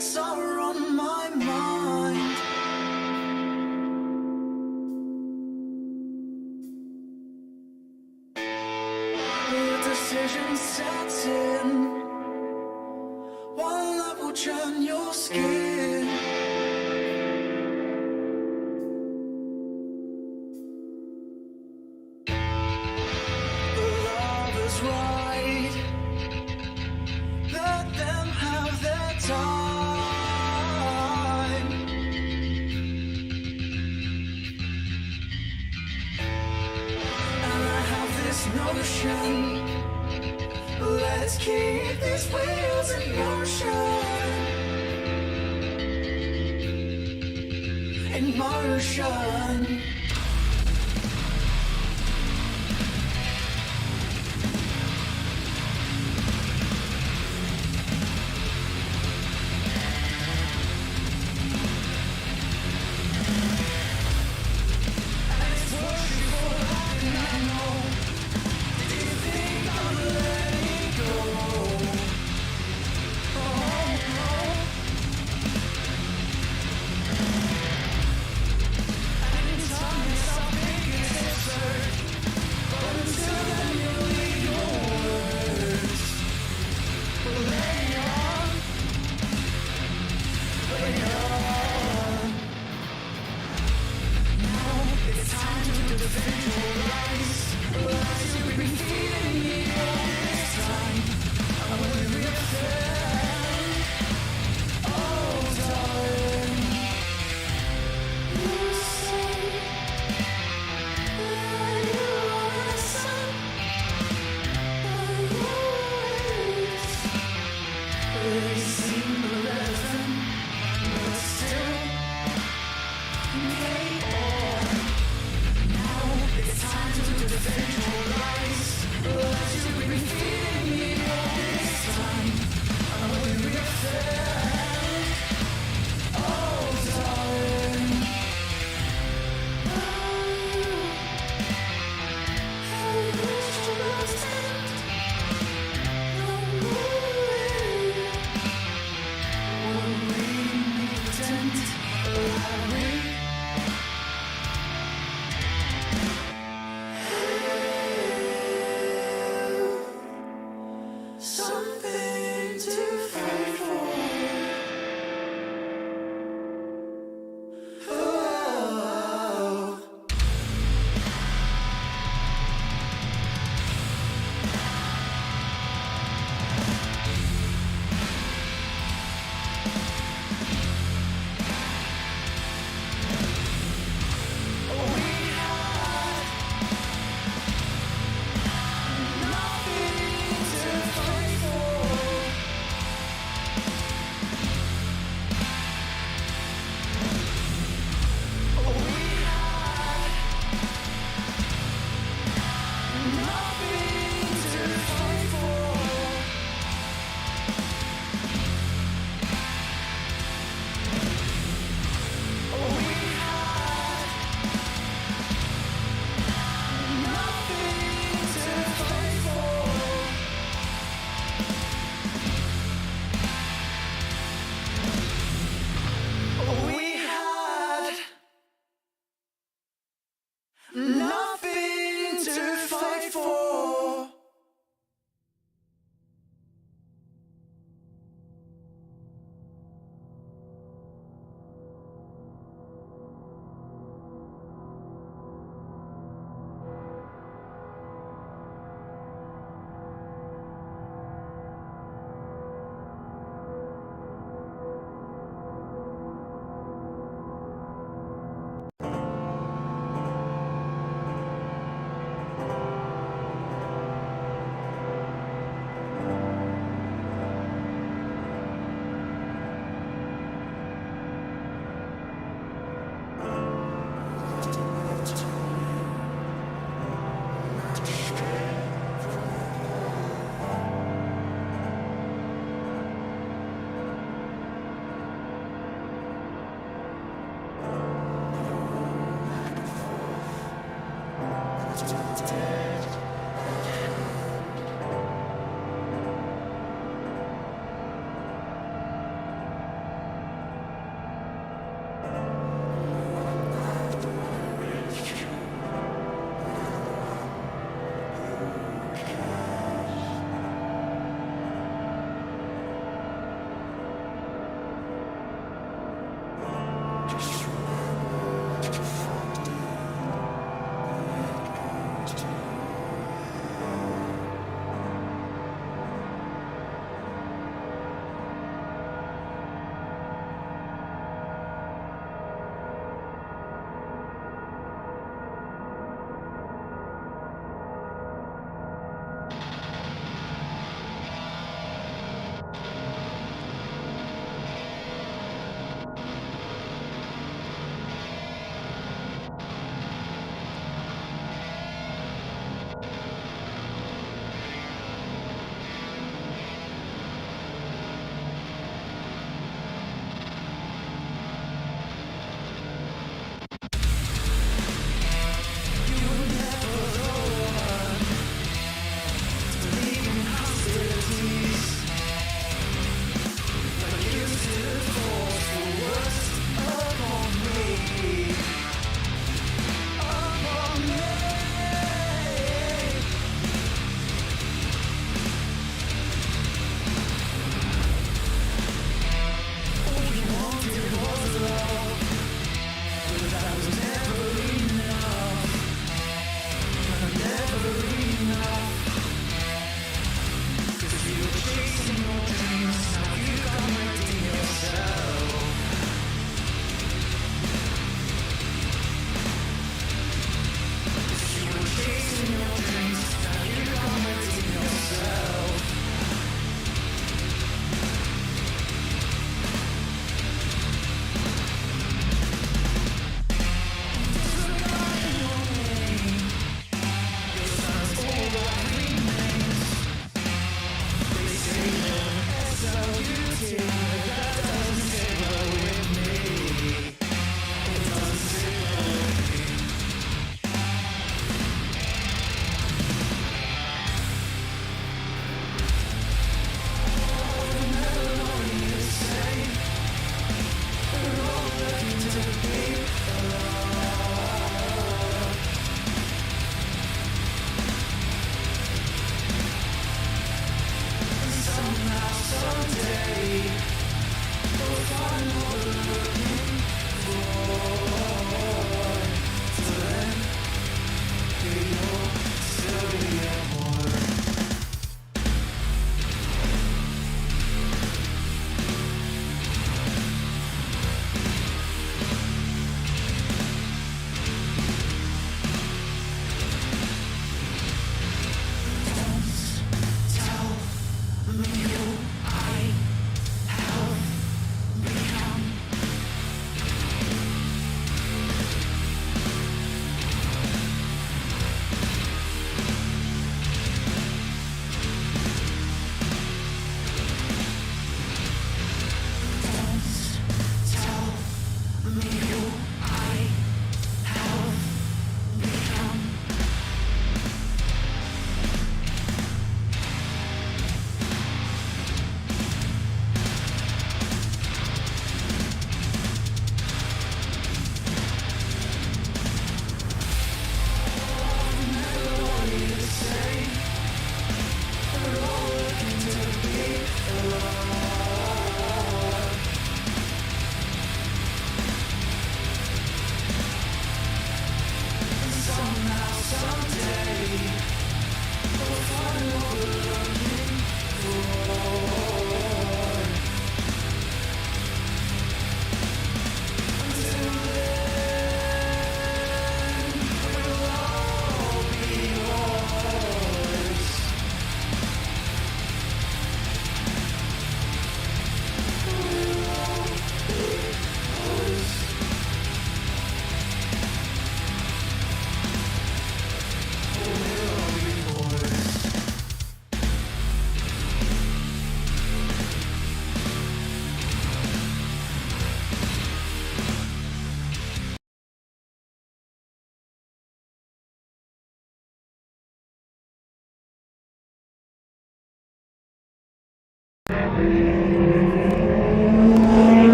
things are on my mind. The decision sets in, one that will churn your skin. Love is right, let them have their time. And I have this notion, let's keep these wheels in motion. In motion. Nothing to fight for.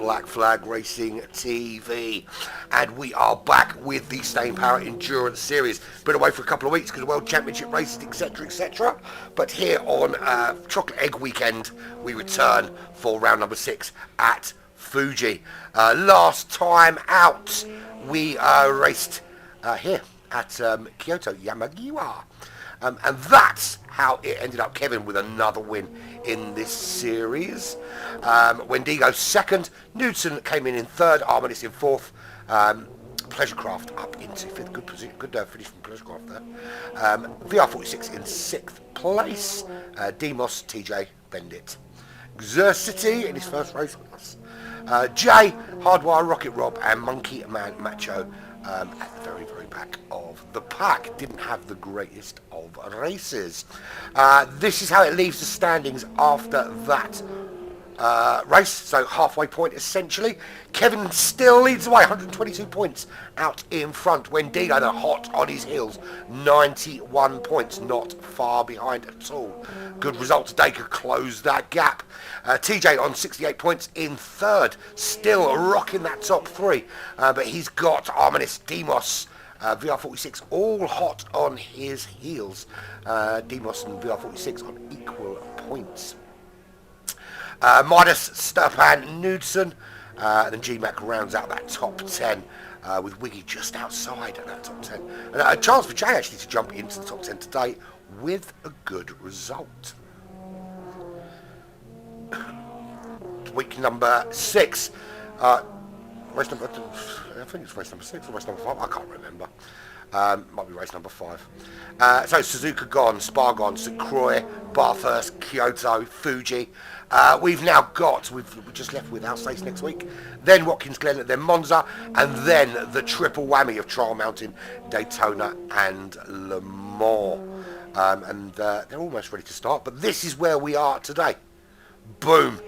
Black Flag Racing TV, and we are back with the Staying Power Endurance Series. Been away for a couple of weeks because of World Championship races, etc, etc, but here on Chocolate Egg Weekend we return for round number 6 at Fuji. Last time out we raced here at Kyoto Yamagiwa. And that's how it ended up. Kevin with another win in this series. Wendigo second. Knudsen came in third. Arminis in fourth. Pleasurecraft up into fifth. Good position. Good finish from Pleasurecraft there. VR46 in sixth place. Demos, TJ, Bendit. Xercity in his first race with us. Jay, Hardwire, Rocket Rob, and Monkey Man Macho at the very, very back of the pack. Didn't have the greatest of races. This is how it leaves the standings after that race, so halfway point essentially. Kevin still leads the way, 122 points out in front. Wendigo, they're hot on his heels, 91 points, not far behind at all. Good result today could close that gap. TJ on 68 points in third, still rocking that top three, but he's got Arminis, Demos, VR46 all hot on his heels. Demos and VR46 on equal points. Midas, Sturpan, Knudsen, then GMAC rounds out that top 10 with Wiggy just outside of that top 10. And a chance for Jay actually to jump into the top 10 today with a good result. Week number 6. Race number, I think it's race number 6 or race number 5, I can't remember. Might be race number 5. So Suzuka gone, Spa gone, St. Croix, Bathurst, Kyoto, Fuji. We've now got, we've just left with Alsace next week, then Watkins Glen, then Monza, and then the triple whammy of Trial Mountain, Daytona and Le Mans. And they're almost ready to start, but this is where we are today. Boom.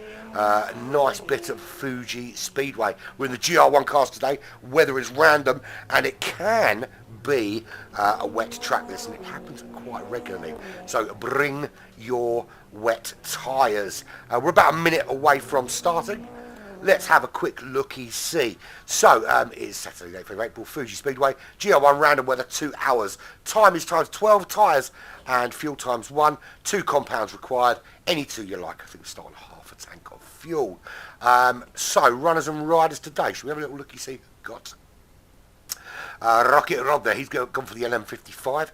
Nice bit of Fuji Speedway. We're in the GR1 cars today. Weather is random, and it can be a wet track this, and it happens quite regularly. So bring your wet tyres. We're about a minute away from starting. Let's have a quick looky-see. So, it's Saturday, 8th of April, Fuji Speedway, GR1 random weather, 2 hours. Time is times 12 tyres, and fuel times 1. 2 compounds required, any 2 you like. I think we start on half a tank of fuel. So, runners and riders today. Should we have a little looky-see? Got Rocket Rob there, he's gone for the LM55.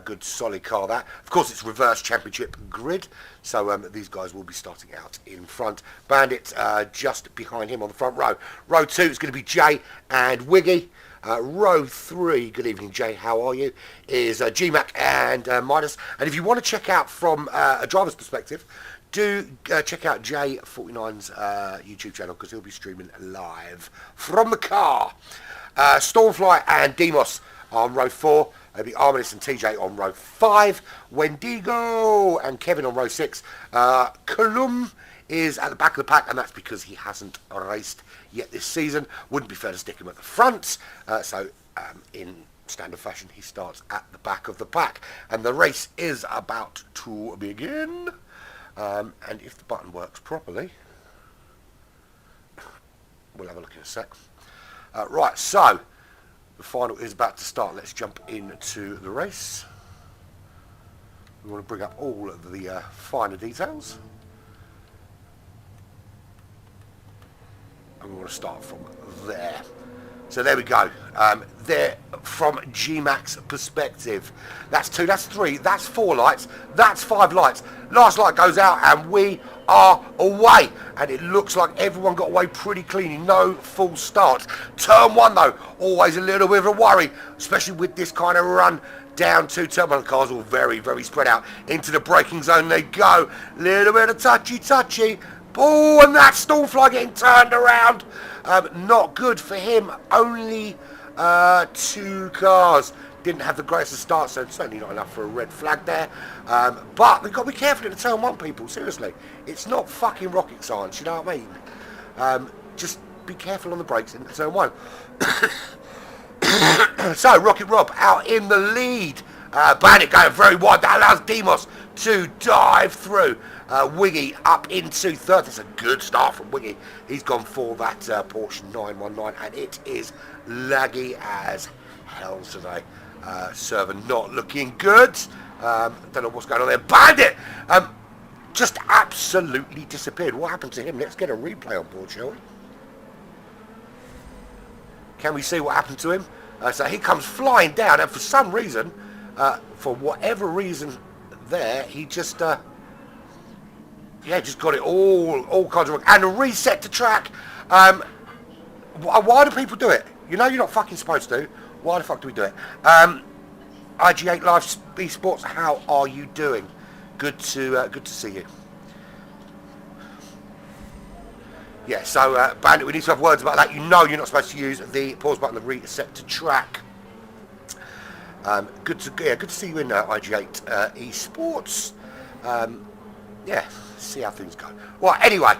Good solid car that. Of course it's reverse championship grid, so these guys will be starting out in front. Bandit just behind him on the front row. Row 2 is going to be Jay and Wiggy. Row 3, good evening Jay, how are you, is GMAC and Midas. And if you want to check out from a driver's perspective, do check out J49's YouTube channel, because he'll be streaming live from the car. Stormfly and Demos on row 4. It'll be Arminis and TJ on row 5. Wendigo and Kevin on row 6. Colum is at the back of the pack, and that's because he hasn't raced yet this season. Wouldn't be fair to stick him at the front. So in standard fashion, he starts at the back of the pack. And the race is about to begin. And if the button works properly, we'll have a look in a sec. Right, so the final is about to start. Let's jump into the race. We want to bring up all of the finer details. And we want to start from there. So there we go. There, from GMAC's perspective, that's 2, that's 3, that's 4 lights, that's 5 lights. Last light goes out and we are away. And it looks like everyone got away pretty cleanly. No full start. Turn 1 though, always a little bit of a worry, especially with this kind of run down to turn 1. Cars all very, very spread out. Into the braking zone they go. Little bit of touchy. Oh, and that Stormfly getting turned around. Not good for him. Only 2 cars. Didn't have the greatest of start, so certainly not enough for a red flag there. But we've got to be careful in the turn 1, people. Seriously. It's not fucking rocket science, you know what I mean? Just be careful on the brakes in turn 1. So, Rocket Rob out in the lead. Bandit going very wide. That allows Demos to dive through. Wiggy up into third. It's a good start from Wiggy. He's gone for that Porsche 919, and it is laggy as hell today. Server not looking good. Don't know what's going on there. Bandit! Just absolutely disappeared. What happened to him? Let's get a replay on board, shall we? Can we see what happened to him? So he comes flying down, and for some reason, for whatever reason there, he just just got it all kinds of wrong. And to reset the track. Why do people do it? You know you're not fucking supposed to. Why the fuck do we do it? IG8 Live Esports, how are you doing? Good to see you. Yeah, so Bandit, we need to have words about that. You know you're not supposed to use the pause button to reset to track. Good to see you in IG8 Esports. See how things go. Well, anyway,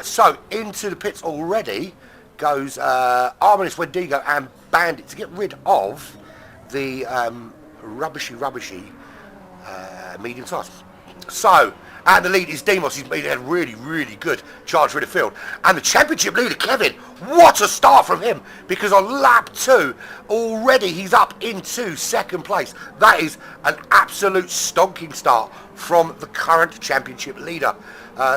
so into the pits already goes Arminus, Wendigo and Bandit to get rid of the rubbishy medium tires. So, and the lead is Demos. He's made a really good charge through the field. And the championship leader, Kevin, what a start from him. Because on lap 2, already he's up into second place. That is an absolute stonking start from the current championship leader.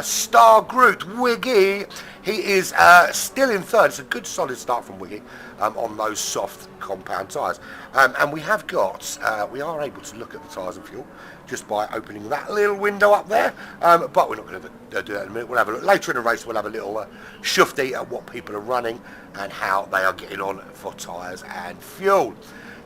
Star Groot, Wiggy, he is still in third. It's a good solid start from Wiggy on those soft compound tyres. And we have got, we are able to look at the tyres and fuel just by opening that little window up there. But we're not going to do that in a minute. We'll have a look later in the race. We'll have a little shufty at what people are running and how they are getting on for tyres and fuel.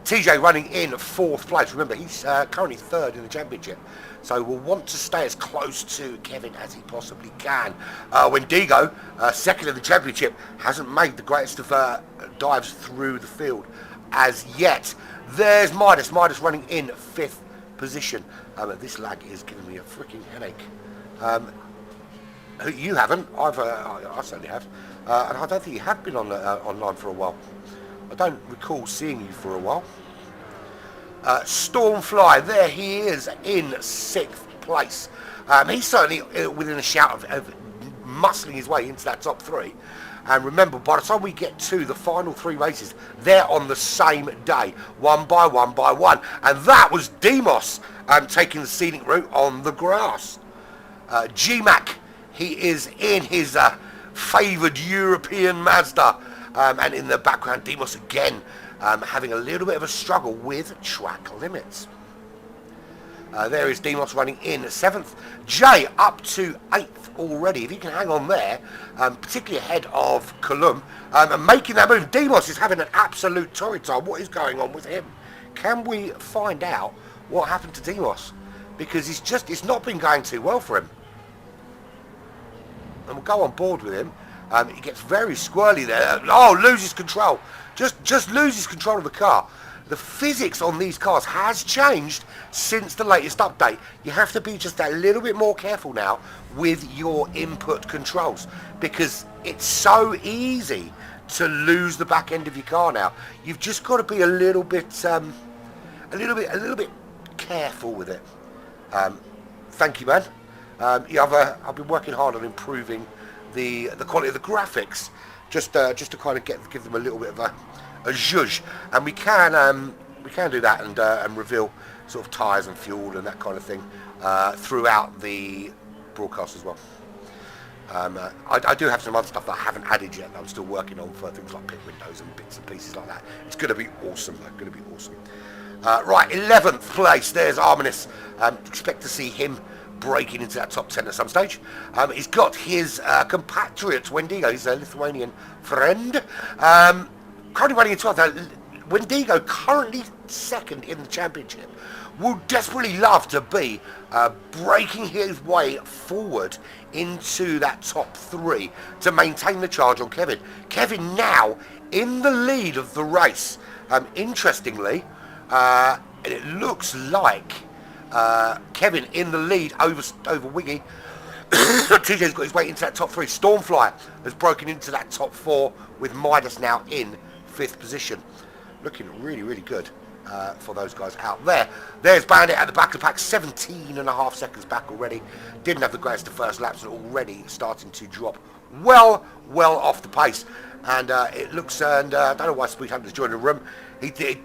TJ running in 4th place. Remember, he's currently 3rd in the championship. So we'll want to stay as close to Kevin as he possibly can. Wendigo, 2nd in the championship, hasn't made the greatest of dives through the field as yet. There's Midas. Midas running in 5th position. This lag is giving me a freaking headache. You haven't. I certainly have. And I don't think you have been on online for a while. I don't recall seeing you for a while. Stormfly, there he is in 6th place. He's certainly within a shout of muscling his way into that top 3. And remember, by the time we get to the final 3 races, they're on the same day, one by one. And that was Demos taking the scenic route on the grass. G-Mac, he is in his favoured European Mazda. And in the background, Demos again having a little bit of a struggle with track limits. There is Demos running in 7th. Jay up to 8th already. If he can hang on there, particularly ahead of Colum, and making that move. Demos is having an absolute torrid time. What is going on with him? Can we find out what happened to Demos? Because it's not been going too well for him. And we'll go on board with him. He gets very squirrely there. Oh, loses control. Just loses control of the car. The physics on these cars has changed since the latest update. You have to be just a little bit more careful now with your input controls because it's so easy to lose the back end of your car now. You've just got to be a little bit careful with it. Thank you, man. I've been working hard on improving the quality of the graphics, just to kind of give them a little bit of a zhuzh, and we can do that and reveal sort of tyres and fuel and that kind of thing throughout the broadcast as well. I do have some other stuff that I haven't added yet that I'm still working on for things like pit windows and bits and pieces like that. It's going to be awesome. Right, 11th place. There's Arminus. Expect to see him breaking into that top 10 at some stage. He's got his compatriot Wendigo, his Lithuanian friend, currently running in 12th. Wendigo, currently 2nd in the championship, would desperately love to be breaking his way forward into that top 3 to maintain the charge on Kevin. Kevin now in the lead of the race. Interestingly, it looks like Kevin in the lead over Wiggy. TJ's got his way into that top 3. Stormflyer has broken into that top 4 with Midas now in 5th position. Looking really good. for those guys out there. There's Bandit at the back of the pack, 17.5 seconds back already. Didn't have the greatest of first laps and already starting to drop well off the pace. And it looks, and I don't know why Speedhampton's joined the room.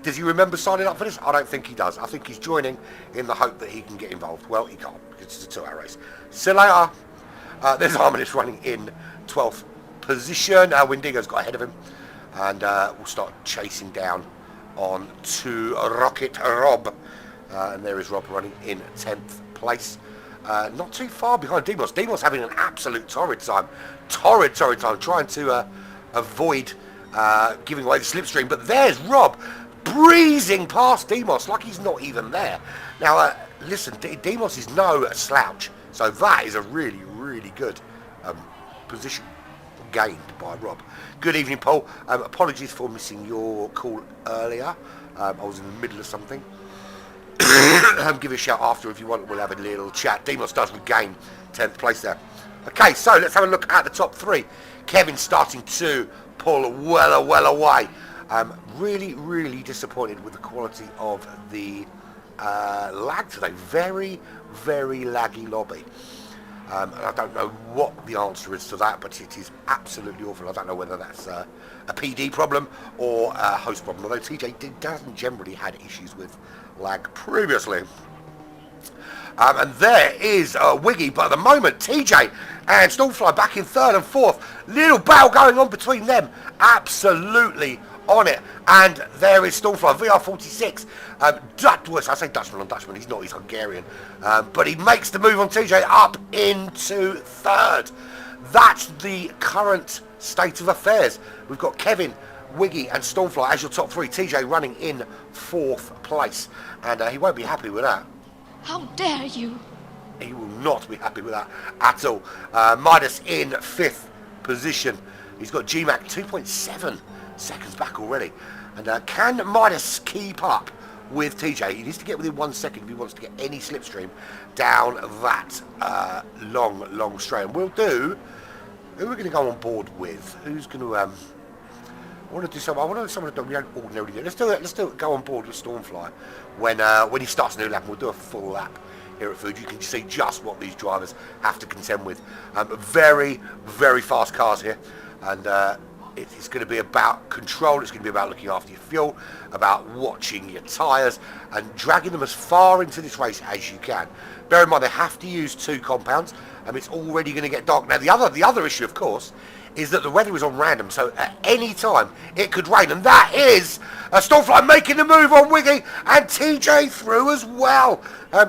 Does he remember signing up for this? I don't think he does. I think he's joining in the hope that he can get involved. Well, he can't because it's a 2-hour race. See you later. There's Harmonist running in 12th position. Windigo's got ahead of him. And we'll start chasing down on to Rocket Rob. And there is Rob running in 10th place. Not too far behind Demos. Demos having an absolute torrid time. Torrid time. Trying to avoid giving away the slipstream. But there's Rob breezing past Demos like he's not even there. Now, listen, Demos is no slouch. So that is a really good position gained by Rob. Good evening, Paul. Apologies for missing your call earlier. I was in the middle of something. Give a shout after if you want. We'll have a little chat. Demos does regain 10th place there. Okay, so let's have a look at the top three. Kevin starting to pull well away. Really disappointed with the quality of the lag today. Very laggy lobby. And I don't know what the answer is to that, but it is absolutely awful. I don't know whether that's a PD problem or a host problem, although TJ doesn't generally had issues with lag previously. And there is Wiggy, but at the moment TJ and Stormfly back in 3rd and 4th. Little battle going on between them. Absolutely on it. And there is Stormfly, VR46. Dutchman, I say Dutchman on Dutchman, he's not, he's Hungarian. But he makes the move on TJ up into 3rd. That's the current state of affairs. We've got Kevin, Wiggy and Stormfly as your top three. TJ running in 4th place. And he won't be happy with that. How dare you? He will not be happy with that at all. Midas in 5th position. He's got GMAC 2.7 seconds back already. And can Midas keep up with TJ? He needs to get within 1 second if he wants to get any slipstream down that long straight. And we'll do... Who are we going to go on board with? Who's going to... I want to do something. I want to do something that we don't ordinarily do. Let's do it. Go on board with Stormfly when he starts a new lap. We'll do a full lap here at Fuji. You can see just what these drivers have to contend with. Very fast cars here, and it's going to be about control. It's going to be about looking after your fuel, about watching your tyres, and dragging them as far into this race as you can. Bear in mind they have to use 2 compounds. It's already going to get dark now. The other issue, of course, is that the weather is on random, so at any time it could rain, and that is a Stormfly making the move on Wiggy, and TJ through as well.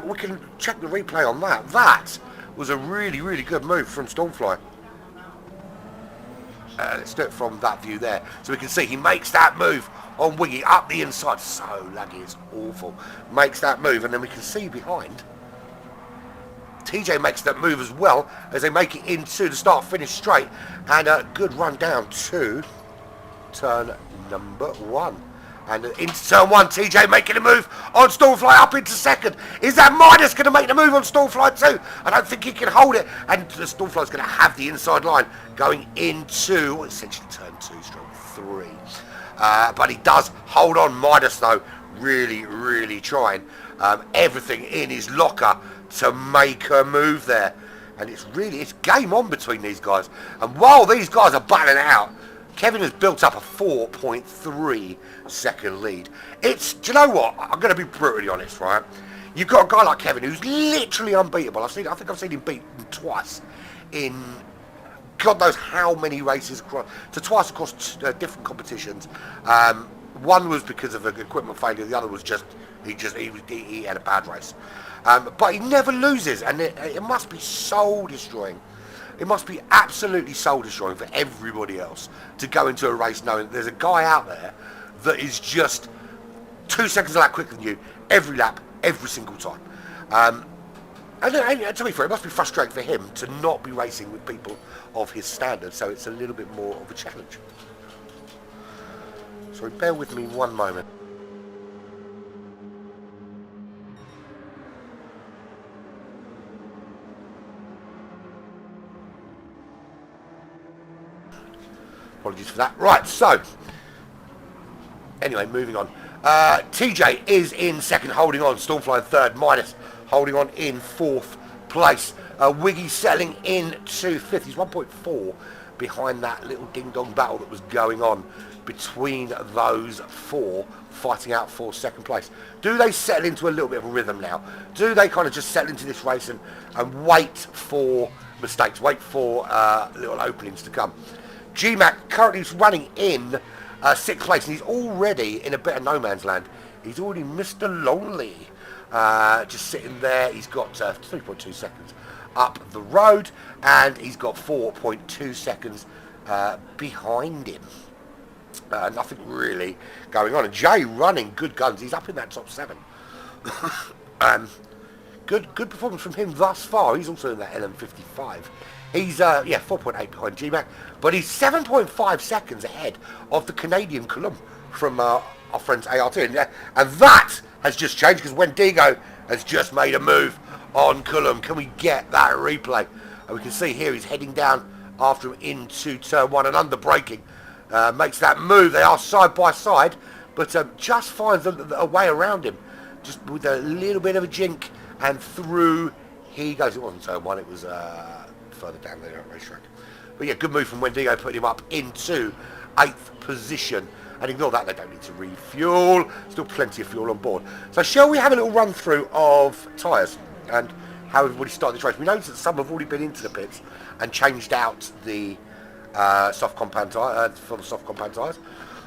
We can check the replay on that. That was a really good move from Stormfly. Let's do it from that view there, so we can see he makes that move on Wiggy up the inside. So laggy, it's awful. Makes that move, and then we can see behind TJ makes that move as well as they make it into the start-finish straight, and a good run down to turn number 1. And into turn 1, TJ making a move on Stormfly up into 2nd. Is that Midas going to make the move on Stormfly too? I don't think he can hold it, and the Stormfly's going to have the inside line going into essentially turn 2 stroke 3. But he does hold on. Midas though really trying everything in his locker to make a move there, and it's game on between these guys. And while these guys are battling it out, Kevin has built up a 4.3 second lead. Do you know what? I'm going to be brutally honest, right? You've got a guy like Kevin who's literally unbeatable. I think I've seen him beaten twice in God knows how many races, twice across different competitions. One was because of an equipment failure. The other was just he had a bad race. But he never loses, and it must be soul destroying. It must be absolutely soul destroying for everybody else to go into a race knowing that there's a guy out there that is just 2 seconds a lap quicker than you every lap, every single time. And to be fair, it must be frustrating for him to not be racing with people of his standard, so it's a little bit more of a challenge. So bear with me one moment. Apologies for that. Right, so anyway, moving on. TJ is in second, holding on. Stormfly in third. Midas holding on in fourth place. Wiggy settling into fifth. He's 1.4 behind that little ding-dong battle that was going on between those four fighting out for second place. Do they settle into a little bit of a rhythm now? Do they kind of just settle into this race and wait for mistakes, wait for little openings to come? GMAC currently is running in sixth place, and he's already in a bit of no man's land. He's already Mr. Lonely, just sitting there. He's got 3.2 seconds up the road, and he's got 4.2 seconds behind him. Nothing really going on. And Jay running good guns. He's up in that top 7. Good performance from him thus far. He's also in that LM55. He's 4.8 behind GMAC, but he's 7.5 seconds ahead of the Canadian Colum from our friends ART. And that has just changed because Wendigo has just made a move on Colum. Can we get that replay? And we can see here he's heading down after him into turn 1 and under braking. Makes that move. They are side by side, but just finds a way around him, just with a little bit of a jink, and through he goes. It wasn't turn 1, it was further down the racetrack. But yeah, good move from Wendigo, putting him up into 8th position. And ignore that, they don't need to refuel. Still plenty of fuel on board. So shall we have a little run through of tyres and how everybody started this race? We noticed that some have already been into the pits and changed out the soft compound tyre for the soft compound tyres.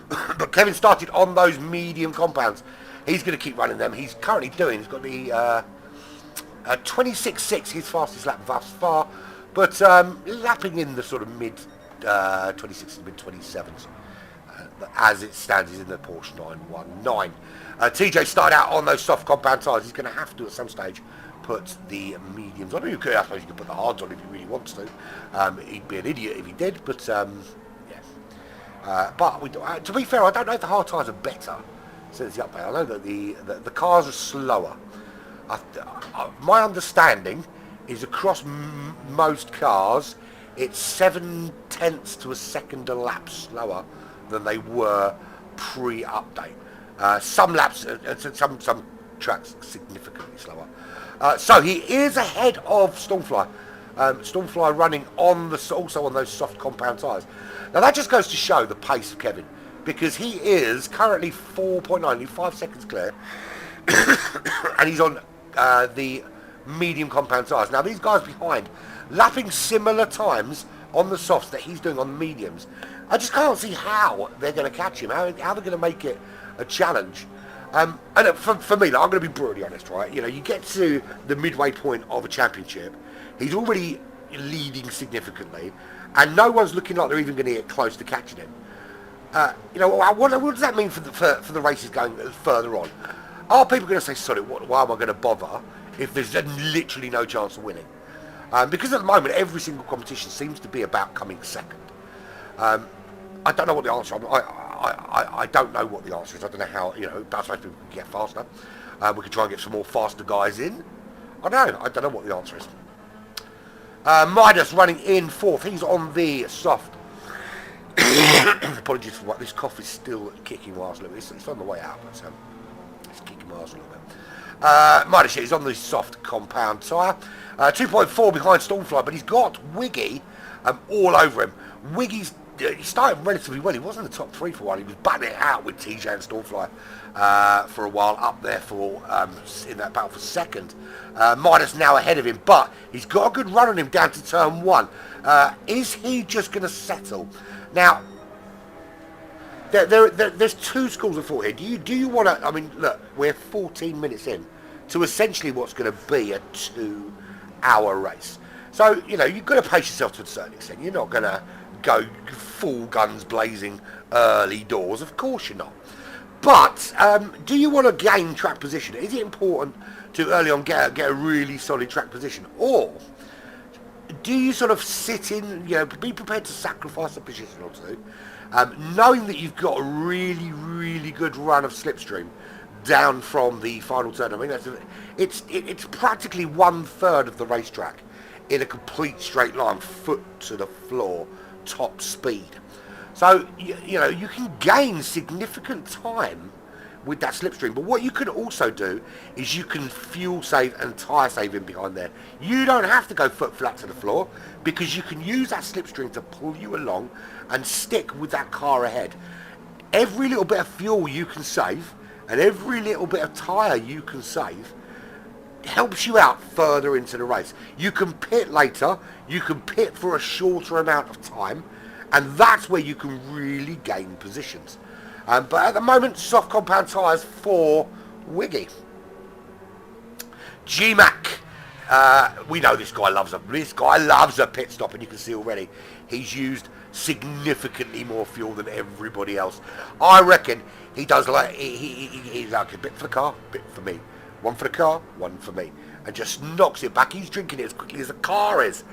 But Kevin started on those medium compounds. He's going to keep running them. He's currently doing, he's got the 26.6, his fastest lap thus far, but lapping in the sort of mid 26s, mid 27s. As it stands, he's in the Porsche 919. TJ started out on those soft compound tyres. He's going to have to at some stage put the mediums on. I suppose you could put the hards on if he really wants to. He'd be an idiot if he did, but yeah. But to be fair, I don't know if the hard tyres are better since the update. I know that the cars are slower. My understanding is across most cars, it's 0.7 of a second a lap slower than they were pre-update. Some laps, some tracks significantly slower. So he is ahead of Stormfly. Stormfly running on also on those soft compound tyres. Now that just goes to show the pace of Kevin, because he is currently 4.9, 5 seconds clear, and he's on the medium compound tyres. Now these guys behind, lapping similar times on the softs that he's doing on the mediums. I just can't see how they're going to catch him, how they're going to make it a challenge. And for me, like, I'm going to be brutally honest, right? You know, you get to the midway point of a championship, he's already leading significantly, and no one's looking like they're even going to get close to catching him. You know, what does that mean for the races going further on? Are people going to say, sorry, why am I going to bother if there's literally no chance of winning? Because at the moment, every single competition seems to be about coming second. I don't know what the answer is. I don't know what the answer is. I don't know how, you know, that's why people can get faster. We could try and get some more faster guys in. I don't know what the answer is. Midas running in 4th. He's on the soft. Apologies for what, this cough is still kicking my arse a little bit. It's on the way out, but it's kicking my arse a little bit. Midas is on the soft compound tyre. 2.4 behind Stormfly, but he's got Wiggy all over him. Wiggy's he started relatively well. He was in the top 3 for a while. He was batting it out with TJ and Stormfly for a while, up there for in that battle for second. Midas now ahead of him, but he's got a good run on him down to turn 1. Is he just going to settle? Now, there's two schools of thought here. Do you want to? I mean, look, we're 14 minutes in to essentially what's going to be a 2-hour race. So, you know, you've got to pace yourself to a certain extent. You're not going to go full guns blazing early doors. Of course you're not. But do you want to gain track position? Is it important to early on get a really solid track position? Or do you sort of sit in, you know, be prepared to sacrifice a position or two, knowing that you've got a really, really good run of slipstream down from the final turn? I mean, it's practically 1/3 of the racetrack in a complete straight line, foot to the floor, top speed. So, you know, you can gain significant time with that slipstream. But what you can also do is you can fuel save and tyre save in behind there. You don't have to go foot flat to the floor because you can use that slipstream to pull you along and stick with that car ahead. Every little bit of fuel you can save and every little bit of tyre you can save helps you out further into the race. You can pit later, you can pit for a shorter amount of time, and that's where you can really gain positions. But at the moment, soft compound tyres for Wiggy. G-Mac. We know this guy loves a pit stop, and you can see already he's used significantly more fuel than everybody else. I reckon he does like he's like a bit for the car, bit for me. One for the car, one for me, and just knocks it back. He's drinking it as quickly as the car is.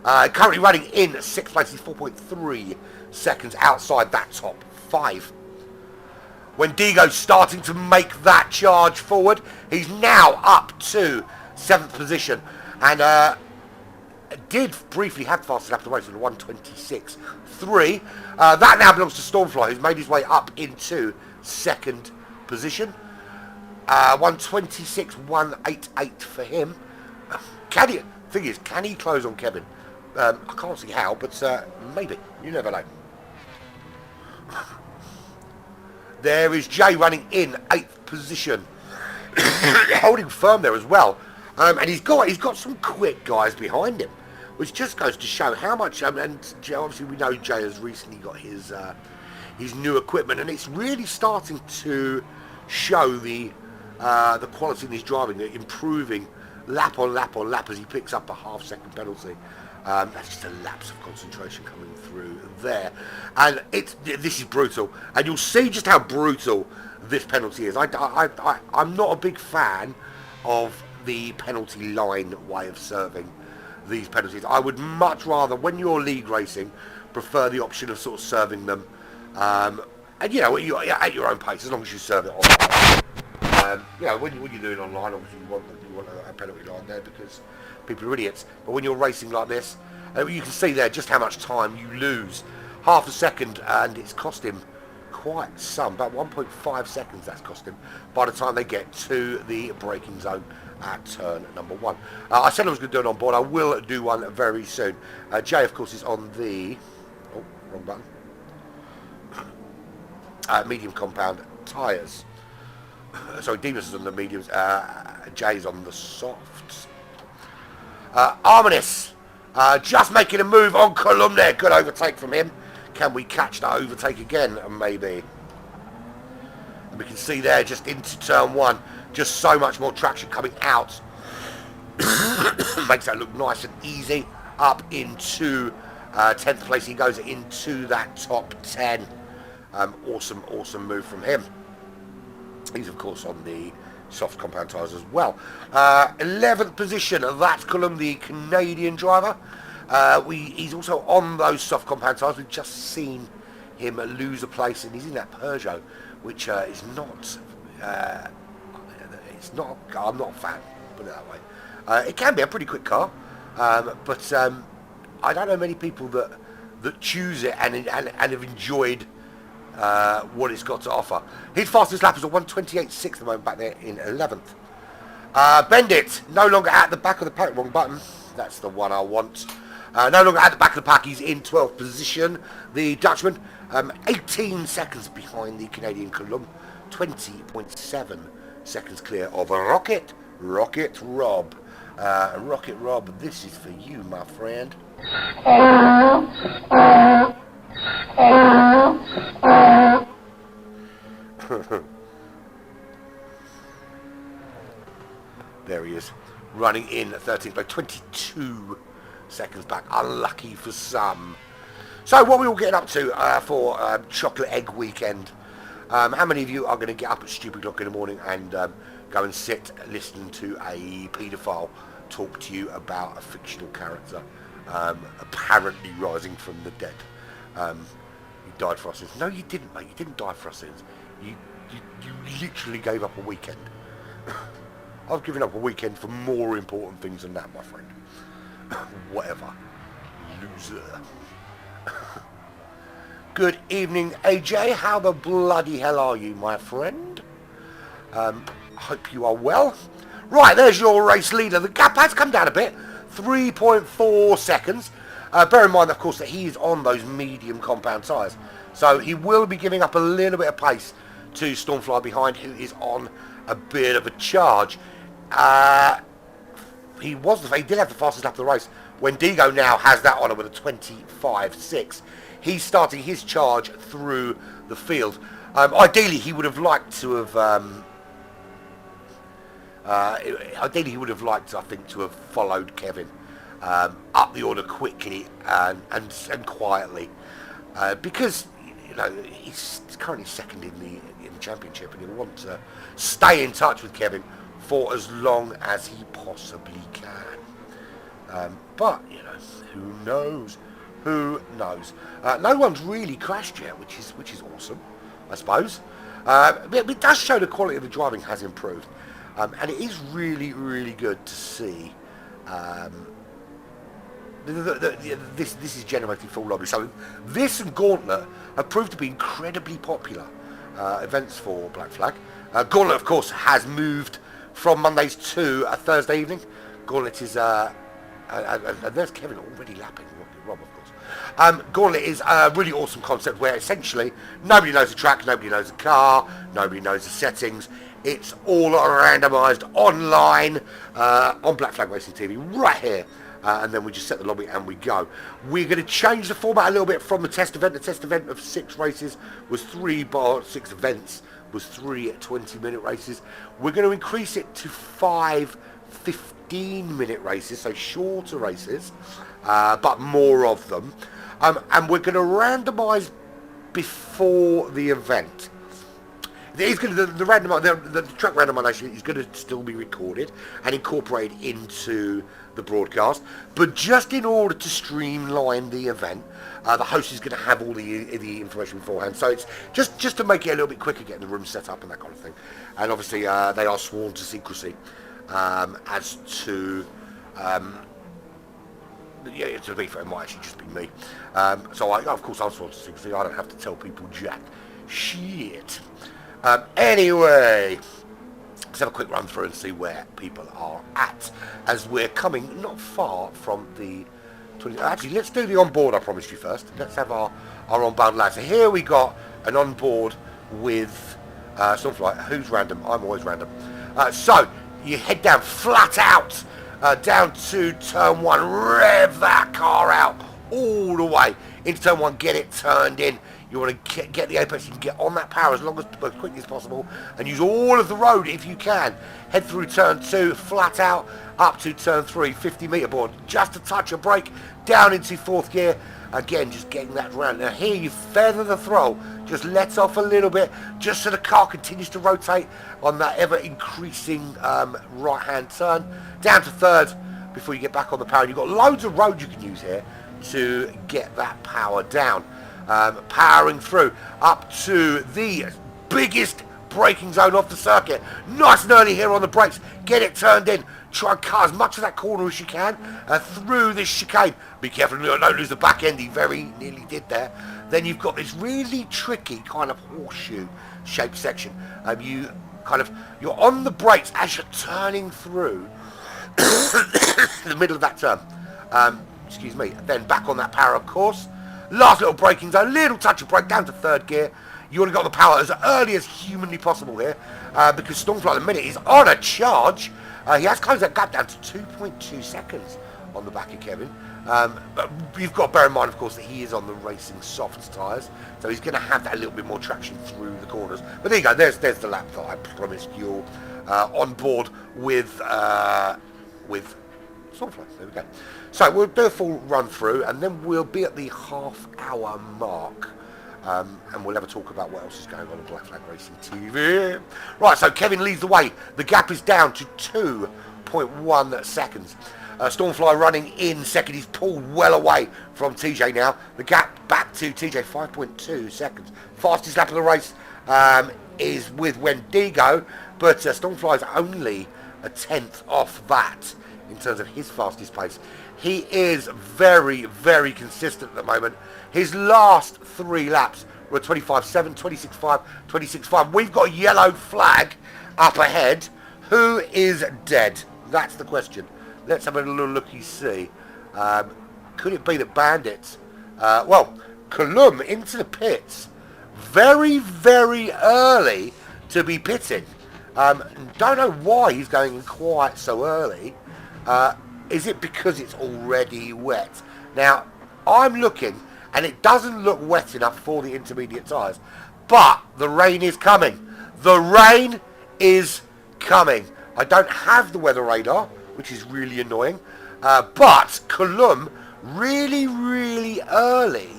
Currently running in 6th place. He's 4.3 seconds outside that top 5. Wendigo's starting to make that charge forward. He's now up to 7th position, and did briefly have the fastest lap of the race with a 1:26.3. That now belongs to Stormfly, who's made his way up into 2nd position. 1:26.188 for him. Thing is, can he close on Kevin? I can't see how, but maybe. You never know. There is Jay running in 8th position, holding firm there as well. And he's got some quick guys behind him, which just goes to show how much. And obviously we know Jay has recently got his new equipment, and it's really starting to show the quality in his driving, improving lap on lap on lap as he picks up a half-second penalty. That's just a lapse of concentration coming through there, and this is brutal, and you'll see just how brutal this penalty is. I'm not a big fan of the penalty line way of serving these penalties. I would much rather, when you're league racing, prefer the option of sort of serving them, and you're at your own pace as long as you serve it online. When you're doing online, obviously you want a penalty line there because people are idiots. But when you're racing like this, you can see there just how much time you lose. Half a second, and it's cost him quite some, about 1.5 seconds that's cost him by the time they get to the braking zone at turn number 1. I said I was going to do it on board. I will do one very soon. Jay, of course, is on the wrong button. Medium compound tyres. Sorry, Demas is on the mediums. Jay's on the softs. Arminis just making a move on Column there. Good overtake from him. Can we catch that overtake again? Maybe. And we can see there just into turn 1. Just so much more traction coming out. Makes that look nice and easy. Up into 10th place. He goes into that top 10. Awesome move from him. He's, of course, on the soft compound tyres as well. 11th position, that's Cullum, the Canadian driver. He's also on those soft compound tyres. We've just seen him lose a place, and he's in that Peugeot, which is not... I'm not a fan, put it that way. It can be a pretty quick car, but I don't know many people that choose it and have enjoyed what it's got to offer. His fastest lap is a 1:28.6 at the moment, back there in 11th. Bendit, no longer at the back of the pack. Wrong button. That's the one I want. No longer at the back of the pack. He's in 12th position. The Dutchman, 18 seconds behind the Canadian Column. 20.7 seconds clear of Rocket Rob. Rocket Rob, this is for you, my friend. There he is, running in 13th by 22 seconds back. Unlucky for some. So what are we all getting up to for Chocolate Egg Weekend? How many of you are going to get up at stupid o'clock in the morning and go and sit listening to a paedophile talk to you about a fictional character apparently rising from the dead? You died for our sins. No, you didn't, mate. You didn't die for our sins. You literally gave up a weekend. I've given up a weekend for more important things than that, my friend. Whatever. Loser. Good evening, AJ. How the bloody hell are you, my friend? I hope you are well. Right, there's your race leader. The gap has come down a bit, 3.4 seconds. Bear in mind, of course, that he is on those medium compound tyres. So he will be giving up a little bit of pace to Stormfly behind, who is on a bit of a charge. He did have the fastest lap of the race. When Digo now has that on him with a 25.6, he's starting his charge through the field. Ideally, he would have liked to have. Ideally, he would have liked, I think, to have followed Kevin up the order quickly and quietly, because he's currently second in the championship, and he'll want to stay in touch with Kevin for as long as he possibly can. But who knows? Who knows? No one's really crashed yet, which is awesome, I suppose. It does show the quality of the driving has improved, and it is really, really good to see. This is generating full lobby. So this and Gauntlet have proved to be incredibly popular events for Black Flag. Gauntlet, of course, has moved from Mondays to a Thursday evening. Gauntlet is, and there's Kevin already lapping Rob, of course. Gauntlet is a really awesome concept where essentially nobody knows the track, nobody knows the car, nobody knows the settings. It's all randomised online on Black Flag Racing TV right here. And then we just set the lobby and we go. We're going to change the format a little bit from the test event. The test event of 6 races was 6 events was 3 20-minute races. We're going to increase it to 5 15-minute races, so shorter races, but more of them. And we're going to randomise before the event. The track randomisation is going to still be recorded and incorporated into the broadcast, but just in order to streamline the event, the host is going to have all the information beforehand. So it's just to make it a little bit quicker, getting the room set up and that kind of thing. And obviously they are sworn to secrecy as to. To be fair, it might actually just be me. So of course I'm sworn to secrecy. I don't have to tell people jack shit. Anyway, let's have a quick run through and see where people are at, as we're coming not far from the 20. Actually, let's do the onboard I promised you first. Let's have our onboard lads. So here we got an onboard with Stormfly. Who's random? I'm always random. So you head down flat out, down to turn 1, rev that car out all the way into turn 1, get it turned in. You want to get the apex, you can get on that power as quickly as possible and use all of the road if you can. Head through turn 2, flat out, up to turn 3, 50-metre board. Just a touch of brake, down into 4th gear. Again, just getting that round. Now here you feather the throttle, just let off a little bit, just so the car continues to rotate on that ever-increasing right-hand turn. Down to 3rd before you get back on the power. You've got loads of road you can use here to get that power down. Powering through up to the biggest braking zone of the circuit. Nice and early here on the brakes. Get it turned in. Try and cut as much of that corner as you can through this chicane. Be careful, don't lose the back end. He very nearly did there. Then you've got this really tricky kind of horseshoe shaped section. You're on the brakes as you're turning through the middle of that turn. Excuse me. Then back on that power, of course. Last little braking zone, little touch of brake down to 3rd gear. You want to get the power as early as humanly possible here, because Stormfly at the minute is on a charge. He has closed that gap down to 2.2 seconds on the back of Kevin. But you've got to bear in mind, of course, that he is on the racing soft tyres, so he's going to have that little bit more traction through the corners. But there you go, there's the lap that I promised you on board with Stormfly. There we go. So we'll do a full run through and then we'll be at the half-hour mark, and we'll have a talk about what else is going on Black Flag Racing TV. Right, so Kevin leads the way. The gap is down to 2.1 seconds. Stormfly running in second. He's pulled well away from TJ now. The gap back to TJ, 5.2 seconds. Fastest lap of the race is with Wendigo, but Stormfly's only a 10th off that in terms of his fastest pace. He is very, very consistent at the moment. His last 3 laps We're 25.7, 26.5, 26.5. We've got a yellow flag up ahead. Who is dead? That's the question. Let's have a little looky-see. Could it be that Bandits... well, Colum into the pits. Very, very early to be pitting. Don't know why he's going quite so early. Is it because it's already wet? Now, I'm looking, and it doesn't look wet enough for the intermediate tyres. But the rain is coming. The rain is coming. I don't have the weather radar, which is really annoying. But Colum really, really early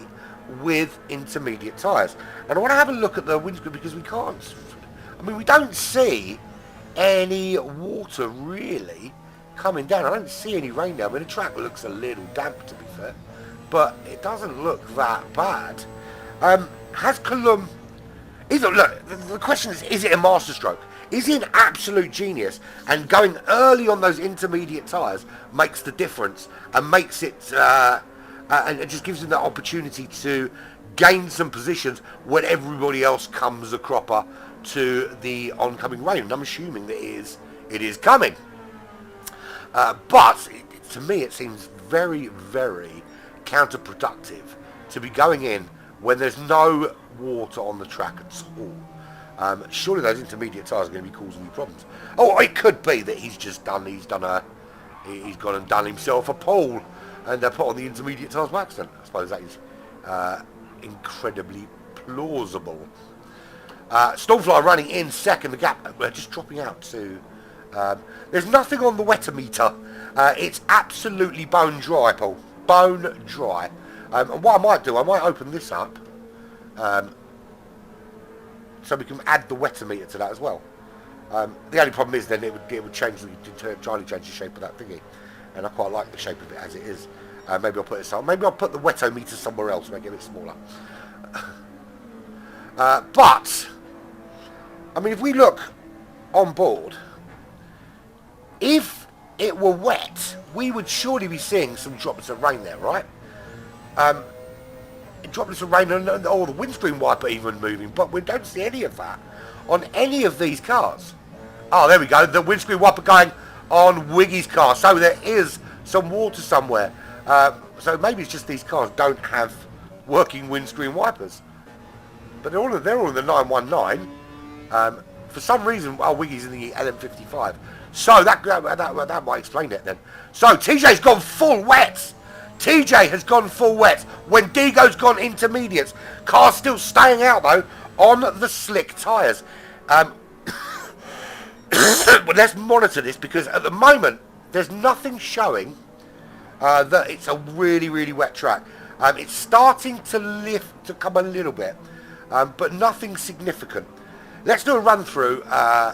with intermediate tyres. And I want to have a look at the windscreen because we can't... I mean, we don't see any water really coming down. I don't see any rain down. I mean, the track looks a little damp, to be fair. But it doesn't look that bad. Has Colum... Look, the question is it a masterstroke? Is he an absolute genius? And going early on those intermediate tyres makes the difference and makes it... and it just gives him that opportunity to gain some positions when everybody else comes a cropper to the oncoming rain. And I'm assuming that it is coming. But to me it seems very, very counterproductive to be going in when there's no water on the track at all. Surely those intermediate tyres are going to be causing you problems. Oh, it could be that he's gone and done himself a pole and put on the intermediate tyres by accident. I suppose that is incredibly plausible. Stormfly running in second, the gap just dropping out to... there's nothing on the wetter meter. It's absolutely bone dry, Paul. Bone dry. And what I might do, I might open this up so we can add the wetter meter to that as well. The only problem is then it would change, entirely change the shape of that thingy. And I quite like the shape of it as it is. Maybe I'll put it somewhere. Maybe I'll put the wettometer somewhere else, make it a bit smaller. But I mean, if we look on board, if it were wet, we would surely be seeing some droplets of rain there, right? Droplets of rain, or the windscreen wiper even moving, but we don't see any of that on any of these cars. Oh, there we go. The windscreen wiper going on Wiggy's car. So there is some water somewhere. So maybe it's just these cars don't have working windscreen wipers. But they're all in the 919. For some reason, Wiggy's in the LM55. So that might explain it then. So TJ's gone full wet. TJ has gone full wet when Digo's gone intermediates. Car's still staying out though on the slick tyres. But let's monitor this because at the moment there's nothing showing that it's a really, really wet track. It's starting to come a little bit, but nothing significant. Let's do a run through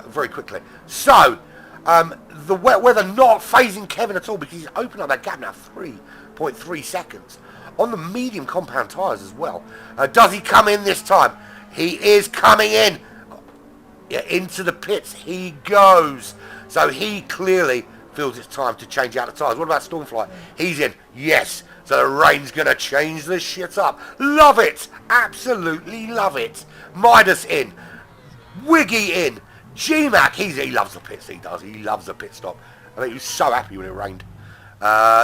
very quickly. So the wet weather not phasing Kevin at all because he's opened up that gap now 3.3 seconds on the medium compound tyres as well. Does he come in this time? He is coming in. Yeah, into the pits he goes. So he clearly feels it's time to change out the tyres. What about Stormfly? He's in. Yes. So the rain's going to change this shit up. Love it. Absolutely love it. Midas in. Wiggy in. G-Mac, he loves the pits, he does. He loves the pit stop. I think he was so happy when it rained.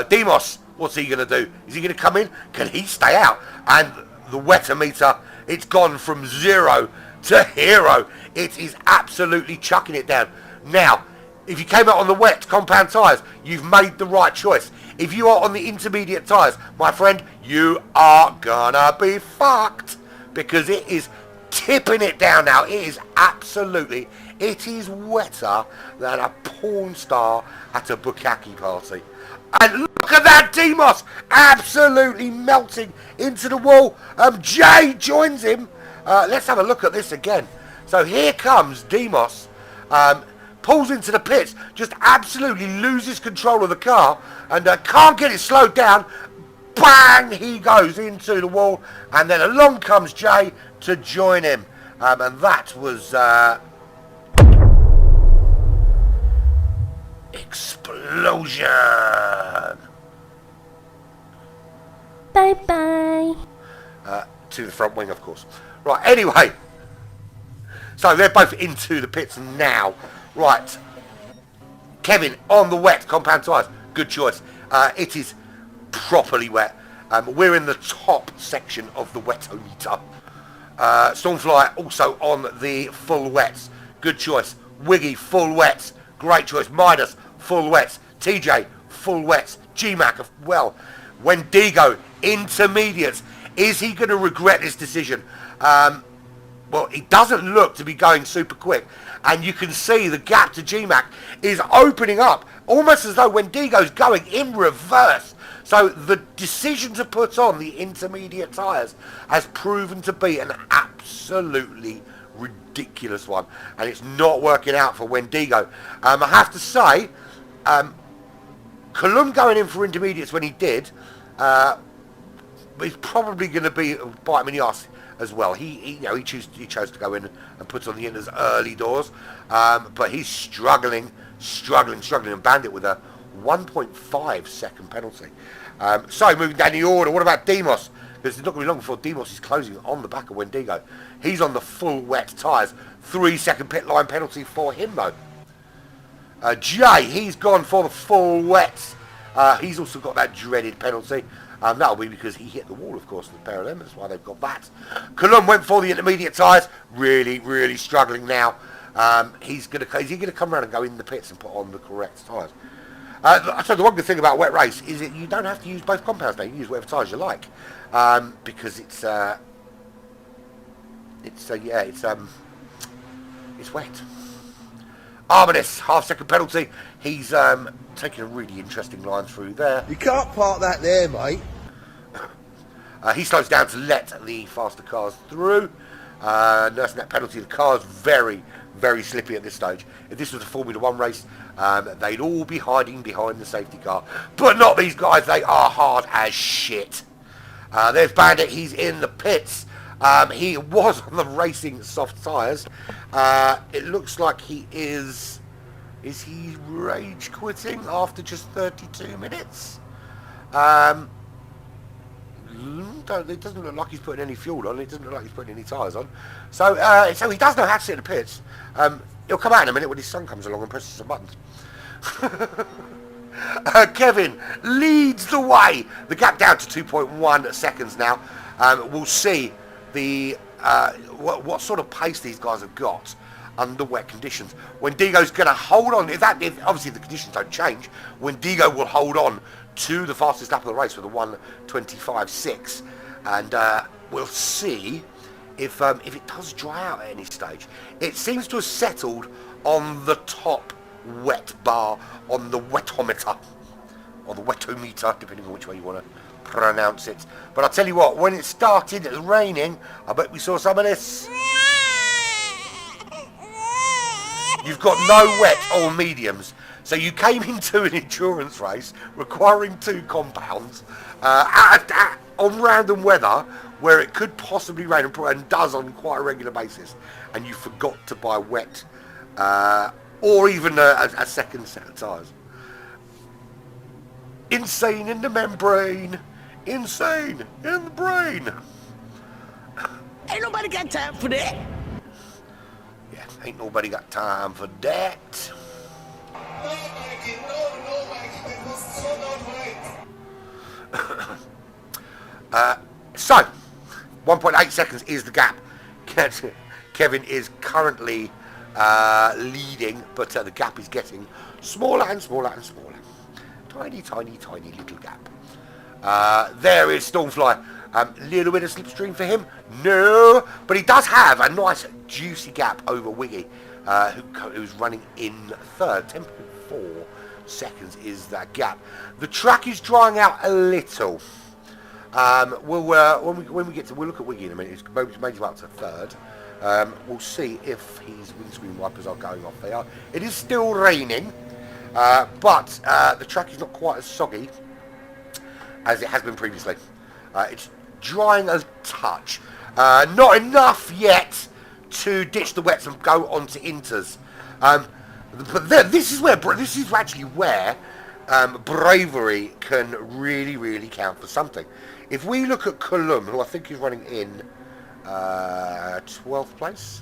Demos, what's he going to do? Is he going to come in? Can he stay out? And the wetter meter, it's gone from 0 to hero. It is absolutely chucking it down. Now, if you came out on the wet compound tyres, you've made the right choice. If you are on the intermediate tyres, my friend, you are gonna be fucked. Because it is tipping it down now. It is absolutely, it is wetter than a porn star at a bukkake party. And look at that, Demos absolutely melting into the wall. Jay joins him. Let's have a look at this again. So here comes Demos, pulls into the pits, just absolutely loses control of the car and can't get it slowed down. Bang, he goes into the wall, and then along comes Jay to join him. And that was explosion. Bye bye. To the front wing, of course. Right, anyway. So they're both into the pits now. Right. Kevin on the wet compound tyres. Good choice. It is properly wet. We're in the top section of the wetometer. Stormfly also on the full wets. Good choice. Wiggy, full wets. Great choice. Midas, full wets. TJ, full wets. GMAC, well. Wendigo, intermediates. Is he going to regret this decision? Well, it doesn't look to be going super quick. And you can see the gap to GMAC is opening up. Almost as though Wendigo's going in reverse. So the decision to put on the intermediate tyres has proven to be an absolutely ridiculous one. And it's not working out for Wendigo. I have to say, Colum going in for intermediates when he did, is probably going to be bite him in the arse as well. He chose to go in and put on the inners early doors, but he's struggling and Bandit with a 1.5 second penalty. So moving down the order, what about Demos? Because it's not going to be long before Demos is closing on the back of Wendigo. He's on the full wet tyres. 3 second pit line penalty for him though. Jay, he's gone for the full wets. He's also got that dreaded penalty. That'll be because he hit the wall, of course, the pair of them. That's why they've got that. Colum went for the intermediate tyres. Really struggling now. Is he going to come around and go in the pits and put on the correct tyres? So the one good thing about wet race is that you don't have to use both compounds now. You can use whatever tyres you like, because it's wet. Arminis, half-second penalty. He's taking a really interesting line through there. You can't park that there, mate. He slows down to let the faster cars through. Nursing that penalty. The car's very slippy at this stage. If this was a Formula 1 race, they'd all be hiding behind the safety car. But not these guys. They are hard as shit. There's Bandit. He's in the pits. He was on the racing soft tyres. It looks like he is... Is he rage quitting after just 32 minutes? It doesn't look like he's putting any fuel on. It doesn't look like he's putting any tyres on. So he does know how to sit in the pits. He'll come out in a minute when his son comes along and presses some buttons. Kevin leads the way. The gap down to 2.1 seconds now. We'll see the what sort of pace these guys have got under wet conditions. Wendigo's going to hold on. If obviously the conditions don't change, Wendigo will hold on to the fastest lap of the race with a 1:25.6, and we'll see if it does dry out at any stage. It seems to have settled on the top wet bar on the wetometer, or the wetometer, depending on which way you want to pronounce it. But I'll tell you what, when it started raining, I bet we saw some of this. You've got no wet or mediums, so you came into an endurance race requiring 2 compounds on random weather where it could possibly rain and does on quite a regular basis, and you forgot to buy wet or even a second set of tyres. Insane in the membrane, insane in the brain. Ain't nobody got time for that. Yeah, ain't nobody got time for that. So, 1.8 seconds is the gap. Kevin is currently leading, but the gap is getting smaller and smaller and smaller. Tiny little gap. There is Stormfly. Little bit of slipstream for him. No, but he does have a nice juicy gap over Wiggy, who's running in third. 10.4 seconds is that gap. The track is drying out a little. When we get to, we'll look at Wiggy in a minute. It's maybe up to third. We'll see if his windscreen wipers are going off. They are. It is still raining, but the track is not quite as soggy as it has been previously. It's drying a touch. Not enough yet to ditch the wets and go on to inters. But this is actually where bravery can really count for something. If we look at Colum, who I think is running in 12th place.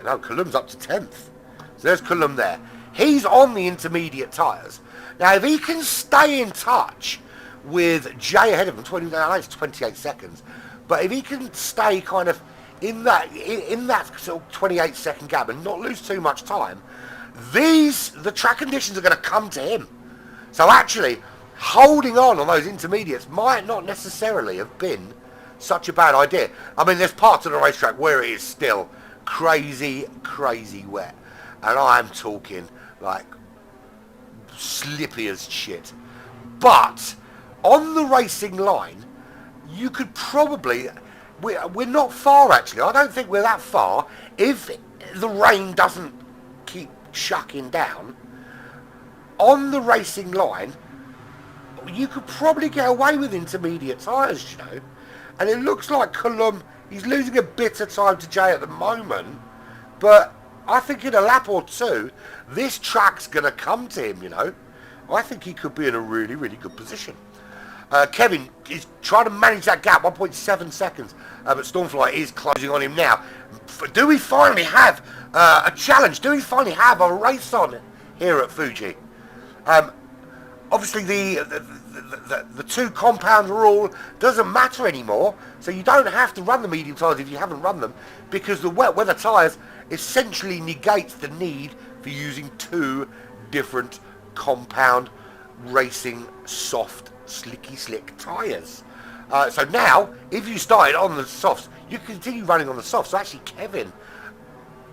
No, Cullum's up to 10th. So there's Cullum there. He's on the intermediate tyres. Now, if he can stay in touch with Jay ahead of him, 28 seconds, but if he can stay kind of in that sort of 28-second gap and not lose too much time, the track conditions are going to come to him. So actually, holding on those intermediates might not necessarily have been such a bad idea. I mean, there's parts of the racetrack where it is still crazy wet, and I'm talking like slippy as shit. But on the racing line, you could probably, we're not far actually. I don't think we're that far if the rain doesn't keep chucking down. On the racing line, you could probably get away with intermediate tyres, you know. And it looks like Cullum, he's losing a bit of time to Jay at the moment, but I think in a lap or two, this track's going to come to him, you know. I think he could be in a really good position. Kevin is trying to manage that gap, 1.7 seconds, but Stormfly is closing on him now. Do we finally have a challenge? Do we finally have a race on here at Fuji? Obviously, the two compound rule doesn't matter anymore, so you don't have to run the medium tyres if you haven't run them, because the wet weather tyres essentially negates the need for using two different compound racing soft slicky slick tyres. So now, if you started on the softs, you can continue running on the softs. So actually, Kevin,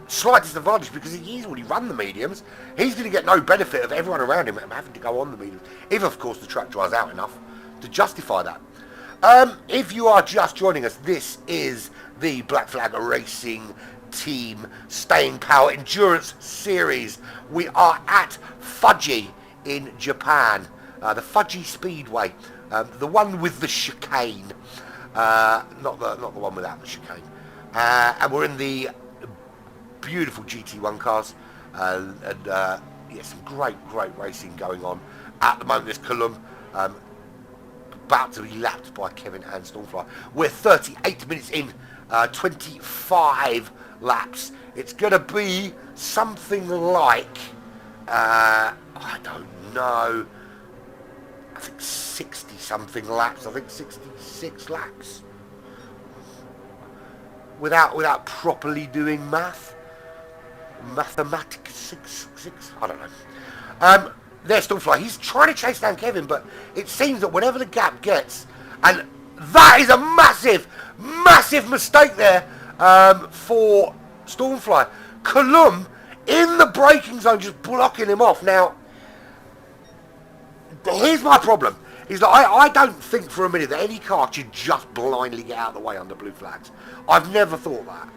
slight disadvantage because he's already run the mediums. He's going to get no benefit of everyone around him having to go on the mediums, if of course the track dries out enough to justify that. If you are just joining us, this is the Black Flag Racing Team Staying Power Endurance Series. We are at Fuji in Japan, the Fuji Speedway, the one with the chicane, not the one without the chicane, and we're in the beautiful GT1 cars, and yeah, some great racing going on at the moment. There's Cullum about to be lapped by Kevin and Stormfly. We're 38 minutes in, 25 laps. It's going to be something like, I don't know, I think 60 something laps. I think 66 laps. Without properly doing mathematics, six, I don't know. There's Stormfly. He's trying to chase down Kevin, but it seems that whenever the gap gets, and that is a massive mistake there for Stormfly. Cullum in the braking zone, just blocking him off. Now, here's my problem. Is that I don't think for a minute that any car should just blindly get out of the way under blue flags. I've never thought that.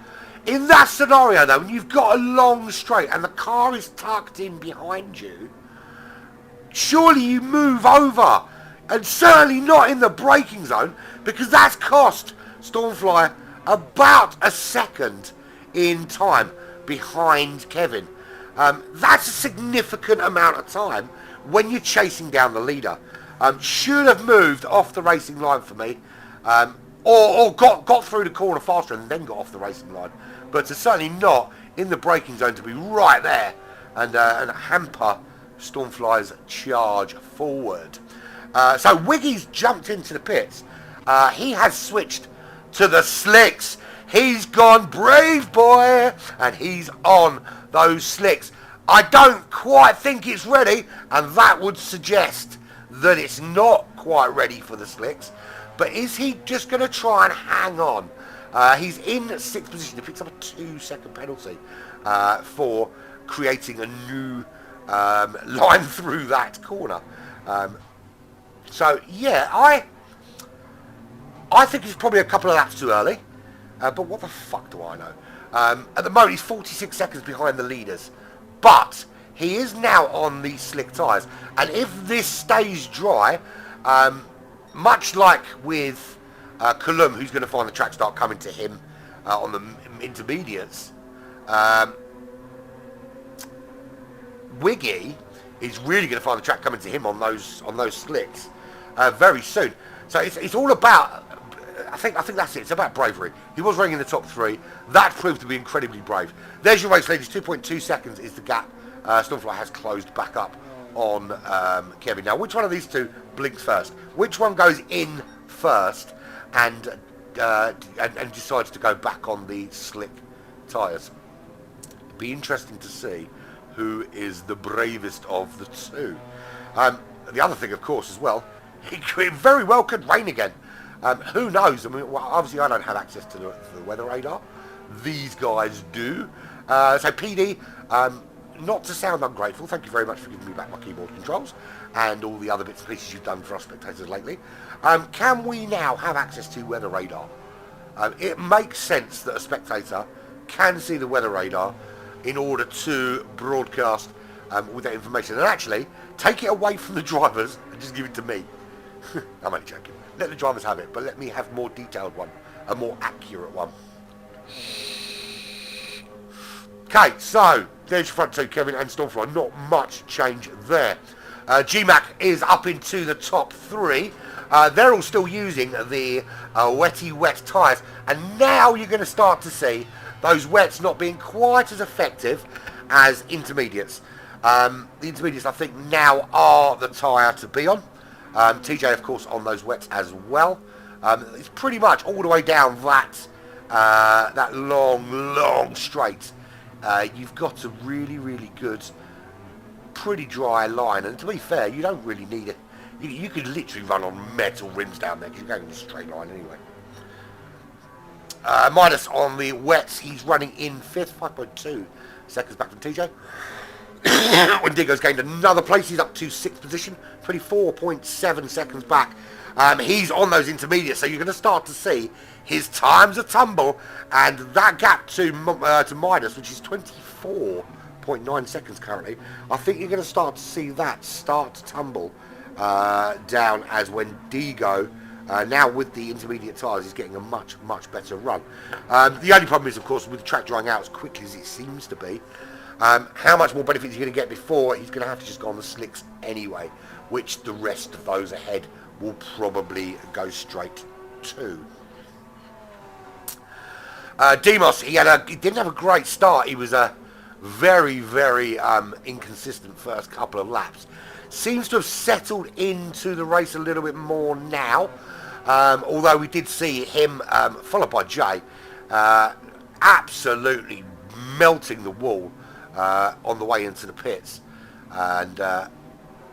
In that scenario, though, when you've got a long straight and the car is tucked in behind you, surely you move over, and certainly not in the braking zone, because that's cost Stormfly about a second in time behind Kevin. That's a significant amount of time when you're chasing down the leader. Should have moved off the racing line for me, or got through the corner faster and then got off the racing line, but to certainly not in the braking zone to be right there and hamper Stormfly's charge forward. So Wiggy's jumped into the pits. He has switched to the slicks. He's gone brave boy, and he's on those slicks. I don't quite think it's ready, and that would suggest that it's not quite ready for the slicks. But is he just going to try and hang on? He's in 6th position. He picks up a 2-second penalty for creating a new line through that corner. So yeah, I think he's probably a couple of laps too early. But what the fuck do I know? At the moment, he's 46 seconds behind the leaders. But he is now on these slick tyres. And if this stays dry, much like with Cullum, who's going to find the track start coming to him on the intermediates, Wiggy is really going to find the track coming to him on those slicks very soon. So it's all about I think that's it. It's about bravery. He was running in the top 3. That proved to be incredibly brave. There's your race, ladies. 2.2 seconds is the gap. Stormfly has closed back up on Kevin. Now, which one of these two blinks first? Which one goes in first and decides to go back on the slick tyres? Be interesting to see who is the bravest of the two. The other thing, of course, as well, it very well could rain again. Who knows? I mean, well, obviously I don't have access to the weather radar. These guys do. So PD, not to sound ungrateful, thank you very much for giving me back my keyboard controls and all the other bits and pieces you've done for us spectators lately. Can we now have access to weather radar? It makes sense that a spectator can see the weather radar in order to broadcast with that information. And actually, take it away from the drivers and just give it to me. I'm only joking. Let the drivers have it, but let me have a more detailed one, a more accurate one. Okay, so there's your front two, Kevin and Stormfly. Not much change there. GMAC is up into the top 3. They're all still using the wetty wet tyres, and now you're going to start to see those wets not being quite as effective as intermediates. The intermediates, I think, now are the tyre to be on. TJ, of course, on those wets as well. It's pretty much all the way down that long straight. You've got a really good, pretty dry line, and to be fair, you don't really need it. You could literally run on metal rims down there because you're going in a straight line anyway. Midas on the wets, he's running in 5th, 5.2 seconds back from TJ. Wendigo's gained another place, he's up to 6th position, 24.7 seconds back. He's on those intermediates, so you're going to start to see his times a tumble, and that gap to Midas, which is 24.9 seconds currently, I think you're going to start to see that start to tumble down as Wendigo, now with the intermediate tyres, is getting a much better run. The only problem is, of course, with the track drying out as quickly as it seems to be, how much more benefit he's going to get before he's going to have to just go on the slicks anyway, which the rest of those ahead will probably go straight to. Demos, he didn't have a great start. He was a very inconsistent first couple of laps. Seems to have settled into the race a little bit more now, although we did see him, followed by Jay, absolutely melting the wall on the way into the pits. And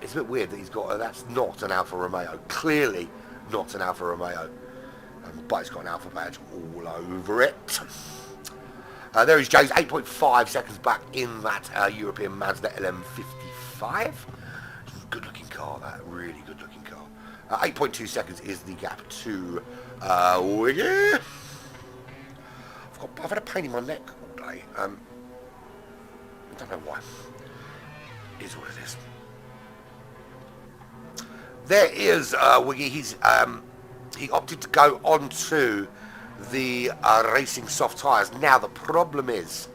it's a bit weird that he's got, that's not an Alfa Romeo, clearly not an Alfa Romeo, but it's got an Alfa badge all over it. There is Jay's 8.5 seconds back in that European Mazda LM55. Good looking car, that, really good looking car. 8.2 seconds is the gap to Wiggy. I've had a pain in my neck all day. I don't know why. It is what it is. There is Wiggy. He opted to go onto the racing soft tyres. Now the problem is,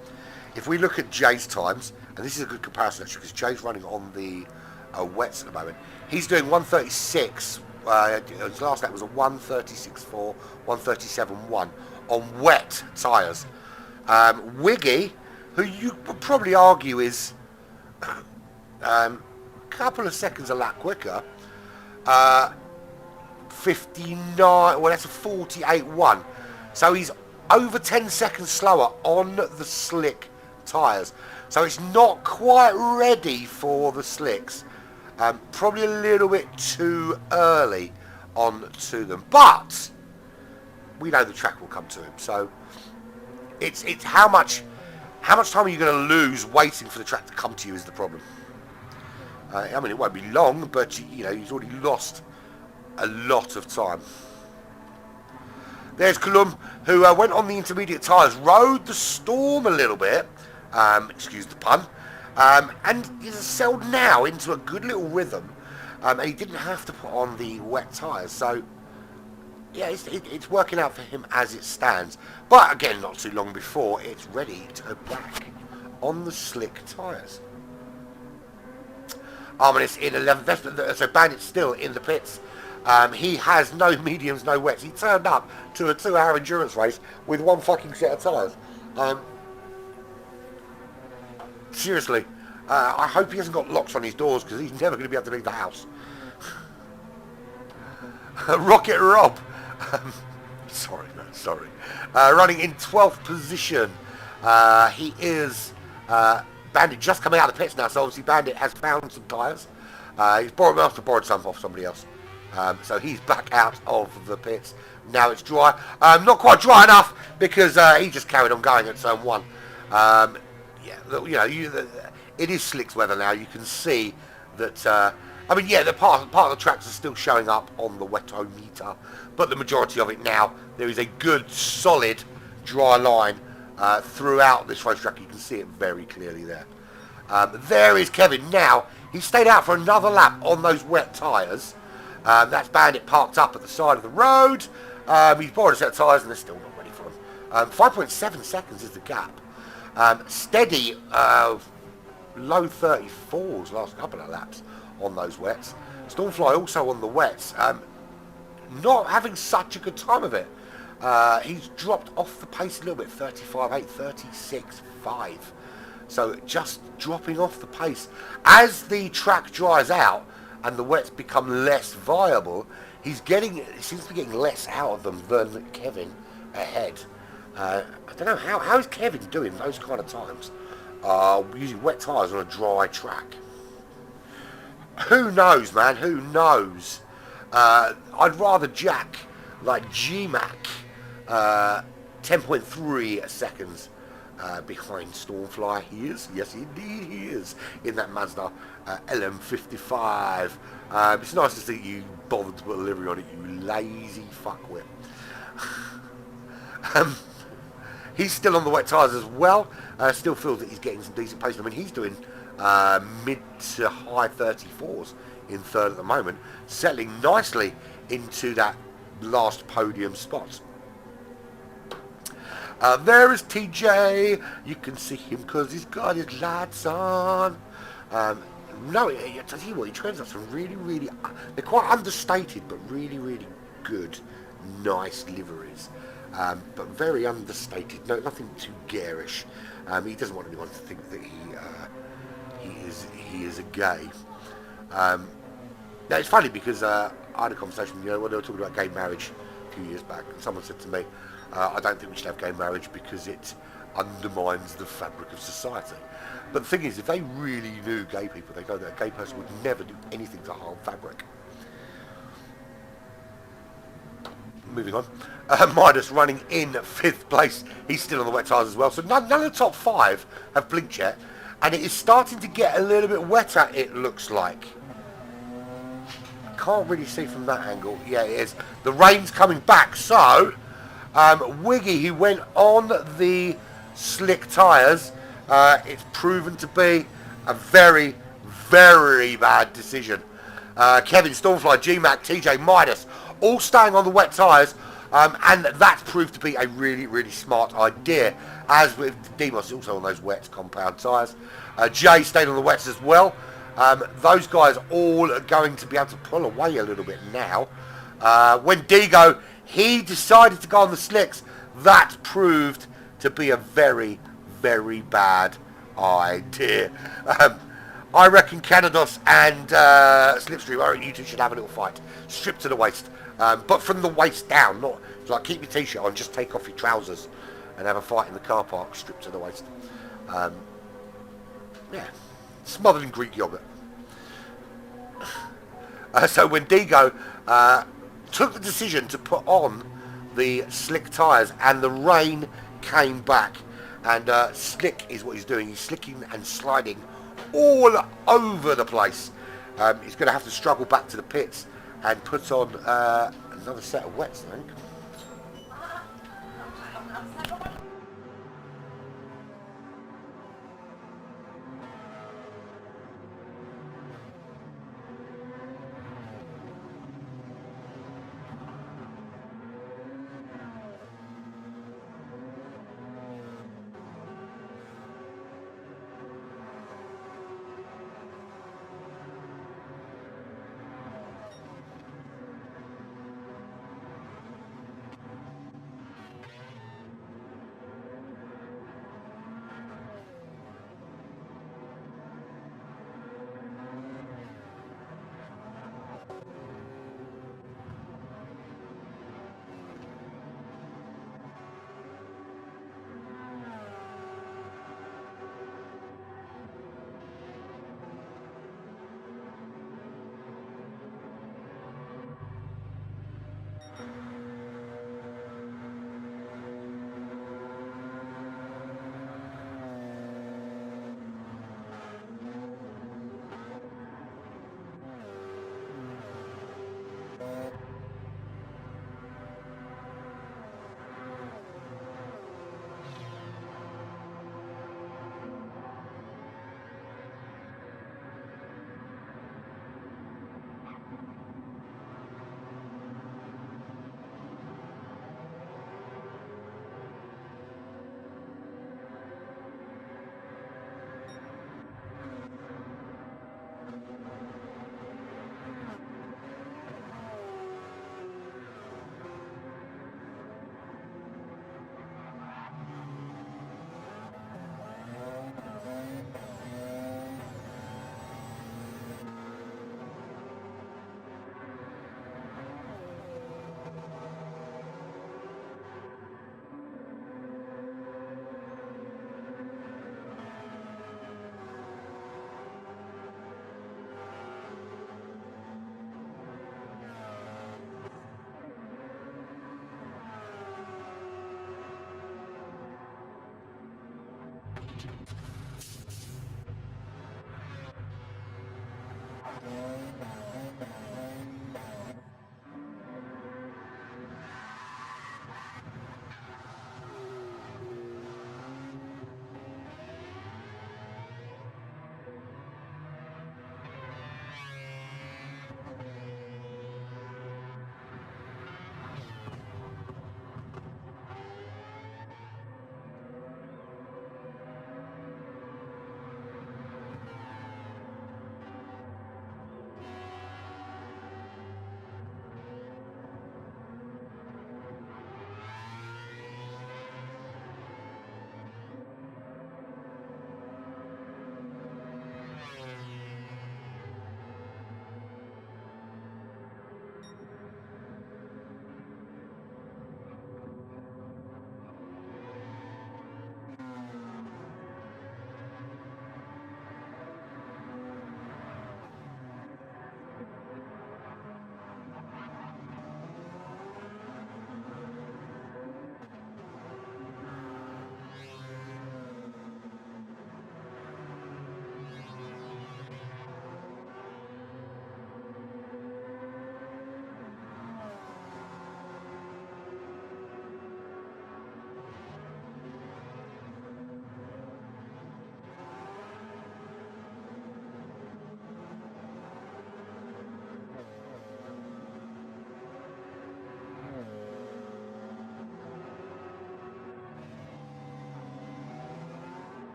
if we look at Jay's times, and this is a good comparison actually, because Jay's running on the wets at the moment. He's doing 136. His last lap was a 136.4, 137.1 on wet tyres. Wiggy, who you would probably argue is a couple of seconds a lap quicker, 59, well that's a 48.1. So he's over 10 seconds slower on the slick tyres. So it's not quite ready for the slicks. Probably a little bit too early onto them. But we know the track will come to him. So it's how much time are you going to lose waiting for the track to come to you is the problem. I mean, it won't be long, but you know, he's already lost a lot of time. There's Colum, who went on the intermediate tyres, rode the storm a little bit, excuse the pun, and he's settled now into a good little rhythm, and he didn't have to put on the wet tyres, so yeah, it's working out for him as it stands. But again, not too long before it's ready to go back on the slick tyres. Arminis in 11th, so Bandit's still in the pits. He has no mediums, no wets. He turned up to a 2-hour endurance race with one fucking set of tyres. Seriously, I hope he hasn't got locks on his doors because he's never going to be able to leave the house. Rocket Rob. Sorry, man, sorry. Running in 12th position. He is Bandit just coming out of the pits now, so obviously Bandit has found some tyres. He's borrowed some off somebody else. So he's back out of the pits. Now it's dry. Not quite dry enough because he just carried on going at turn 1. It is slicks weather now. You can see that. The part of the tracks are still showing up on the wetometer, but the majority of it now, there is a good, solid, dry line throughout this racetrack. You can see it very clearly there. There is Kevin now. He stayed out for another lap on those wet tyres. That's Bandit parked up at the side of the road. He's borrowed a set of tyres and they're still not ready for him. 5.7 seconds is the gap. Steady, low 34s last couple of laps on those wets. Stormfly also on the wets. Not having such a good time of it. He's dropped off the pace a little bit, 35.8, 36.5. So just dropping off the pace. As the track dries out and the wets become less viable, he seems to be getting less out of them than Kevin ahead. I don't know, how is Kevin doing those kind of times? Using wet tyres on a dry track. Who knows, man, who knows? I'd rather jack like GMAC 10.3 seconds behind Stormfly. He is, yes indeed he is, in that Mazda LM55. It's nice to see you bothered to put a livery on it, you lazy fuckwit. He's still on the wet tyres as well. Still feels that he's getting some decent pace. I mean, he's doing mid to high 34s in third at the moment, settling nicely into that last podium spot. There is TJ. You can see him because he's got his lights on. No, I tell you what, he trains up some really, they're quite understated, but really good, nice liveries. But very understated. No, nothing too garish. He doesn't want anyone to think that he is a gay. Now it's funny because I had a conversation, when they were talking about gay marriage a few years back, and someone said to me, I don't think we should have gay marriage because it undermines the fabric of society. But the thing is, if they really knew gay people, they know that a gay person would never do anything to harm fabric. Moving on. Midas running in 5th place. He's still on the wet tyres as well. So none of the top 5 have blinked yet. And it is starting to get a little bit wetter, it looks like. I can't really see from that angle. Yeah, it is. The rain's coming back. So, Wiggy, who went on the slick tyres, it's proven to be a very bad decision. Kevin, Stormfly, GMAC, TJ, Midas, all staying on the wet tyres, and that's proved to be a really smart idea, as with Demos also on those wet compound tyres. Jay stayed on the wets as well. Those guys all are going to be able to pull away a little bit now. When Digo, he decided to go on the slicks, that proved to be a very bad idea. I reckon Canados and Slipstream, I reckon you two should have a little fight. Stripped to the waist. But from the waist down, not like keep your t-shirt on, just take off your trousers and have a fight in the car park, stripped to the waist. Yeah, smothered in Greek yogurt. So when Digo took the decision to put on the slick tyres and the rain came back, and slick is what he's doing, he's slicking and sliding all over the place. He's going to have to struggle back to the pits and put on another set of wets, I think.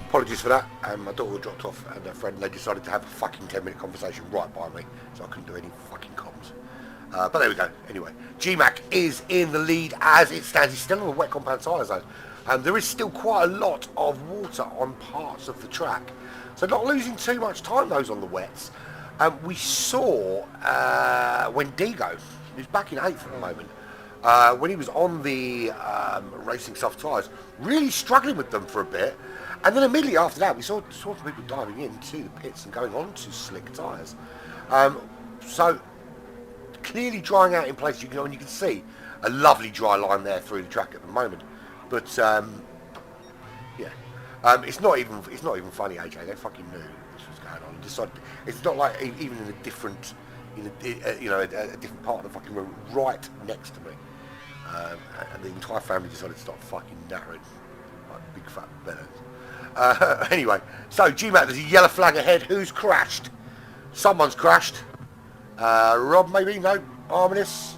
Apologies for that. My daughter dropped off and a friend, they decided to have a fucking 10-minute conversation right by me, so I couldn't do any fucking comms. But there we go. Anyway, G-Mac is in the lead as it stands. He's still on the wet compound tyre zone. There is still quite a lot of water on parts of the track, so not losing too much time those on the wets. We saw when Digo, who's back in 8th at the moment, when he was on the racing soft tyres, really struggling with them for a bit. And then immediately after that, we saw some people diving into the pits and going on to slick tyres. So clearly drying out in places. You can see a lovely dry line there through the track at the moment. But yeah, it's not even funny, AJ. They fucking knew this was going on. Decided it's not like even in a different, a different part of the fucking room right next to me. And the entire family decided to start fucking nattering like big fat bellows. Anyway, so G-Mac, there's a yellow flag ahead. Who's crashed? Someone's crashed. Rob, maybe? No? Arminis?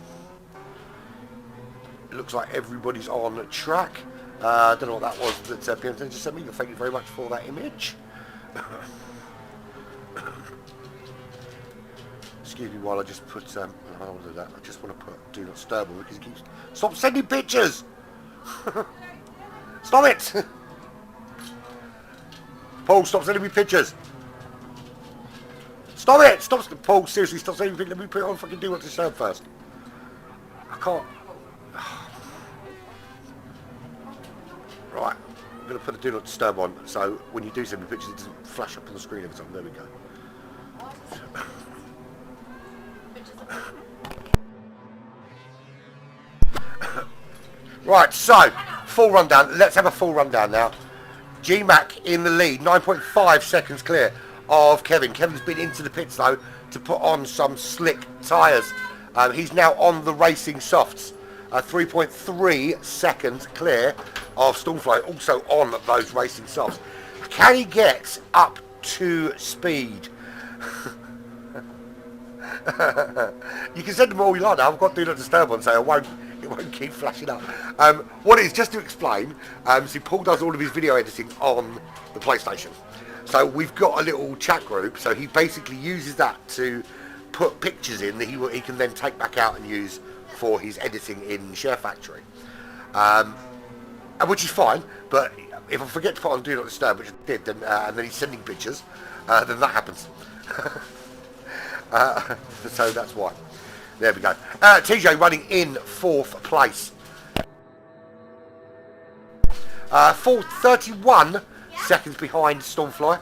It looks like everybody's on track. I don't know what that was that PM10 just sent me. Thank you very much for that image. Excuse me while I just put... I don't want to do that. I just want to put Do Not Disturb on because it keeps... Stop sending pictures! Stop it! Paul, stop sending me pictures. Stop it! Stop, Paul, seriously, stop sending me pictures. Let me put it on fucking Do Not Disturb first. I can't... Right, I'm going to put the Do Not Disturb on, so when you do send me pictures, it doesn't flash up on the screen every time. There we go. Right, so, full rundown. Let's have a full rundown now. G-Mac in the lead, 9.5 seconds clear of Kevin. Kevin's been into the pits, though, to put on some slick tyres. He's now on the racing softs. 3.3 seconds clear of Stormfly, also on those racing softs. Can he get up to speed? You can send them all you like now. I've got Do Not Disturb on, so it won't keep flashing up. What it is, just to explain, see, Paul does all of his video editing on the PlayStation. So we've got a little chat group, so he basically uses that to put pictures in that he can then take back out and use for his editing in Share Factory. Which is fine, but if I forget to put on Do Not Disturb, which I did, then, and then he's sending pictures, then that happens. So that's why. There we go. TJ running in 4th place. 31 seconds behind Stormfly.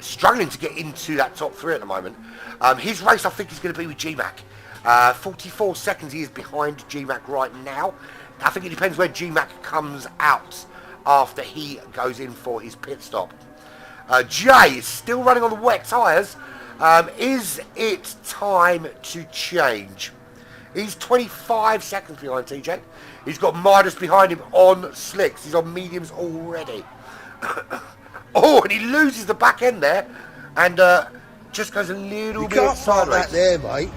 Struggling to get into that top 3 at the moment. His race, I think, is going to be with G-Mac. 44 seconds he is behind G-Mac right now. I think it depends where G-Mac comes out after he goes in for his pit stop. Jay is still running on the wet tyres. Is it time to change? He's 25 seconds behind TJ. He's got Midas behind him on slicks. He's on mediums already. Oh, and he loses the back end there. And just goes a little bit sideways. You can't park that there, mate.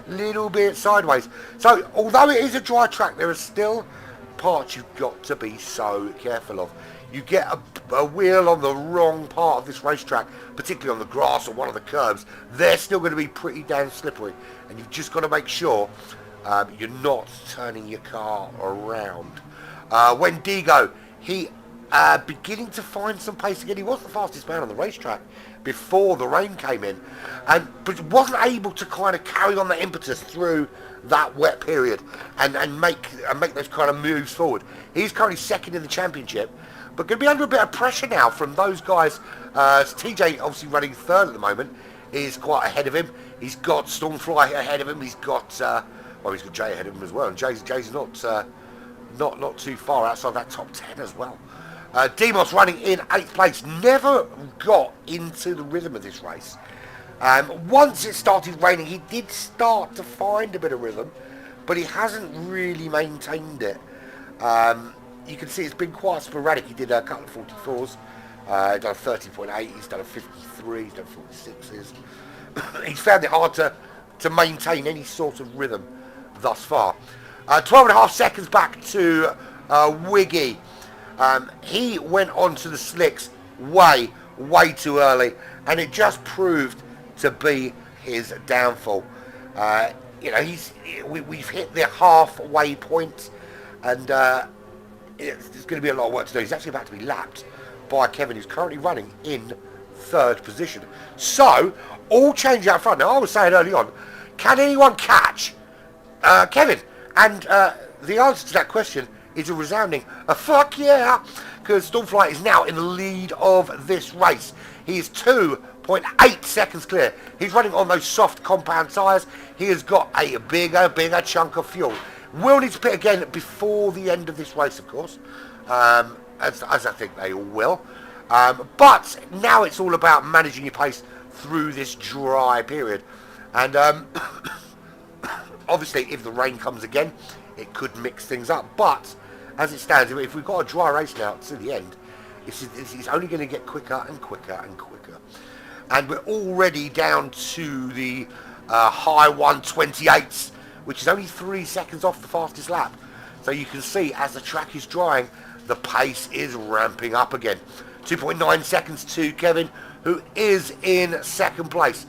Little bit sideways. So, although it is a dry track, there are still parts you've got to be so careful of. You get a wheel on the wrong part of this racetrack, particularly on the grass or one of the curbs, they're still going to be pretty damn slippery. And you've just got to make sure you're not turning your car around. Wendigo, he beginning to find some pace again. He was the fastest man on the racetrack before the rain came in, but wasn't able to kind of carry on the impetus through that wet period and make those kind of moves forward. He's currently second in the championship, but going to be under a bit of pressure now from those guys. TJ, obviously running 3rd at the moment, is quite ahead of him. He's got Stormfly ahead of him. He's got he's got Jay ahead of him as well. And Jay's not too far outside that top 10 as well. Demos running in 8th place. Never got into the rhythm of this race. Once it started raining, he did start to find a bit of rhythm, but he hasn't really maintained it. You can see it's been quite sporadic. He did a couple of 44s, done a 30.8, he's done a 53, he's done 46s. He's found it hard to maintain any sort of rhythm thus far. 12.5 seconds back to Wiggy. He went onto the slicks way too early, and it just proved to be his downfall. We've hit the halfway point, and there's going to be a lot of work to do. He's actually about to be lapped by Kevin, who's currently running in 3rd position. So, all change out front. Now, I was saying early on, can anyone catch Kevin? And the answer to that question is a resounding fuck yeah, because Stormfly is now in the lead of this race. He is 2.8 seconds clear. He's running on those soft compound tyres. He has got a bigger chunk of fuel. Will need to pit again before the end of this race, of course, as I think they all will. But now it's all about managing your pace through this dry period. And obviously, if the rain comes again, it could mix things up. But as it stands, if we've got a dry race now to the end, it's only going to get quicker and quicker and quicker. And we're already down to the high 128s, which is only 3 seconds off the fastest lap. So you can see as the track is drying, the pace is ramping up again. 2.9 seconds to Kevin, who is in 2nd place.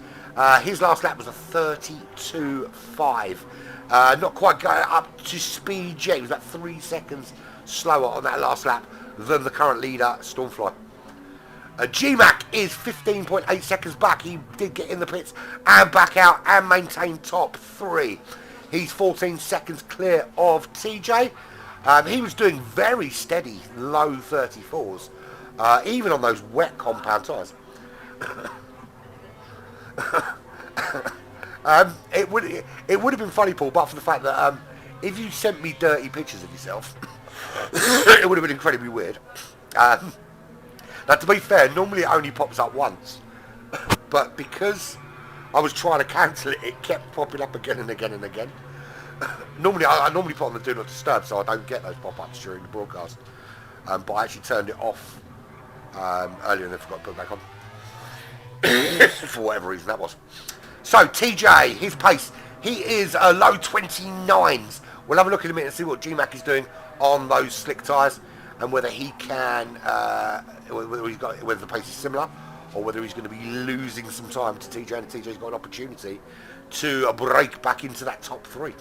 His last lap was a 32.5. Not quite going up to speed yet. He was about 3 seconds slower on that last lap than the current leader, Stormfly. G-Mac is 15.8 seconds back. He did get in the pits and back out and maintain top 3. He's 14 seconds clear of TJ. He was doing very steady low 34s, even on those wet compound tyres. It would have been funny, Paul, but for the fact that if you sent me dirty pictures of yourself, it would have been incredibly weird. Now, to be fair, normally it only pops up once, but because I was trying to cancel it, it kept popping up again and again and again. Normally, I normally put on the Do Not Disturb, so I don't get those pop-ups during the broadcast. But I actually turned it off earlier and then forgot to put it back on. For whatever reason that was. So, TJ, his pace, he is a low 29s. We'll have a look in a minute and see what GMAC is doing on those slick tyres and whether he can, whether the pace is similar or whether he's going to be losing some time to TJ, and TJ's got an opportunity to break back into that top 3.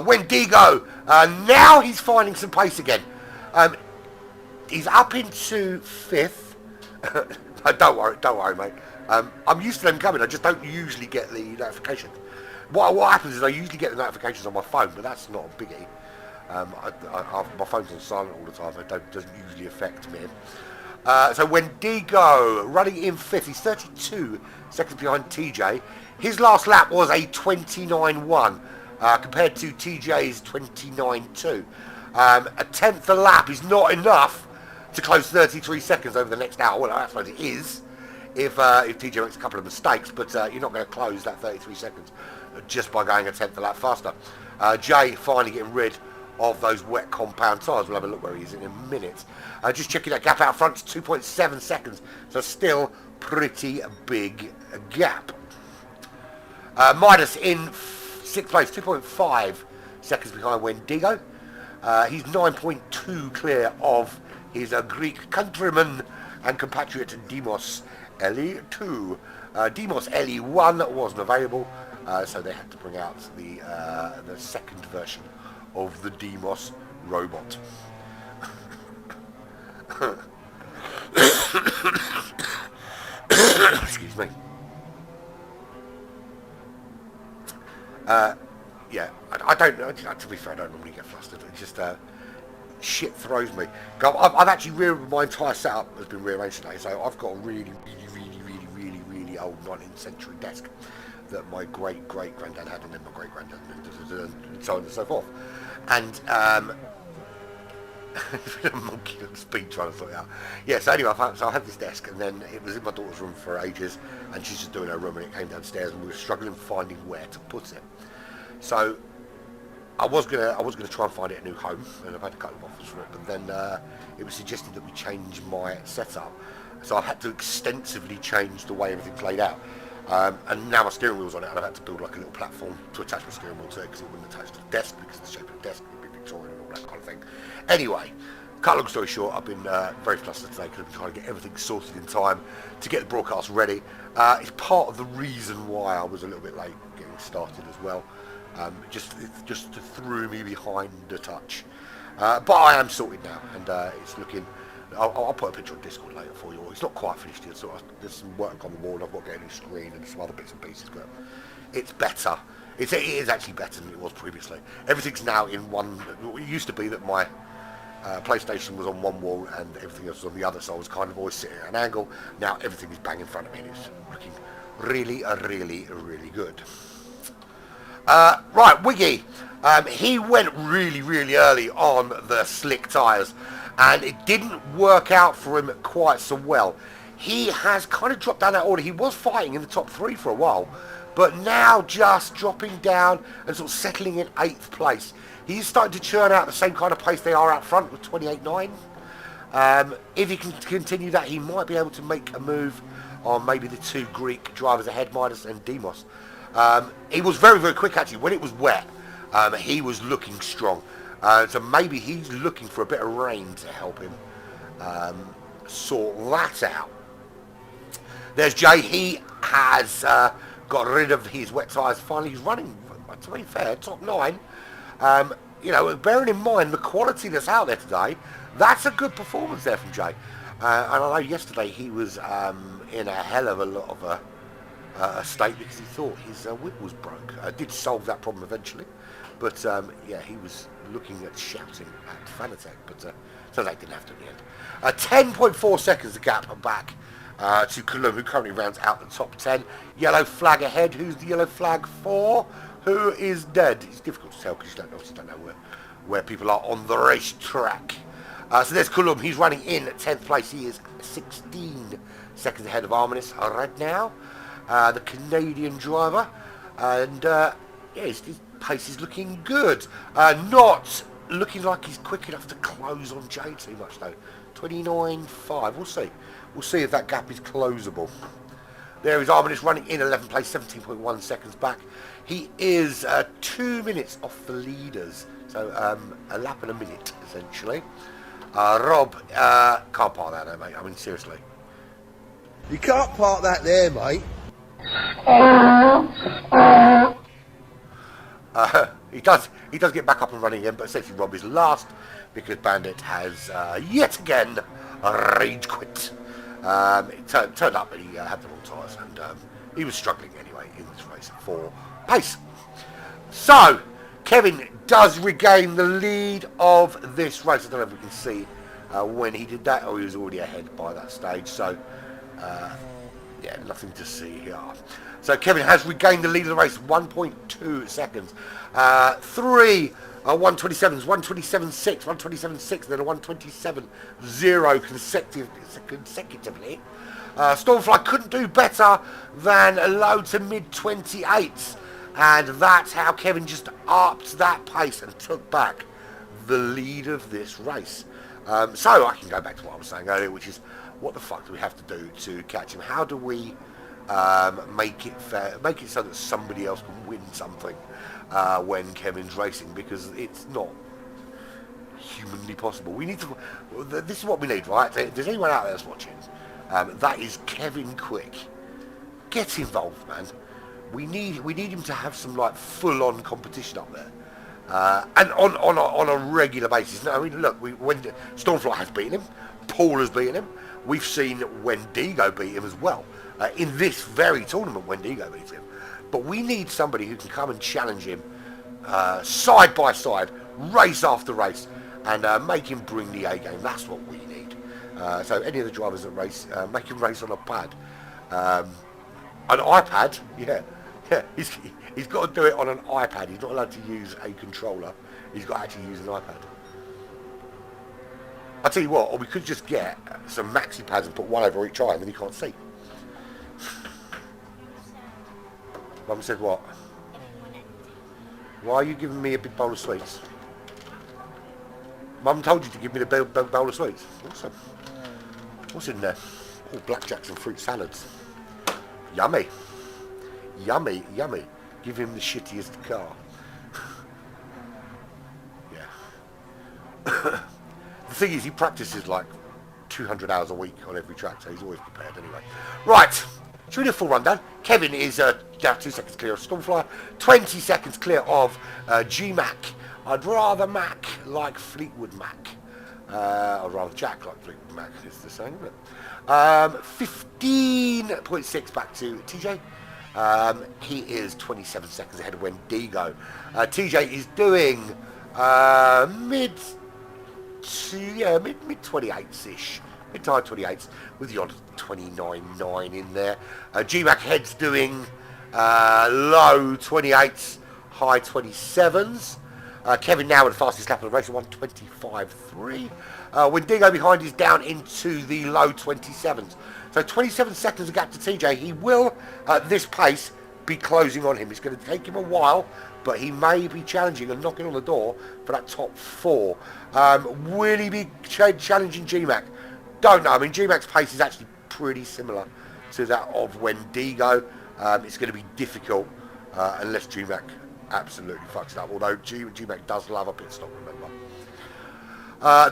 Wendigo, now he's finding some pace again. He's up into 5th. Don't worry, mate. I'm used to them coming. I just don't usually get the notifications. What happens is I usually get the notifications on my phone, but that's not a biggie. My phone's on silent all the time. It doesn't usually affect me. So Wendigo running in 5th. He's 32 seconds behind TJ. His last lap was a 29.1 compared to TJ's 29.2. A tenth a lap is not enough to close 33 seconds over the next hour. Well, I suppose it is if TJ makes a couple of mistakes, but you're not going to close that 33 seconds just by going a tenth a lap faster. Jay finally getting rid of those wet compound tyres. We'll have a look where he is in a minute. Just checking that gap out front, 2.7 seconds. So still pretty big gap. Midas in 6th place, 2.5 seconds behind Wendigo. He's 9.2 clear of his Greek countryman and compatriot Demos LE2. Demos LE1 wasn't available, so they had to bring out the second version of the Demos robot. Excuse me. Yeah, I don't know. To be fair, I don't normally get flustered. It just shit throws me. I've actually my entire setup has been rearranged today, so I've got a really old 19th century desk that my great granddad had, and then my great granddad, and so on and so forth. And a monkey on speed trying to sort it out. Yeah, so anyway, so I had this desk, and then it was in my daughter's room for ages, and she's just doing her room, and it came downstairs, and we were struggling finding where to put it. So I was gonna try and find it a new home, and I've had a couple of offers for it, but then it was suggested that we change my setup, so I've had to extensively change the way everything's laid out. And now my steering wheel's on it, and I've had to build like a little platform to attach my steering wheel to it, because it wouldn't attach to the desk because of the shape of the desk, it'd be Victorian and all that kind of thing. Anyway, cut a long story short, I've been very flustered today because I've been trying to get everything sorted in time to get the broadcast ready. It's part of the reason why I was a little bit late getting started as well. It just threw me behind a touch. But I am sorted now, and it's looking... I'll put a picture on Discord later for you. It's not quite finished yet, so there's some work on the wall. I've got to get a new screen and some other bits and pieces, but it's better. It is actually better than it was previously. Everything's now in one... It used to be that my PlayStation was on one wall and everything else was on the other, so I was kind of always sitting at an angle. Now everything is bang in front of me, and it's looking really good. Right, Wiggy. He went really early on the slick tyres, and it didn't work out for him quite so well. He has kind of dropped down that order. He was fighting in the top 3 for a while, but now just dropping down and sort of settling in 8th place. He's starting to churn out the same kind of pace they are out front with 28.9. If he can continue that, he might be able to make a move on maybe the 2 Greek drivers ahead, Midas and Demos. He was very quick actually. When it was wet, he was looking strong. So maybe he's looking for a bit of rain to help him sort that out. There's Jay. He has got rid of his wet tyres. Finally, he's running, to be fair, top 9. You know, bearing in mind the quality that's out there today, that's a good performance there from Jay. And I know yesterday he was in a hell of a lot of a state because he thought his whip was broke. Did solve that problem eventually, but yeah, he was looking at shouting at Fanatec, but so they didn't have to in the end. 10.4 seconds the gap back to Colum, who currently rounds out the top 10. Yellow flag ahead. Who's the yellow flag for? who is dead. It's difficult to tell because you obviously don't know where people are on the racetrack. So there's Cullum. He's running in at 10th place. He is 16 seconds ahead of Arminis right now, the Canadian driver. And yeah, his pace is looking good. Not looking like he's quick enough to close on Jay too much though. 29.5. We'll see. We'll see if that gap is closable. There is Arminis running in 11th place, 17.1 seconds back. He is 2 minutes off the leaders, so a lap and a minute essentially. Rob can't park that there, mate. I mean, seriously. You can't park that there, mate. He does get back up and running again, but essentially Rob is last because Bandit has yet again rage quit. It turned up and he had the wrong tyres, and he was struggling anyway in this race for pace. So Kevin does regain the lead of this race. I don't know if we can see when he did that, or he was already ahead by that stage. So yeah, nothing to see here. So Kevin has regained the lead of the race, 1.2 seconds. 3 127s, 127.6, 127.6, then a 127.0 consecutively. Stormfly couldn't do better than a low to mid 28s, and that's how Kevin just upped that pace and took back the lead of this race. So I can go back to what I was saying earlier, which is what the fuck do we have to do to catch him? How do we make it fair, make it so that somebody else can win something when Kevin's racing, because it's not humanly possible. We need to. This is what we need, right? If there's anyone out there that's watching, that is Kevin Quick. Get involved, man. We need him to have some like full-on competition up there, and on a regular basis. No, I mean, look, when Stormfly has beaten him, Paul has beaten him. We've seen Wendigo beat him as well. In this very tournament, Wendigo beats him. But we need somebody who can come and challenge him side by side, race after race, and make him bring the A game. That's what we need. So any of the drivers that race, make him race on a pad. An iPad, yeah. He's got to do it on an iPad. He's not allowed to use a controller. He's got to actually use an iPad. I'll tell you what, or we could just get some maxi pads and put one over each eye and then you can't see. Mum said what? Why are you giving me a big bowl of sweets? Mum told you to give me the bowl of sweets. Awesome. What's in there? Oh, blackjacks and fruit salads. Yummy. Yummy, yummy. Give him the shittiest car. Yeah. The thing is, he practices like 200 hours a week on every track, so he's always prepared anyway. Right. Should we do a full rundown? Kevin is now 2 seconds clear of Stormfly, 20 seconds clear of G-Mac. I'd rather Mac like Fleetwood Mac. I'd rather Jack like Fleetwood Mac, is the saying, isn't it? 15.6 back to TJ. He is 27 seconds ahead of Wendigo. TJ is doing mid 28s-ish. Mid-tire 28s with the odd 29.9 in there. G-Mac head's doing low 28s, high 27s. Kevin now with the fastest lap of the race at 125.3. Wendigo behind is down into the low 27s. So 27 seconds a gap to TJ. He will, at this pace, be closing on him. It's going to take him a while, but he may be challenging and knocking on the door for that top 4. Will he be challenging G-Mac? Don't know. I mean, G-Mac's pace is actually pretty similar to that of Wendigo. It's going to be difficult unless G-Mac absolutely fucks it up. Although G-Mac does love a pit stop, remember.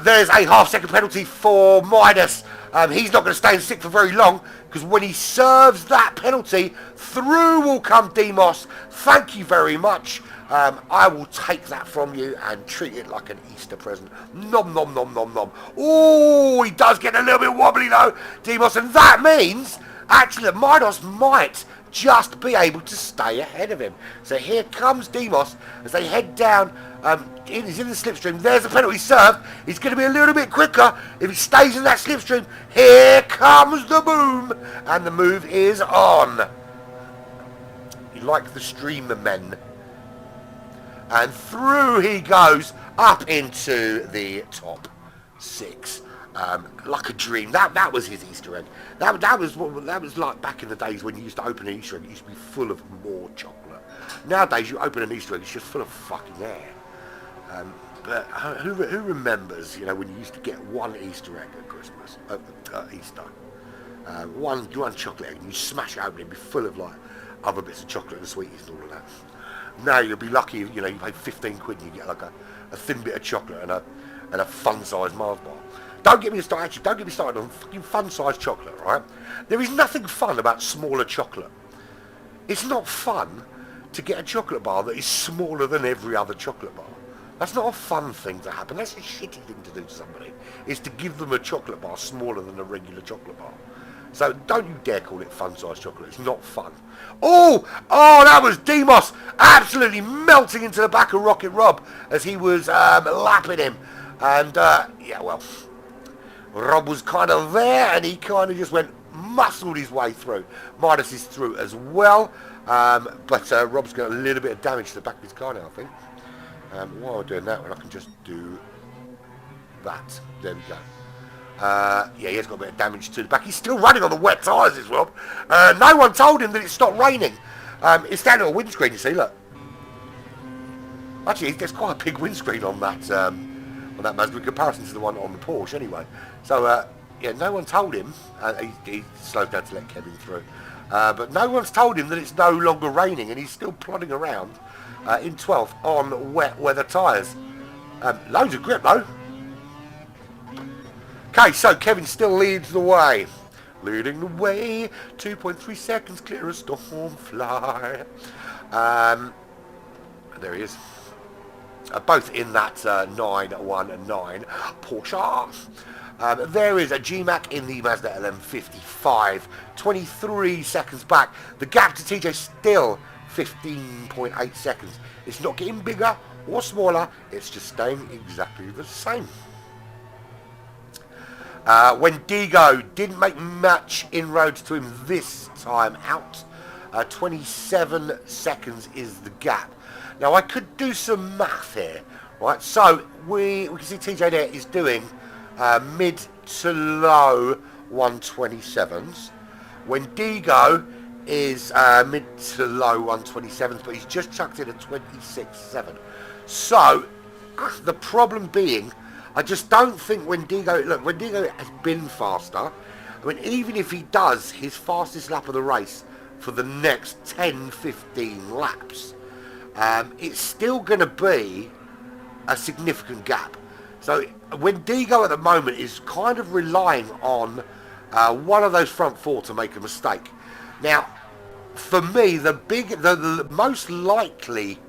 There's a half-second penalty for Midas. He's not going to stay in sixth for very long, because when he serves that penalty, through will come Demos. Thank you very much. I will take that from you and treat it like an Easter present. Nom, nom, nom, nom, nom. Oh, he does get a little bit wobbly, though, Demos. And that means, actually, that Midas might just be able to stay ahead of him. So here comes Demos as they head down. He's in the slipstream. There's the penalty served. He's going to be a little bit quicker if he stays in that slipstream. Here comes the boom, and the move is on. You like the streamer men. And through he goes up into the top 6. Like a dream. That was his Easter egg. That was like back in the days when you used to open an Easter egg. It used to be full of more chocolate. Nowadays, you open an Easter egg, it's just full of fucking air. But who remembers, you know, when you used to get one Easter egg at Christmas, Easter, one chocolate egg, and you smash it open, it'd be full of like other bits of chocolate and sweeties and all of that. Now you'll be lucky, you know, you pay 15 quid and you get like a thin bit of chocolate and a fun-sized Mars bar. Don't get me started on fucking fun-sized chocolate, right? There is nothing fun about smaller chocolate. It's not fun to get a chocolate bar that is smaller than every other chocolate bar. That's not a fun thing to happen. That's a shitty thing to do to somebody, is to give them a chocolate bar smaller than a regular chocolate bar. So don't you dare call it fun-sized chocolate. It's not fun. Oh, that was Demos absolutely melting into the back of Rocket Rob as he was lapping him. And, yeah, well, Rob was kind of there, and he kind of just muscled his way through. Midas is through as well, but Rob's got a little bit of damage to the back of his car now, I think. While we're doing that, I can just do that. There we go. Yeah, he has got a bit of damage to the back. He's still running on the wet tyres, this Rob. No one told him that it stopped raining. It's down on a windscreen, you see, look. Actually, there's quite a big windscreen on that Mazda in comparison to the one on the Porsche, anyway. So, yeah, no one told him. He slowed down to let Kevin through. But no one's told him that it's no longer raining, and he's still plodding around in 12th on wet weather tyres. Loads of grip, though. Okay, so Kevin still leads the way. Leading the way, 2.3 seconds clear of Stormfly. There he is. Both in that 919 Porsche. There is a G-Mac in the Mazda LM55. 23 seconds back. The gap to TJ still 15.8 seconds. It's not getting bigger or smaller. It's just staying exactly the same. Wendigo didn't make much inroads to him this time out. 27 seconds is the gap. Now I could do some math here, right? So we can see TJ there is doing mid to low 127s. Wendigo is mid to low 127s, but he's just chucked in a 26.7. So the problem being, I just don't think Wendigo has been faster. I mean, even if he does his fastest lap of the race for the next 10-15 laps, it's still going to be a significant gap. So Wendigo at the moment is kind of relying on one of those front four to make a mistake. Now, for me, the most likely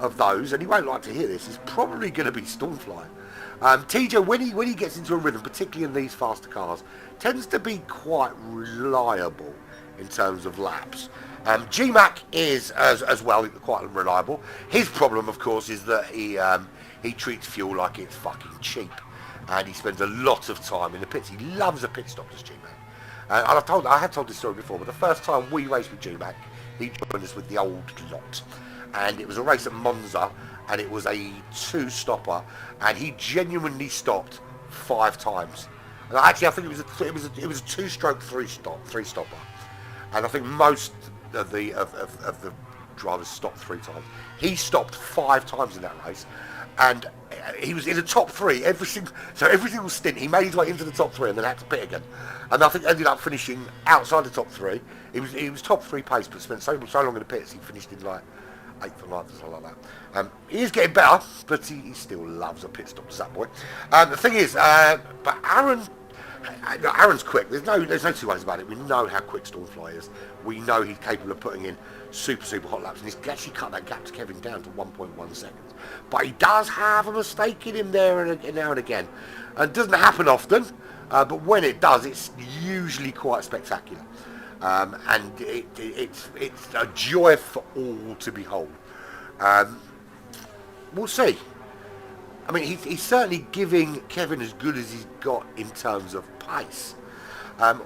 of those, and he won't like to hear this, is probably going to be Stormfly. TJ, when he gets into a rhythm, particularly in these faster cars, tends to be quite reliable in terms of laps. G-Mac is as well quite reliable. His problem, of course, is that he treats fuel like it's fucking cheap, and he spends a lot of time in the pits. He loves a pit stop, does G-Mac. And I have told this story before, but the first time we raced with G-Mac, he joined us with the old lot, and it was a race at Monza, and it was a two-stopper, and he genuinely stopped 5 times. And actually, I think it was a two-stroke three-stopper, and I think most of the drivers stopped 3 times. He stopped 5 times in that race, and he was in the top 3 every single stint. He made his way into the top 3 and then had to pit again, and I think ended up finishing outside the top 3. He was top 3 pace, but spent so long in the pits he finished in like 8th or 9th or something like that. He is getting better, but he still loves a pit stop, does that boy. The thing is, but Aaron's quick. There's no two ways about it. We know how quick Stormfly is. We know he's capable of putting in super hot laps, and he's actually cut that gap to Kevin down to 1.1 seconds. But he does have a mistake in him there now and again, and it doesn't happen often. But when it does, it's usually quite spectacular, and it's a joy for all to behold. We'll see. I mean, he's certainly giving Kevin as good as he's got in terms of pace.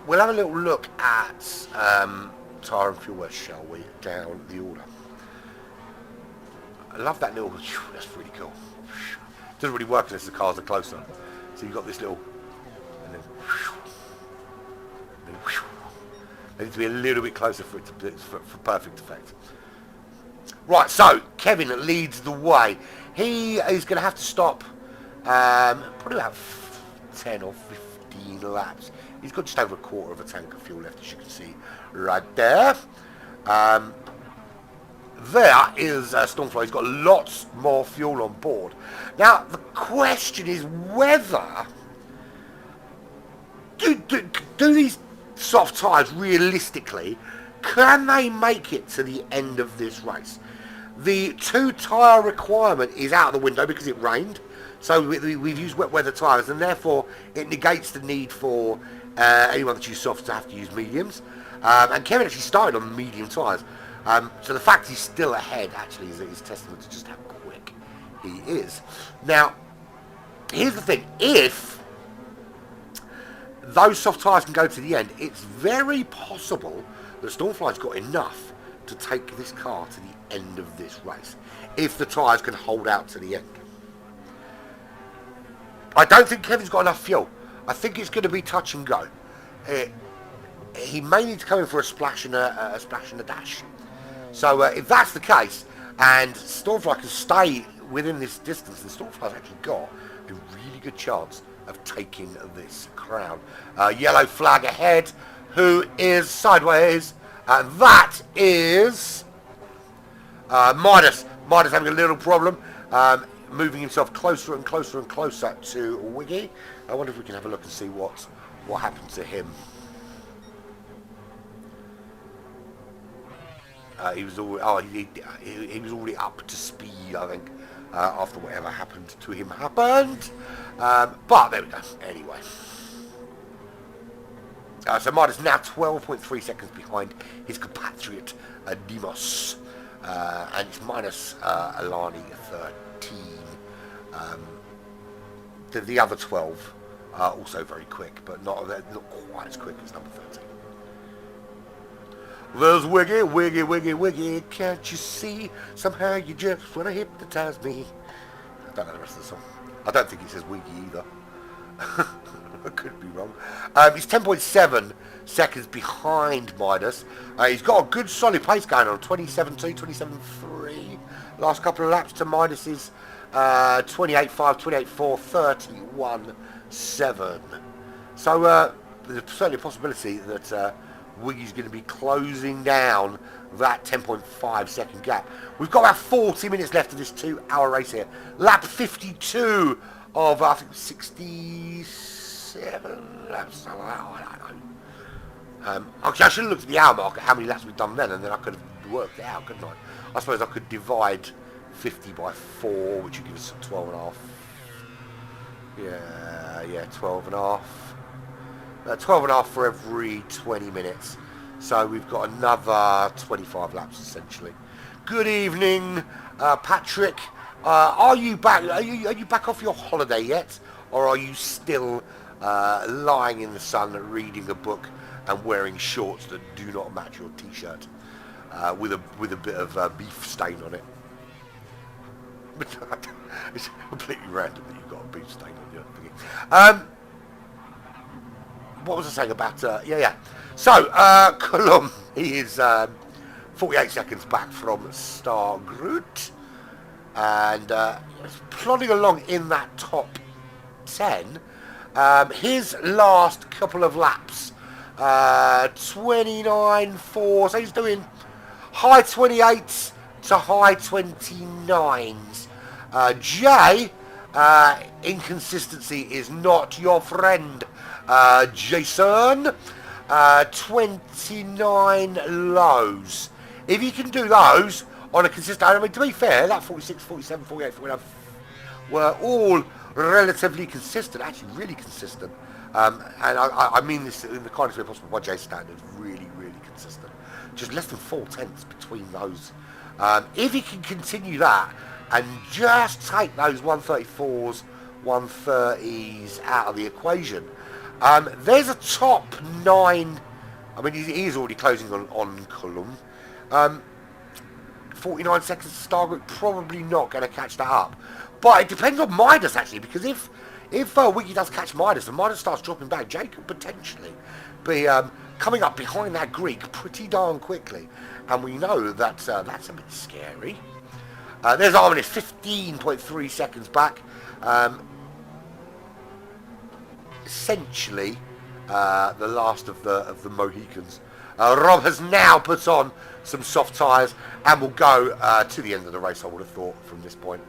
We'll have a little look at tyre and fuel, shall we, down the order. I love that little, that's really cool. Doesn't really work unless the cars are closer. So you've got this little, and then, they need to be a little bit closer for it to for perfect effect. Right, so Kevin leads the way. He is going to have to stop probably about 10 or 15 laps. He's got just over a quarter of a tank of fuel left, as you can see right there. There is Stormfly. He's got lots more fuel on board. Now, the question is whether do these soft tyres realistically, can they make it to the end of this race? The 2 tyre requirement is out the window because it rained. So we've used wet weather tyres, and therefore it negates the need for anyone that uses softs to have to use mediums. And Kevin actually started on medium tyres. So the fact he's still ahead actually is testament to just how quick he is. Now, here's the thing. If those soft tyres can go to the end, it's very possible that Stormfly's got enough to take this car to the end of this race, if the tyres can hold out to the end. I don't think Kevin's got enough fuel. I think it's going to be touch and go. He may need to come in for a splash and a dash. So if that's the case, and Stormfly can stay within this distance, then Stormfly's actually got a really good chance of taking this crown. Yellow flag ahead. Who is sideways? And that is Midas. Midas having a little problem, moving himself closer and closer and closer to Wiggy. I wonder if we can have a look and see what happened to him. He was already, he was already up to speed, I think, after whatever happened to him happened. But there we go. Anyway. So Midas now 12.3 seconds behind his compatriot Demos, and it's minus Alani 13. The other 12 are also very quick, but not quite as quick as number 13. There's Wiggy, Wiggy, Wiggy, Wiggy, can't you see? Somehow you just want to hypnotize me. I don't know the rest of the song. I don't think it says Wiggy either. I could be wrong. He's 10.7 seconds behind Midas. He's got a good solid pace going on, 27.2, 27.3. Last couple of laps to Midas's 28.5, 28.4, 31.7. So there's certainly a possibility that Wiggy's going to be closing down that 10.5 second gap. We've got about 40 minutes left of this 2-hour race here. Lap 52 of, I think, 67 laps. I don't know. Actually, I should have looked at the hour mark at how many laps we've done then, and then I could have worked it out, couldn't I? I suppose I could divide 50 by 4, which would give us 12 and a half. Yeah, 12 and a half. 12 and a half for every 20 minutes. So we've got another 25 laps essentially. Good evening, Patrick. Are you back? Are you back off your holiday yet, or are you still lying in the sun reading a book and wearing shorts that do not match your t-shirt with a bit of beef stain on it? It's completely random that you've got a beef stain on your thingy. What was I saying about... So, Coulomb, he is 48 seconds back from Stargroot. And plodding along in that top 10. His last couple of laps, 29.4. So he's doing high 28s to high 29s. Jay, inconsistency is not your friend. Jason, 29 lows. If you can do those on a consistent... I mean, to be fair, that 46, 47, 48, 49 were all relatively consistent, actually really consistent. And I mean this in the kindest way possible by Jay's standards, really, really consistent. Just less than 4/10 between those. If he can continue that and just take those 134s, 130s out of the equation, there's a top 9. I mean, he's already closing on Coulomb. 49 seconds to start group, probably not going to catch that up. But it depends on Midas, actually, because if Wiki does catch Midas and Midas starts dropping back, Jay could potentially be coming up behind that Greek pretty darn quickly. And we know that that's a bit scary. There's Armin, 15.3 seconds back. Essentially, the last of the Mohicans. Rob has now put on some soft tyres and will go to the end of the race, I would have thought, from this point.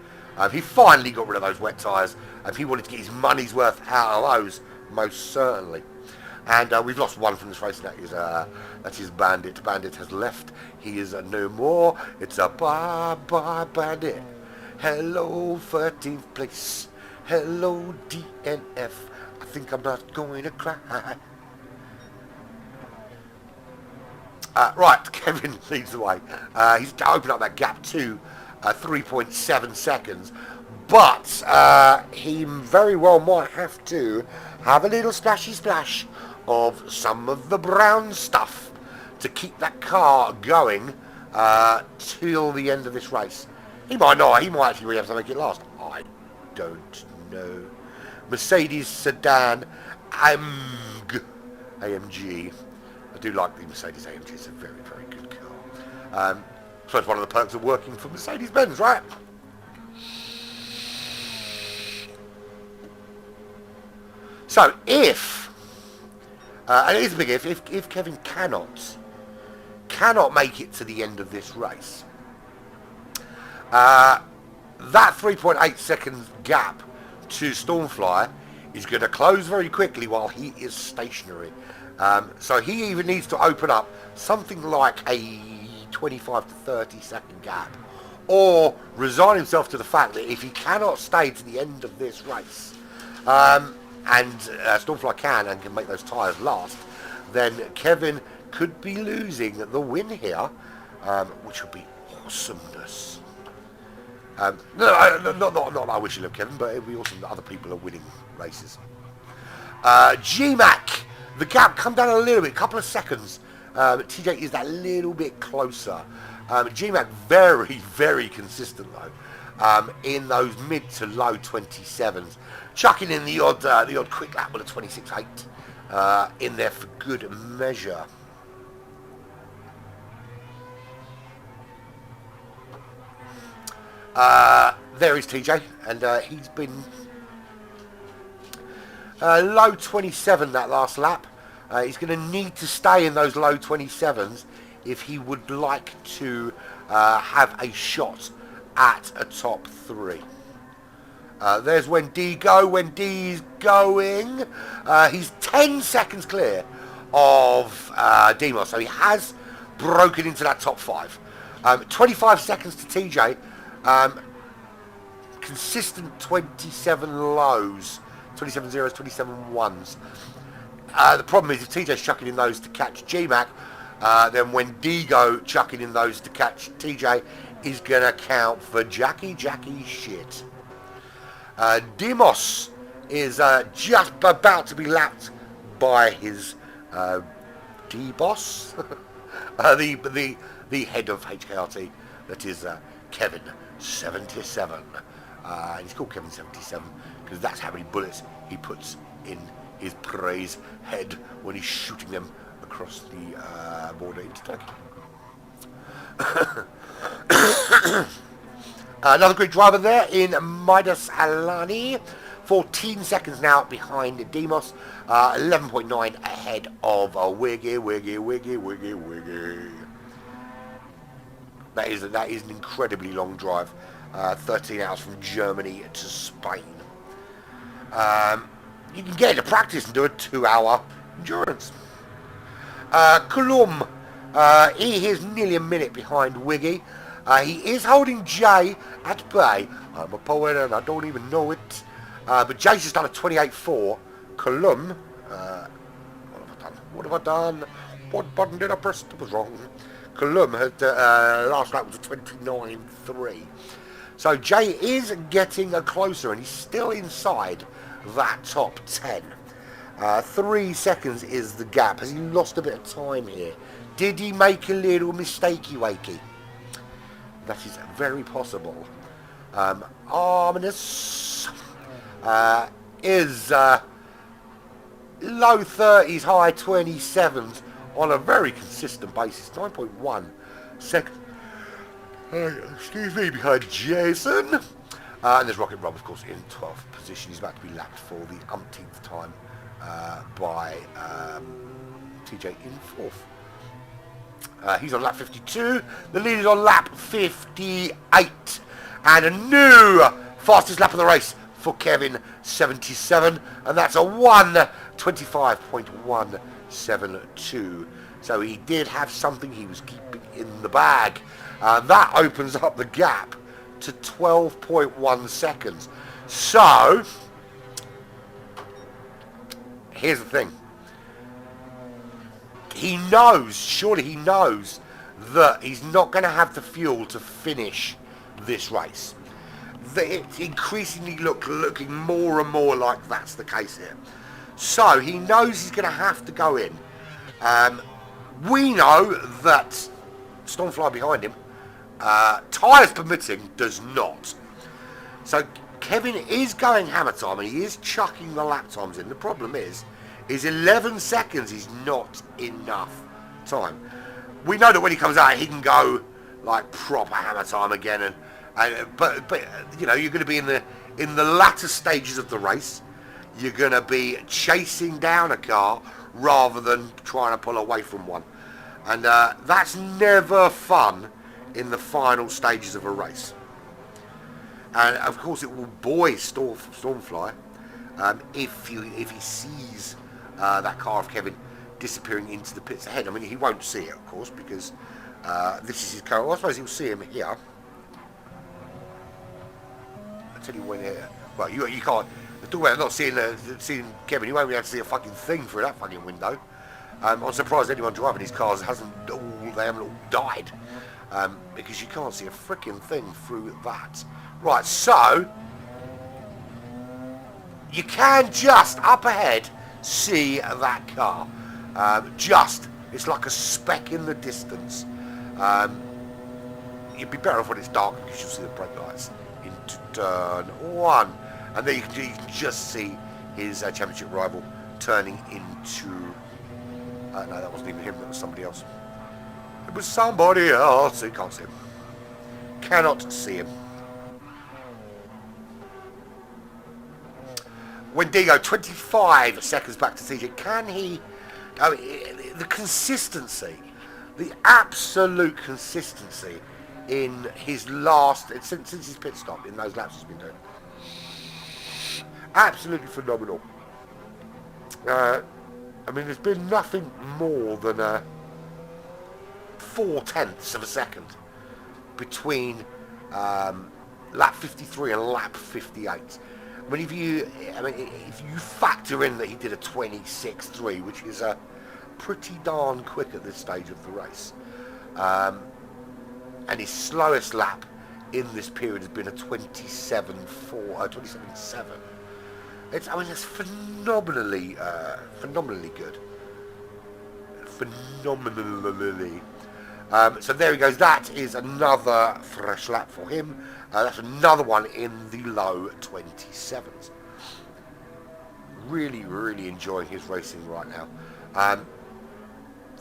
He finally got rid of those wet tyres, and he wanted to get his money's worth out of those, most certainly. And we've lost one from this race, and that is Bandit. Bandit has left. He is no more. It's a bye-bye Bandit. Hello, 13th place. Hello, DNF. I think I'm not going to cry. Right, Kevin leads the way. He's opened up that gap to 3.7 seconds. But he very well might have to have a little splashy splash of some of the brown stuff to keep that car going till the end of this race. He might not. He might actually really have to make it last. I don't know. Mercedes sedan AMG. I do like the Mercedes AMG. It's a very, very good car. So it's one of the perks of working for Mercedes-Benz, right? So if, and it is a big if Kevin cannot make it to the end of this race, that 3.8 seconds gap to Stormfly is going to close very quickly while he is stationary. So he even needs to open up something like a 25 to 30 second gap, or resign himself to the fact that if he cannot stay to the end of this race, and Stormfly can make those tyres last, then Kevin could be losing the win here, which would be awesomeness. No, not I wish you luck, Kevin, but it would be awesome that other people are winning races. GMAC, the gap come down a little bit, couple of seconds. TJ is that little bit closer. GMAC very, very consistent though, in those mid to low 27s, chucking in the odd quick lap with a 26.8 in there for good measure. There is TJ, and he's been low 27 that last lap. He's going to need to stay in those low 27s if he would like to have a shot at a top 3. There's when D go. When D's going, he's 10 seconds clear of Demos, so he has broken into that top 5. 25 seconds to TJ. Consistent 27 lows, 27 zeros, 27 ones. The problem is if TJ's chucking in those to catch GMAC, then when Digo chucking in those to catch TJ is going to count for Jackie shit. Demos is just about to be lapped by his D-boss, the head of HKRT, that is Kevin 77. And he's called Kevin 77 because that's how many bullets he puts in his praise head when he's shooting them across the border into Turkey. Another great driver there in Midas Alani. 14 seconds now behind Demos. 11.9 ahead of Wiggy. That is an incredibly long drive. 13 hours from Germany to Spain. You can get into practice and do a 2-hour endurance. Coulomb, he is nearly a minute behind Wiggy. He is holding Jay at bay. I'm a poet and I don't even know it. But Jay's just done a 28.4. Coulomb, what have I done? What button did I press that was wrong? Coulomb had last lap was a 29.3. So Jay is getting closer and he's still inside that top 10. 3 seconds is the gap. Has he lost a bit of time here? Did he make a little mistakey wakey? that is very possible. Arminus is low 30s, high 27s on a very consistent basis. 9.1 seconds. Excuse me, behind Jason. And there's Rocket Rob, of course, in 12th position. He's about to be lapped for the umpteenth time by TJ in 4th. He's on lap 52. The lead is on lap 58. And a new fastest lap of the race for Kevin, 77. And that's a 1:25.172. So he did have something he was keeping in the bag. That opens up the gap to 12.1 seconds. So, here's the thing. He knows, surely he knows, that he's not going to have the fuel to finish this race. It's increasingly looking more and more like that's the case here. So, he knows he's going to have to go in. We know that Stormfly behind him, tyres permitting, does not. So Kevin is going hammer time and he is chucking the lap times in. The problem is 11 seconds is not enough time. We know that when he comes out he can go like proper hammer time again, but you know, you're going to be in the latter stages of the race. You're going to be chasing down a car rather than trying to pull away from one, and that's never fun in the final stages of a race. And of course it will buoy Stormfly if he sees that car of Kevin disappearing into the pits ahead. I mean, he won't see it, of course, because this is his car. Well, I suppose he'll see him here. I'll tell you when. Well, you can't. Talk about not seeing Kevin. You won't be able to see a fucking thing through that fucking window. I'm surprised anyone driving these cars haven't all died. Because you can't see a freaking thing through that. Right, so you can just up ahead see that car. It's like a speck in the distance. You'd be better off when it's dark because you'll see the brake lights into turn 1. And then you can just see his championship rival turning into... no, that wasn't even him, that was somebody else. It was somebody else. You can't see him. Cannot see him. Wendigo, 25 seconds back to TJ. Can he... I mean, the consistency, the absolute consistency in his last... Since his pit stop, in those laps he's been doing. Absolutely phenomenal. I mean, there's been nothing more than 0.4 of a second between lap 53 and lap 58. I mean, if you factor in that he did a 26.3, which is pretty darn quick at this stage of the race, and his slowest lap in this period has been a 27.7. It's phenomenally good. Phenomenally. So there he goes. That is another fresh lap for him. That's another one in the low 27s. Really, really enjoying his racing right now.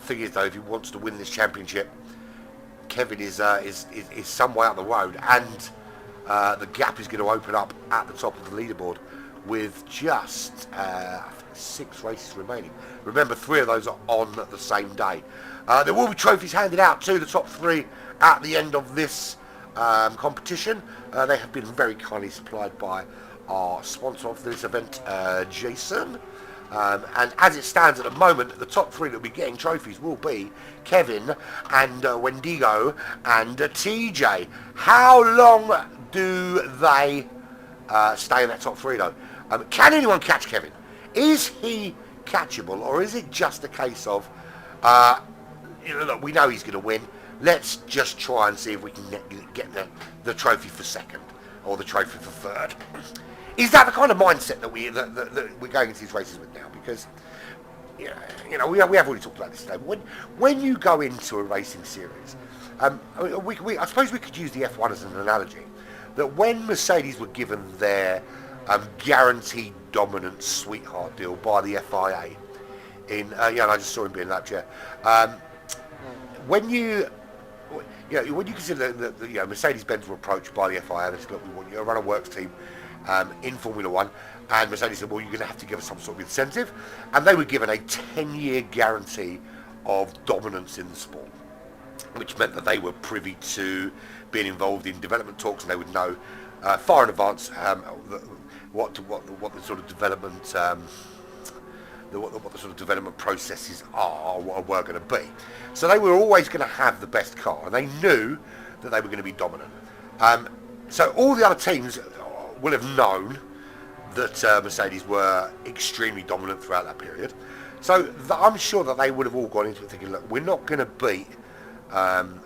Thing is, though, if he wants to win this championship, Kevin is some way up the road, and the gap is going to open up at the top of the leaderboard with just 6 races remaining. Remember, 3 of those are on the same day. There will be trophies handed out to the top 3 at the end of this competition. They have been very kindly supplied by our sponsor of this event, Jason. And as it stands at the moment, the top 3 that will be getting trophies will be Kevin and Wendigo and TJ. How long do they stay in that top 3 though? Can anyone catch Kevin? Is he catchable, or is it just a case of, look, we know he's going to win. Let's just try and see if we can get the trophy for 2nd or the trophy for 3rd. Is that the kind of mindset that we're going into these races with now? Because we have already talked about this today. When you go into a racing series, I suppose we could use the F1 as an analogy. That when Mercedes were given their guaranteed dominance sweetheart deal by the FIA, I just saw him being lapped, when you consider that Mercedes-Benz were approached by the FIA, they said, look, we want you to run a works team in Formula One, and Mercedes said, well, you're going to have to give us some sort of incentive, and they were given a 10-year guarantee of dominance in the sport, which meant that they were privy to being involved in development talks, and they would know far in advance what the sort of development what the sort of development processes are or were going to be. So they were always going to have the best car, and they knew that they were going to be dominant. So all the other teams will have known that Mercedes were extremely dominant throughout that period. So I'm sure that they would have all gone into it thinking, look, we're not going to beat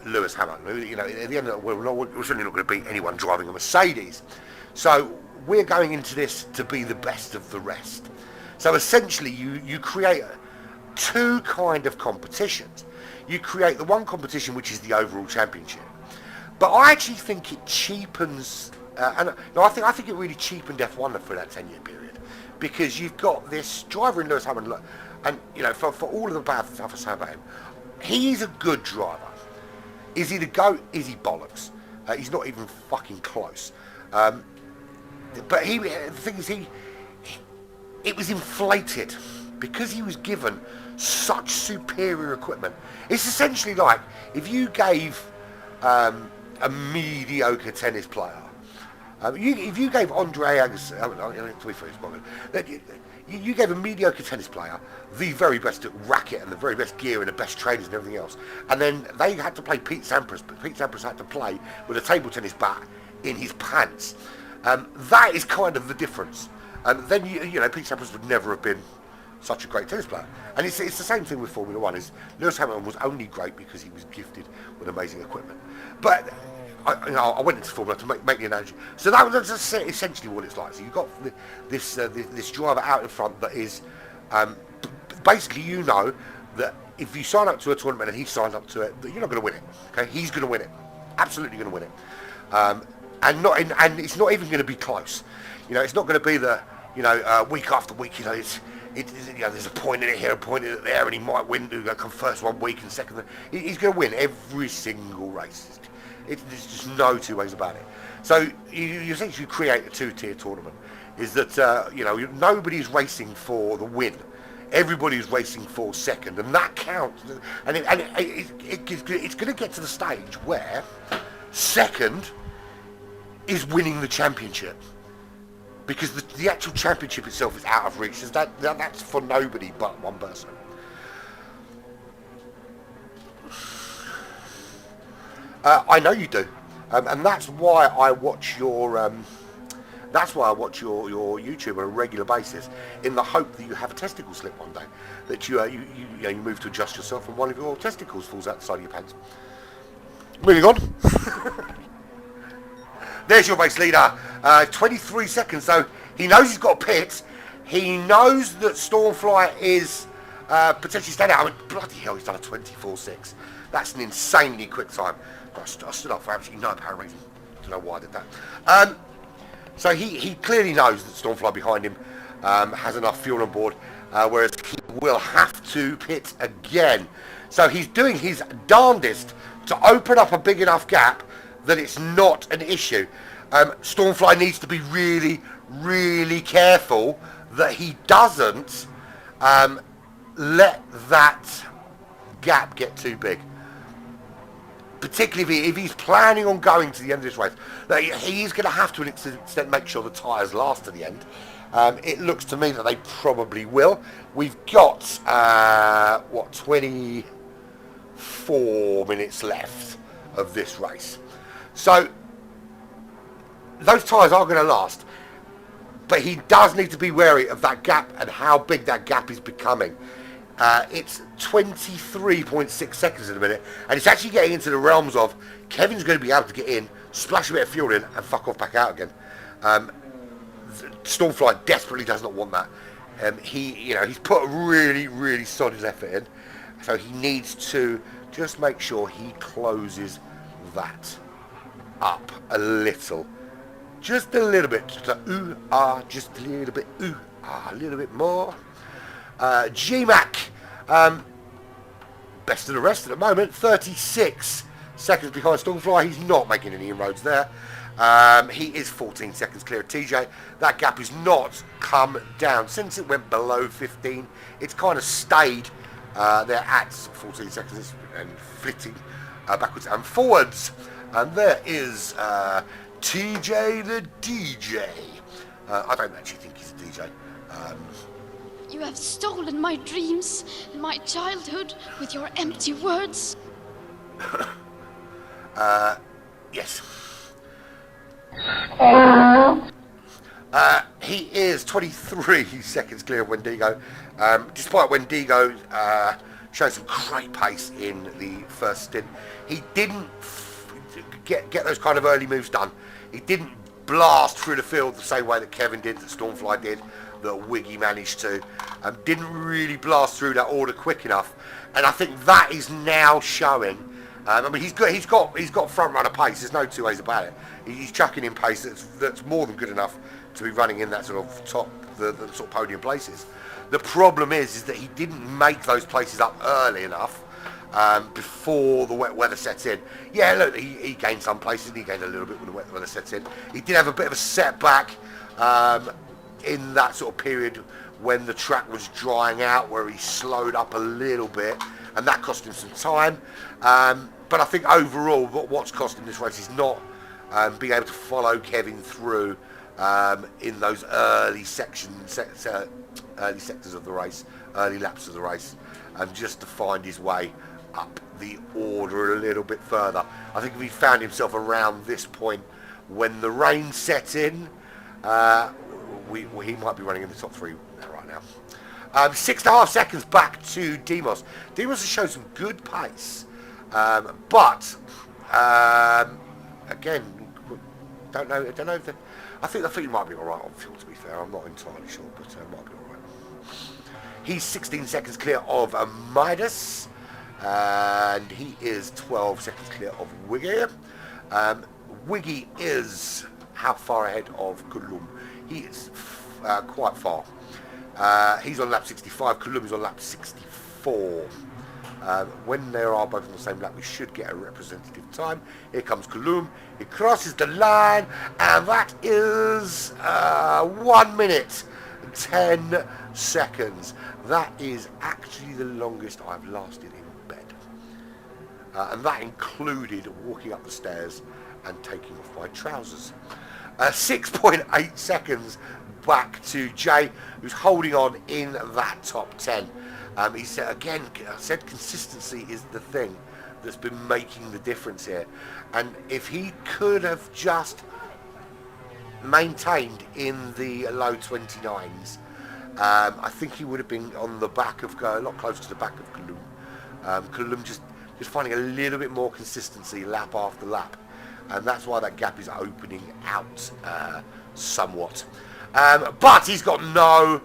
Lewis Hamilton. You know, at the end of it, we're certainly not going to beat anyone driving a Mercedes. So we're going into this to be the best of the rest. So essentially, you create two kind of competitions. You create the one competition, which is the overall championship. But I actually think it cheapens, I think it really cheapened F1 for that 10-year period, because you've got this driver in Lewis Hamilton, and for all of the bad stuff I say about him, he's a good driver. Is he the GOAT? Is he bollocks? He's not even fucking close. But the thing is, it was inflated because he was given such superior equipment. It's essentially like if you gave a mediocre tennis player, if you gave Andre Agassi, you gave a mediocre tennis player the very best racket and the very best gear and the best trainers and everything else, and then they had to play Pete Sampras, but Pete Sampras had to play with a table tennis bat in his pants. That is kind of the difference. And then Pete Sampras would never have been such a great tennis player. And it's the same thing with Formula One. Is Lewis Hamilton was only great because he was gifted with amazing equipment. But I went into Formula to make the analogy. So that's essentially what it's like. So you've got this driver out in front that is basically, you know that if you sign up to a tournament and he signed up to it, that you're not going to win it. Okay, he's going to win it, absolutely going to win it, and it's not even going to be close. It's not going to be week after week. There's a point in it here, a point in it there, and he might win. Come first one week and second. He's going to win every single race. There's just no two ways about it. So you essentially create a two-tier tournament. Is that nobody's racing for the win. Everybody's racing for second, and that counts. And it's going to get to the stage where second is winning the championship, because the actual championship itself is out of reach. That's for nobody but one person. I know you do, and that's why I watch your YouTube on a regular basis, in the hope that you have a testicle slip one day, that you move to adjust yourself and one of your testicles falls out the side of your pants. Moving on. There's your race leader, 23 seconds. So he knows he's got pits. He knows that Stormfly is potentially staying out. I mean, bloody hell, he's done a 24.6. That's an insanely quick time. I stood up for absolutely no apparent reason. Don't know why I did that. So he clearly knows that Stormfly behind him has enough fuel on board, whereas he will have to pit again. So he's doing his darndest to open up a big enough gap that it's not an issue. Stormfly needs to be really, really careful that he doesn't let that gap get too big. Particularly if he's planning on going to the end of this race, that he's going to have to, an extent, make sure the tyres last to the end. It looks to me that they probably will. We've got 24 minutes left of this race. So those tyres are going to last, but he does need to be wary of that gap and how big that gap is becoming. It's 23.6 seconds in a minute, and it's actually getting into the realms of Kevin's going to be able to get in, splash a bit of fuel in, and fuck off back out again. Stormfly desperately does not want that. He's put a really, really solid effort in, so he needs to just make sure he closes that up a little. Just a little bit. Just a little bit. A little bit more. G-Mac, best of the rest at the moment, 36 seconds behind Stormfly. He's not making any inroads there. He is 14 seconds clear of TJ. That gap has not come down since it went below 15. It's kind of stayed there at 14 seconds and flitting backwards and forwards. And there is TJ the DJ. I don't actually think he's a DJ. You have stolen my dreams and my childhood with your empty words. Yes. He is 23 seconds clear of Wendigo. Despite Wendigo showing some great pace in the first stint, he didn't get those kind of early moves done. He didn't blast through the field the same way that Kevin did, that Stormfly did, that Wiggy managed to. Didn't really blast through that order quick enough, and I think that is now showing. I mean, he's got front runner pace. There's no two ways about it. He's chucking in pace that's more than good enough to be running in that sort of top, the sort of podium places. The problem is that he didn't make those places up early enough before the wet weather sets in. Yeah, look, he gained some places and he gained a little bit when the wet weather sets in. He did have a bit of a setback in that sort of period when the track was drying out, where he slowed up a little bit, and that cost him some time. But I think overall, what's cost him this race is not being able to follow Kevin through in those early sections, early sectors of the race, early laps of the race, and just to find his way up the order a little bit further. I think if he found himself around this point when the rain set in, he might be running in the top three right now. 6.5 seconds back to Demos. Demos has shown some good pace, but again, don't know if I think he might be all right on field. To be fair, I'm not entirely sure, but might be all right. He's 16 seconds clear of Midas, and he is 12 seconds clear of Wiggy. Wiggy is how far ahead of Kulum? He is quite far. He's on lap 65. Kulum is on lap 64. When they are both on the same lap, we should get a representative time. Here comes Kulum. He crosses the line, and that is 1 minute 10 seconds. That is actually the longest I've lasted in bed. And that included walking up the stairs and taking off my trousers. 6.8 seconds back to Jay, who's holding on in that top 10. He said, again, I said consistency is the thing that's been making the difference here. And if he could have just maintained in the low 29s, I think he would have been on the back of, a lot closer to the back of Kulum. Kulum just finding a little bit more consistency lap after lap. And that's why that gap is opening out somewhat. But he's got no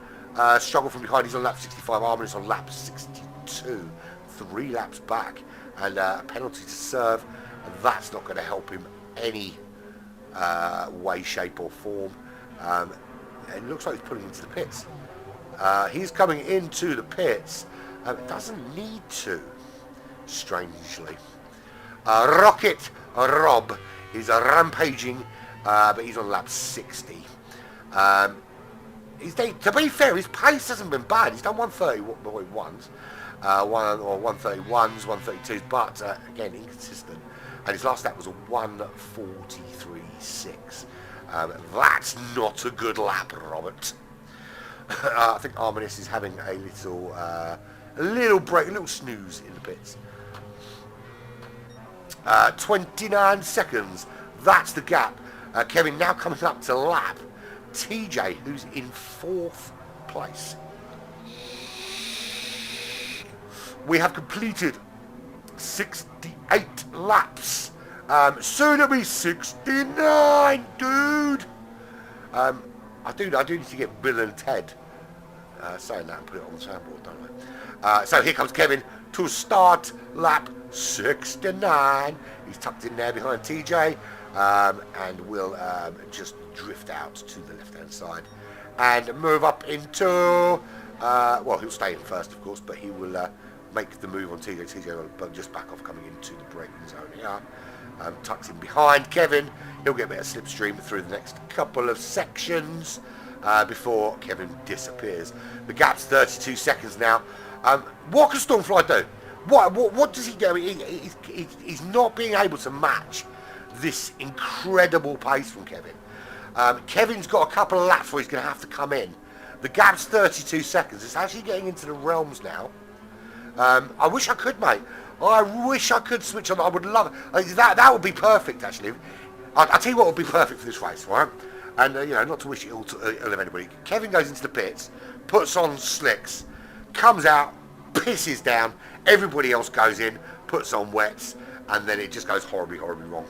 struggle from behind. He's on lap 65. Armin is on lap 62. 3 laps back. And a penalty to serve. And that's not going to help him any way, shape or form. It looks like he's pulling into the pits. He's coming into the pits. Doesn't need to, strangely. Rocket Rob is rampaging, but he's on lap 60. To be fair, his pace hasn't been bad. He's done 131s, 131s, 132s, but again, inconsistent. And his last lap was a 143.6. That's not a good lap, Robert. I think Arminis is having a little break, a little snooze in the pits. 29 seconds. That's the gap. Kevin now coming up to lap TJ, who's in 4th place. We have completed 68 laps. Soon it'll be 69, dude. I do need to get Bill and Ted saying that and put it on the soundboard, don't I? So here comes Kevin, to start lap 69. He's tucked in there behind TJ, and will just drift out to the left-hand side and move up into, well, he'll stay in first, of course, but he will make the move on TJ. TJ will just back off coming into the braking zone here. Tucks in behind Kevin. He'll get a bit of slipstream through the next couple of sections before Kevin disappears. The gap's 32 seconds now. What can Stormfly do? What does he do? He's not being able to match this incredible pace from Kevin. Kevin's got a couple of laps where he's going to have to come in. The gap's 32 seconds. It's actually getting into the realms now. I wish I could, mate. I wish I could switch on. I would love it. That would be perfect, actually. I'll tell you what would be perfect for this race, right? And, you know, not to wish it all to anybody. Kevin goes into the pits, puts on slicks, comes out, pisses down, everybody else goes in, puts on wets, and then it just goes horribly, horribly wrong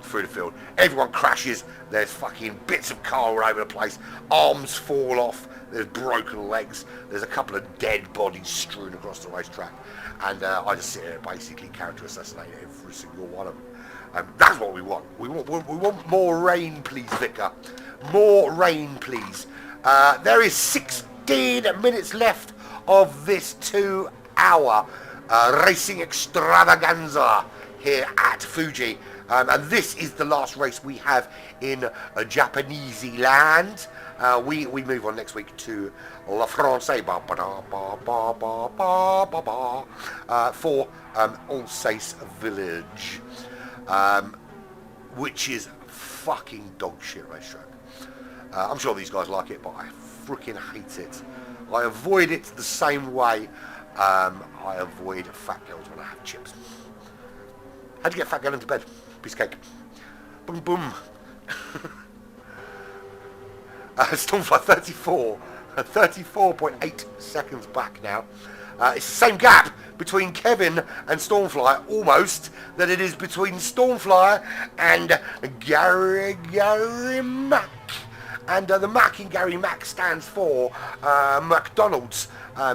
through the field. Everyone crashes. There's fucking bits of car all over the place. Arms fall off. There's broken legs. There's a couple of dead bodies strewn across the racetrack. And I just sit here and basically character assassinate every single one of them. That's what we want. We want more rain, please, Vicar. More rain, please. There is 16 minutes left of this 2-hour racing extravaganza here at Fuji. And this is the last race we have in Japanese land. We move on next week to La France for Alsace Village, which is fucking dog shit racetrack. I'm sure these guys like it, but I freaking hate it. I avoid it the same way I avoid fat girls when I have chips. How'd you get fat girl into bed? Piece of cake. Boom, boom. Stormfly 34.8 seconds back now. It's the same gap between Kevin and Stormfly, almost, that it is between Stormfly and Gary Mack. And the Mack in Gary Mack stands for McDonald's.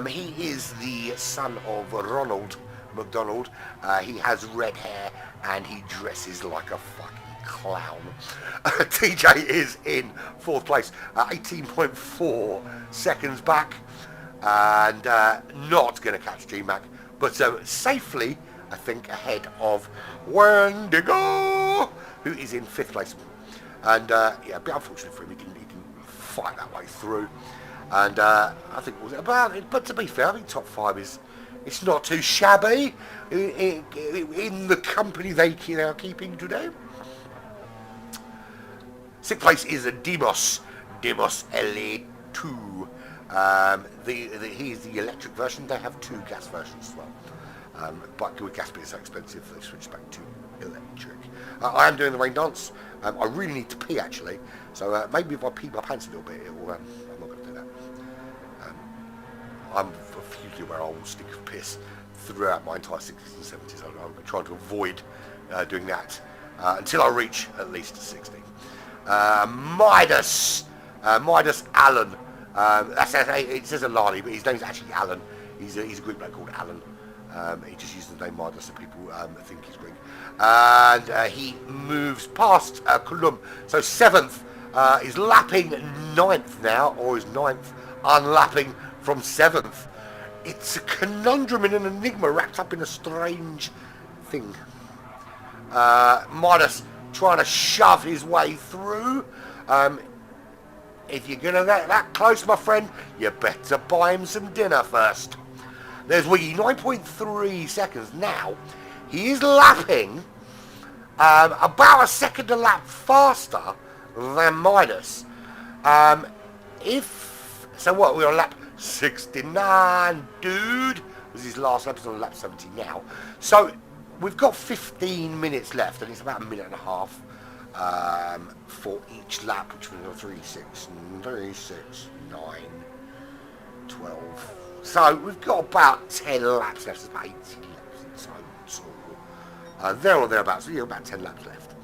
He is the son of Ronald McDonald. He has red hair and he dresses like a fucking clown. TJ is in 4th place, 18.4 seconds back, and not going to catch G-Mac, but safely, I think, ahead of Wendigo, who is in 5th place. And yeah, a bit unfortunate for him, he didn't fight that way through. And I think it was about it, but to be fair, I think top 5 is, it's not too shabby in the company they are keeping today. 6th place is a Demos LA2. He's the electric version. They have 2 gas versions as well. But with gas being so expensive, they switched back to electric. I am doing the rain dance. I really need to pee, actually. So maybe if I pee my pants a little bit, I'm not going to do that. I'm hugely aware I will stink of piss throughout my entire 60s and 70s. I'm trying to avoid doing that until I reach at least 60. Midas Allen. It says Alani, but his name's actually Alan. He's a Greek bloke called Alan. He just uses the name Midas so people think he's Greek. And he moves past Coulomb. So 7th is lapping 9th now, or is 9th unlapping from 7th. It's a conundrum and an enigma wrapped up in a strange thing. Midas trying to shove his way through. If you're going to get that close, my friend, you better buy him some dinner first. There's Wiggy, 9.3 seconds. Now, he is lapping about a second a lap faster than Midas. So what, we're on lap 69, dude. Was his last lap, he's on lap 70 now. So we've got 15 minutes left, and it's about a minute and a half for each lap, which we've got 3, 6, 9, 12. So we've got about 10 laps left. It's about 18 laps in total. There or thereabouts. So you've got about 10 laps left.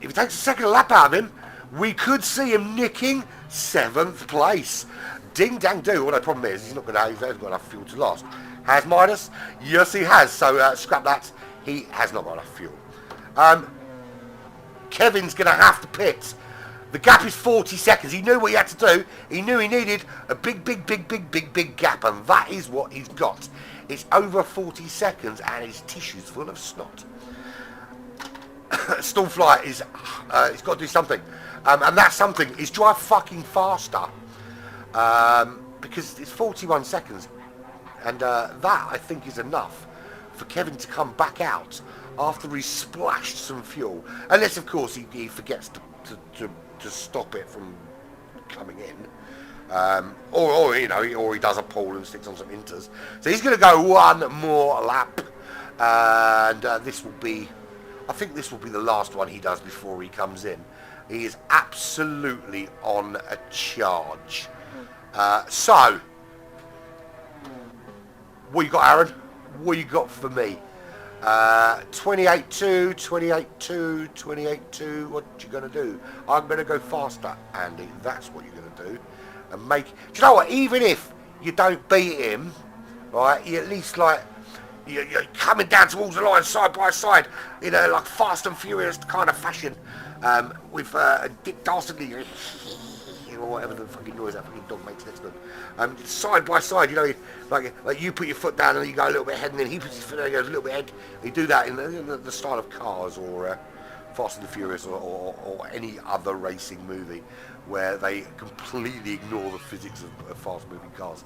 If he takes a second lap out of him, we could see him nicking 7th place. Ding dang do. Well, the problem is he's not going to have enough fuel to last. Has Midas? Yes, he has. So scrap that. He has not got enough fuel. Kevin's going to have to pit. The gap is 40 seconds. He knew what he had to do. He knew he needed a big gap, and that is what he's got. It's over 40 seconds, and his tissue's full of snot. Stormfly is, he's got to do something, and that something is drive fucking faster, because it's 41 seconds, and that I think is enough for Kevin to come back out after he splashed some fuel, unless of course he forgets to stop it from coming in, or you know, or he does a pull and sticks on some inters. So he's going to go one more lap, and this will be, I think this will be the last one he does before he comes in. He is absolutely on a charge. So, what you got, Aaron? What you got for me? 28.2, 28.2, 28.2. What you gonna do? I'm gonna go faster, Andy. That's what you're gonna do, and make. Do you know what? Even if you don't beat him, right? You at least like you're coming down towards the line side by side in a like Fast and Furious kind of fashion, with Dick Dastardly or whatever the fucking noise that fucking dog makes next to him. Side by side, you know, like you put your foot down and you go a little bit ahead, and then he puts his foot down and goes a little bit ahead. You do that in the style of Cars or Fast and the Furious or any other racing movie where they completely ignore the physics of fast-moving cars.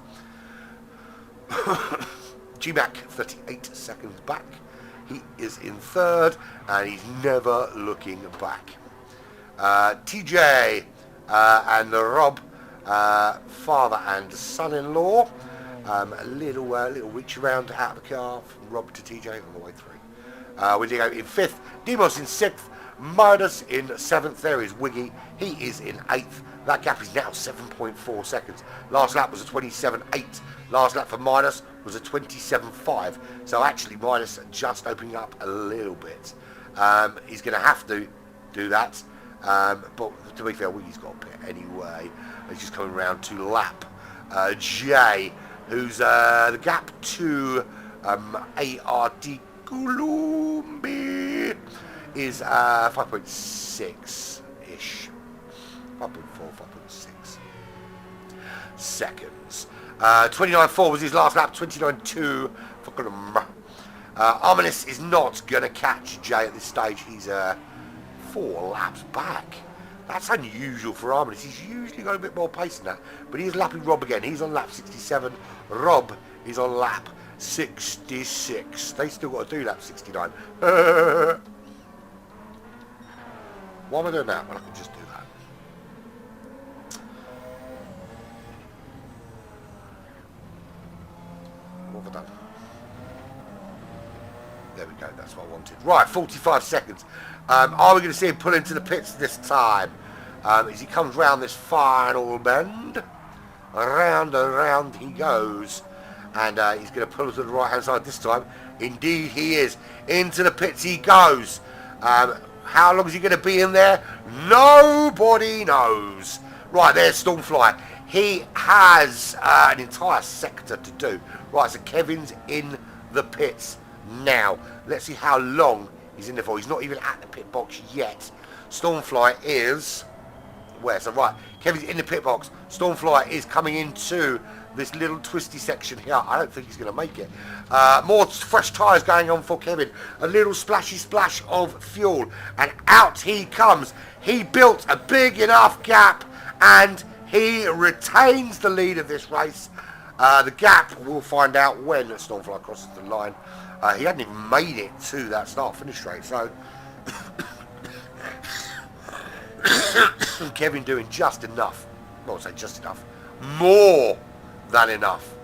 G-Mac 38 seconds back. He is in third, and he's never looking back. TJ and Rob, father and son-in-law. A little reach around out of the car from Rob to TJ on the way through. We're in fifth, Demos in sixth, Midas in seventh. There is Wiggy. He is in eighth. That gap is now 7.4 seconds. Last lap was a 27.8. Last lap for Midas was a 27.5. So actually Midas just opening up a little bit. He's going to have to do that. But to be fair, Wiggy's got a pit anyway. He's just coming around to lap Jay, who's the gap to ARD Kulumbi is 5.6-ish. 5.4, 5.6 seconds. 29.4 was his last lap. 29.2 for Kulum. Arminis is not going to catch Jay at this stage. He's 4 laps back. That's unusual for Arminis. He's usually got a bit more pace than that. But he is lapping Rob again. He's on lap 67. Rob is on lap 66. They still got to do lap 69. Why am I doing that when I can just do that? What have I done? There we go, that's what I wanted. Right, 45 seconds. Are we going to see him pull into the pits this time? As he comes round this final bend, around and round he goes. And he's going to pull to the right-hand side this time. Indeed he is. Into the pits he goes. How long is he going to be in there? Nobody knows. Right, there's Stormfly. He has an entire sector to do. Right, so Kevin's in the pits now. Let's see how long he's in there for. He's not even at the pit box yet. Stormfly is... where? So right, Kevin's in the pit box. Stormfly is coming into this little twisty section here. I don't think he's going to make it. More fresh tyres going on for Kevin. A little splashy splash of fuel. And out he comes. He built a big enough gap and he retains the lead of this race. The gap, we'll find out when Stormfly crosses the line. He hadn't even made it to that start-finish straight, so... Kevin doing just enough. Well, I'll say just enough. More than enough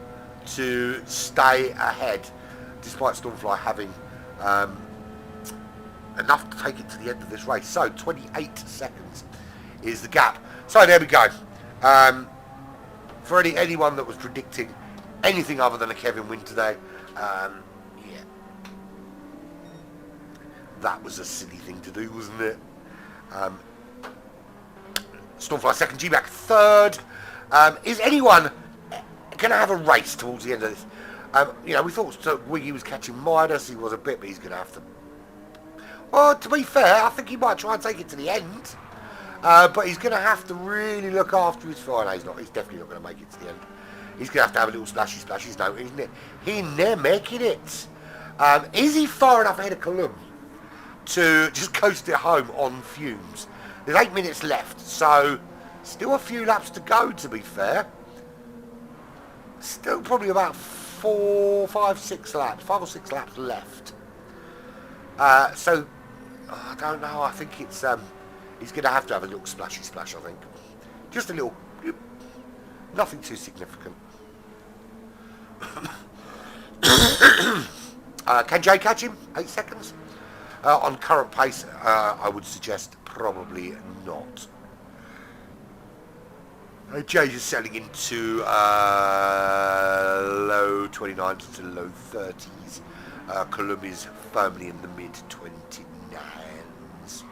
to stay ahead, despite Stormfly having enough to take it to the end of this race. So 28 seconds is the gap. So there we go. For anyone that was predicting anything other than a Kevin win today, yeah, that was a silly thing to do, wasn't it? Stormfly second, G-Mac third. Is anyone going to have a race towards the end of this? You know, we thought Wiggy was catching Midas. He was a bit, but he's going to have to... Well, to be fair, I think he might try and take it to the end. But he's going to have to really look after his fire. No, he's not. He's definitely not going to make it to the end. He's going to have a little splashy note, isn't it? He's never making it. Is he far enough ahead of Colum to just coast it home on fumes? There's 8 minutes left, so still a few laps to go, to be fair. Still probably about 5 or 6 laps left. So, I don't know, I think it's, he's going to have a little splashy splash, I think. Just a little, nothing too significant. Can Jay catch him? 8 seconds? On current pace, I would suggest probably not. Jay's just selling into low 29s to low 30s. Colum is firmly in the mid 29s.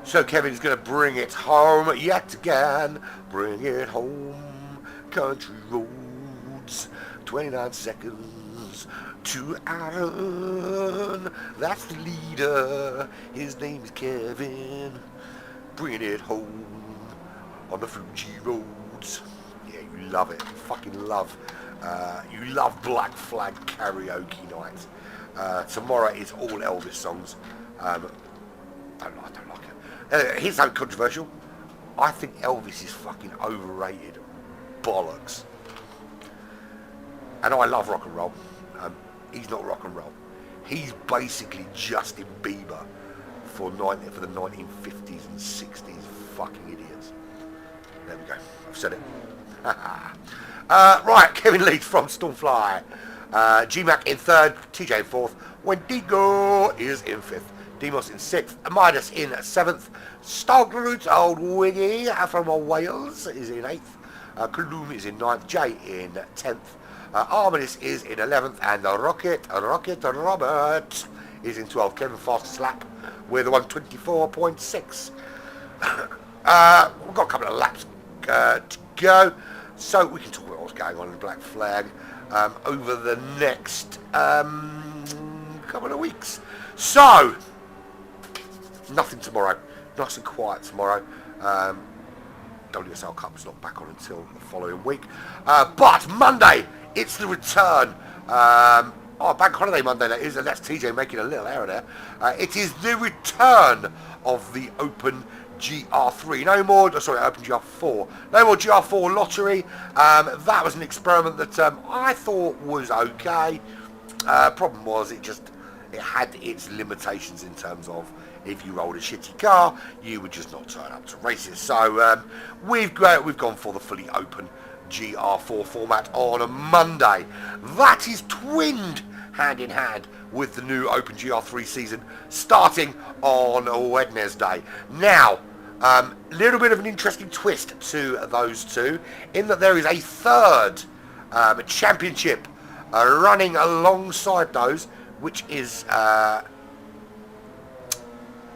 So Kevin's going to bring it home yet again. Bring it home, country roads. 29 seconds to Aaron. That's the leader. His name is Kevin. Bringing it home on the Fuji roads. Yeah, you love it. You fucking love. You love Black Flag karaoke night. Tomorrow is all Elvis songs. I don't like it. Here's something controversial. I think Elvis is fucking overrated. Bollocks. And I love rock and roll. He's not rock and roll. He's basically Justin Bieber for the 1950s and 60s fucking idiots. There we go. I've said it. Right, Kevin leads from Stormfly. G-Mac in 3rd, TJ in 4th. Wendigo is in 5th. Demos in 6th. Midas in 7th. Stargroot, old Wiggy from Wales, is in 8th. Colum is in 9th. Jay in 10th. Arminis is in 11th. And the Rocket Robert is in 12th. Kevin fastest lap with a 124.6. We've got a couple of laps to go, so we can talk about what's going on in Black Flag over the next couple of weeks. So, nothing tomorrow. Nice and quiet tomorrow. WSR Cup's not back on until the following week. But Monday, it's the return. Bank holiday Monday that is, and that's TJ making a little error there. It is the return of the Open GR3. Open GR4. No more GR4 lottery. That was an experiment that I thought was okay. Problem was it had its limitations in terms of if you rolled a shitty car, you would just not turn up to races. So we've gone for the fully open GR4 format on a Monday. That is twinned hand in hand with the new Open GR3 season starting on Wednesday. Now, little bit of an interesting twist to those two in that there is a third championship running alongside those, which is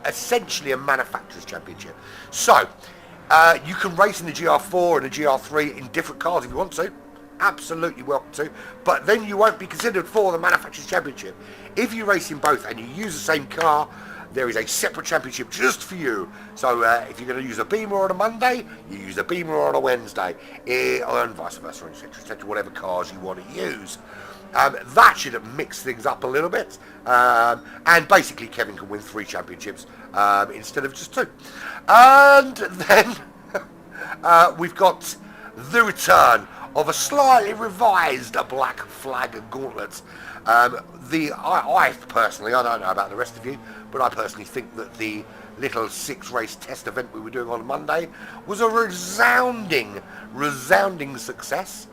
essentially a manufacturer's championship. So, you can race in the GR4 and the GR3 in different cars if you want to. Absolutely welcome to. But then you won't be considered for the manufacturer's championship. If you race in both and you use the same car, there is a separate championship just for you. So if you're going to use a Beamer on a Monday, you use a Beamer on a Wednesday, and vice versa, etc., whatever cars you want to use. That should mix things up a little bit. And basically Kevin can win 3 championships instead of just 2. And then we've got the return of a slightly revised Black Flag Gauntlet. I personally, I don't know about the rest of you, but I personally think that the little 6-race test event we were doing on Monday was a resounding success.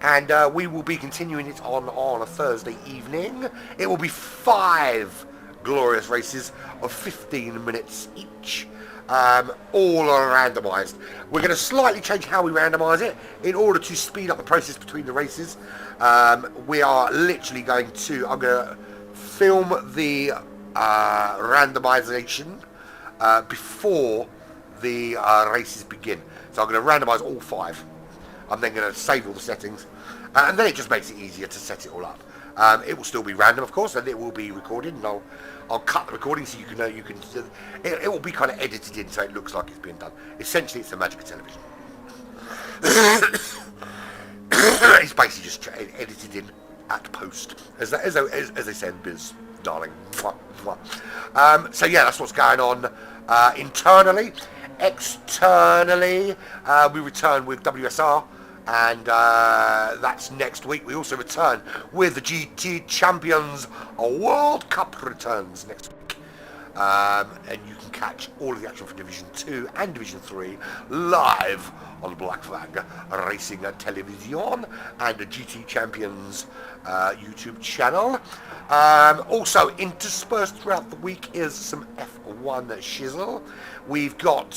And we will be continuing it on a Thursday evening. It will be 5 glorious races of 15 minutes each. All are randomised. We're going to slightly change how we randomise it in order to speed up the process between the races. We are literally I'm going to film the randomisation before the races begin. So I'm going to randomise all 5. I'm then going to save all the settings And then it just makes it easier to set it all up. It will still be random, of course, and it will be recorded, and I'll cut the recording so you can it will be kind of edited in so it looks like it's being done. Essentially, it's a magic of television. It's basically just edited in at post, as they say in biz, darling. Mwah, mwah. So yeah, that's what's going on internally. Externally, we return with WSR, and that's next week. We also return with the GT Champions World Cup returns next week. And you can catch all of the action for Division 2 and Division 3 live on Black Flag Racing Television and the GT Champions YouTube channel. Also interspersed throughout the week is some F1 shizzle. We've got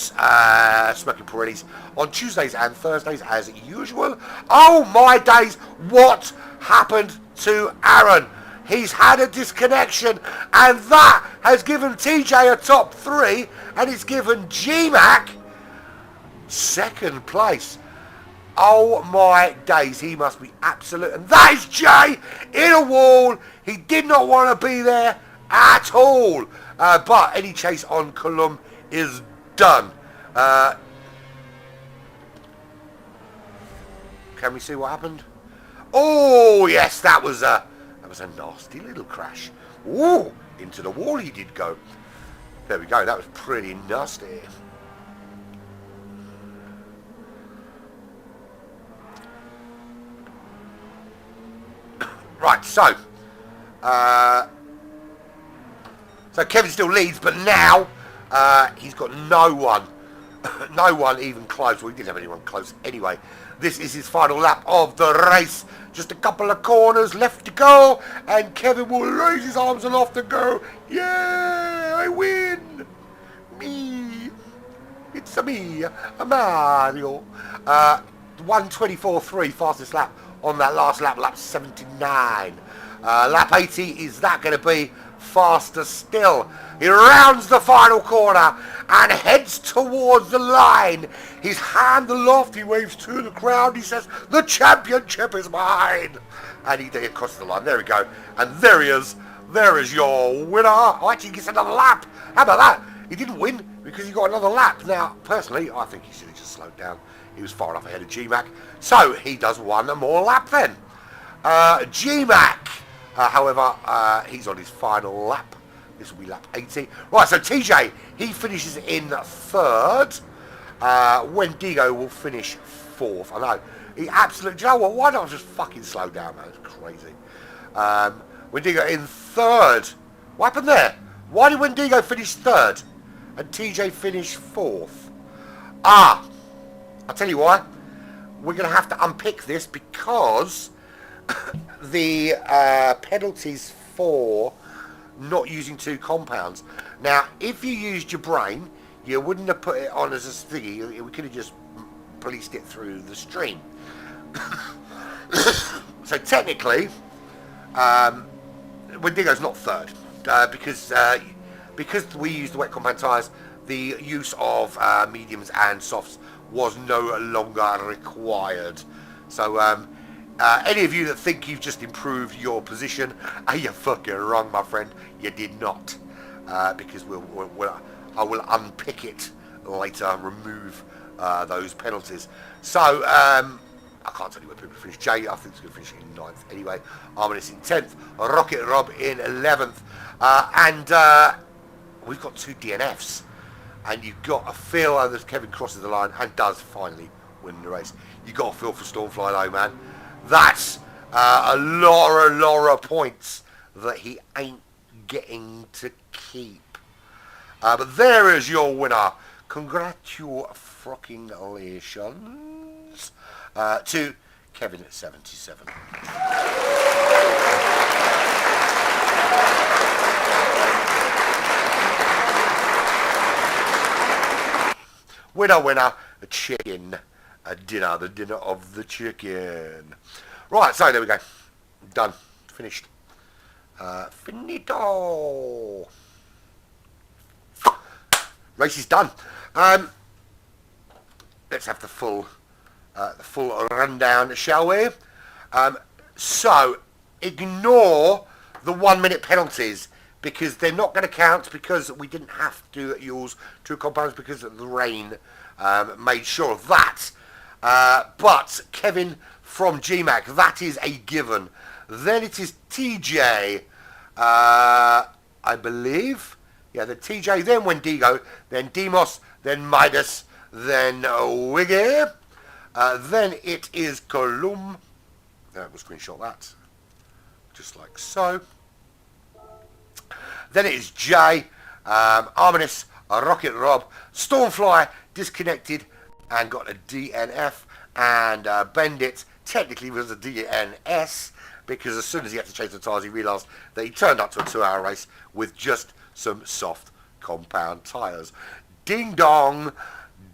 Smoking Pirellis on Tuesdays and Thursdays as usual. Oh my days, what happened to Aaron? He's had a disconnection, and that has given TJ a top 3, and it's given GMAC second place. Oh my days, he must be absolute. And that is Jay in a wall. He did not want to be there at all. But any chase on Colum is done. Can we see what happened? Oh yes, that was a nasty little crash. Ooh, into the wall he did go. There we go, that was pretty nasty. Right, so Kevin still leads, but now he's got no one even close. Well, he didn't have anyone close anyway. This is his final lap of the race. Just a couple of corners left to go, and Kevin will raise his arms and off to go. Yeah, I win! Me! It's me, Mario. 1:24.3, fastest lap on that last lap, lap 79. Lap 80, is that going to be faster still? He rounds the final corner and heads towards the line. His hand aloft, he waves to the crowd. He says, "The championship is mine." And he crosses the line. There we go. And there he is. There is your winner. Oh, actually, he gets another lap. How about that? He didn't win because he got another lap. Now, personally, I think he should have just slowed down. He was far enough ahead of GMAC. So, he does one more lap then. GMAC, however, he's on his final lap. This will be lap 80. Right, so TJ, he finishes in third. Wendigo will finish fourth. I know. He absolutely... Do you know what? Why not just fucking slow down, man? It's crazy. Wendigo in third. What happened there? Why did Wendigo finish third and TJ finish fourth? I'll tell you why. We're going to have to unpick this because the penalties for not using two compounds. Now, if you used your brain, you wouldn't have put it on as a thingy. We could have just policed it through the stream. So technically, Wendigo's not third because we used the wet compound tyres. The use of mediums and softs was no longer required. So any of you that think you've just improved your position, are you fucking wrong, my friend? You did not, because I will unpick it later, remove those penalties. So I can't tell you where people finish. Jay, I think, is going to finish in 9th anyway. Arminis in 10th. Rocket Rob in 11th. And we've got 2 DNFs. And you've got a feel that Kevin crosses the line and does finally win the race. You've got a feel for Stormfly though, man. That's a lot of points that he ain't getting to keep. But there is your winner. Congratulations to Kevin at 77. Winner, a chicken, a dinner, the dinner of the chicken. Right, so there we go. Done. Finished. Finito. Race is done. Let's have the full rundown, shall we? So ignore the 1 minute penalties because they're not going to count because we didn't have to use 2 compounds because the rain made sure of that. But Kevin from GMAC, that is a given. Then it is TJ, I believe. Yeah, the TJ, then Wendigo, then Demos, then Midas, then Wiggy. Then it is Colum. We'll screenshot that. Just like so. Then it is Jay, Arminis, Rocket Rob, Stormfly, disconnected and got a DNF. And Bendit technically was a DNS because as soon as he had to change the tyres, he realised that he turned up to a 2-hour race with just some soft compound tyres. Ding dong.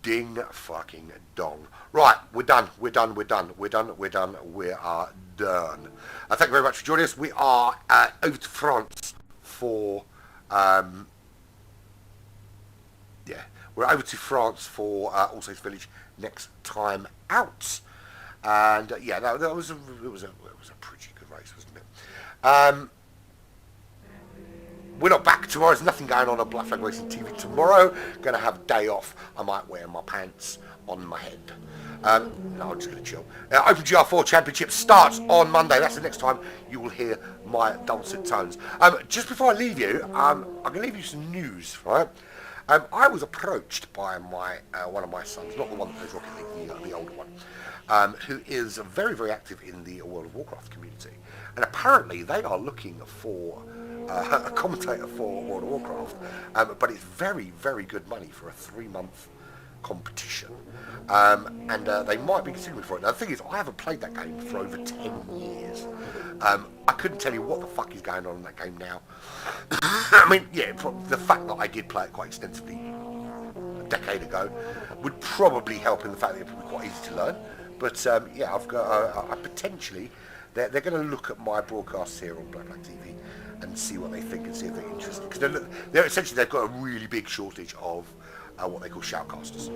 Ding fucking dong. Right, we're done. We are done. Thank you very much for joining us. We are over to France for we're over to France for All Saints Village next time out. And that was a pretty good race, wasn't it? We're not back tomorrow. There's nothing going on Black Flag Racing TV tomorrow. Going to have a day off. I might wear my pants on my head. No, I'm just going to chill. Open GR4 Championship starts on Monday. That's the next time you will hear my dulcet tones. Just before I leave you, I'm going to leave you some news, right? I was approached by my one of my sons, not the one that plays Rocket League, the older one, who is very, very active in the World of Warcraft community. And apparently they are looking for a commentator for World of Warcraft, but it's very, very good money for a 3-month competition, and they might be considering for it. Now the thing is, I haven't played that game for over 10 years. I couldn't tell you what the fuck is going on in that game now. I mean, yeah, the fact that I did play it quite extensively a decade ago would probably help in the fact that it's probably quite easy to learn. But yeah, I've got I potentially they're going to look at my broadcasts here on Black Flag TV and see what they think and see if they're interested, because they're essentially, they've got a really big shortage of what they call shoutcasters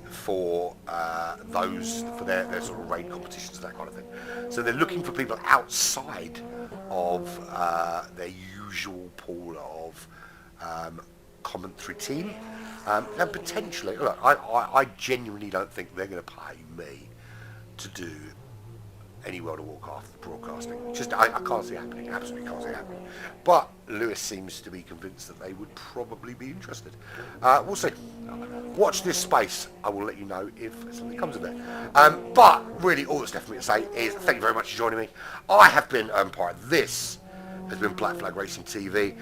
for their sort of raid competitions and that kind of thing. So they're looking for people outside of their usual pool of commentary team, and potentially, look, I genuinely don't think they're going to pay me to do any World of Warcraft broadcasting. Just I can't see it happening. Absolutely can't see it happening. But Lewis seems to be convinced that they would probably be interested. We'll see. Watch this space. I will let you know if something comes of it. But really, all that's left for me to say is thank you very much for joining me. I have been Pirate. This has been Black Flag Racing TV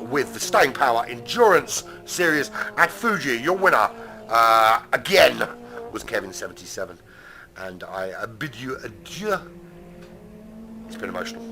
with the Staying Power Endurance Series at Fuji. Your winner again was Kevin77. And I bid you adieu. It's been emotional.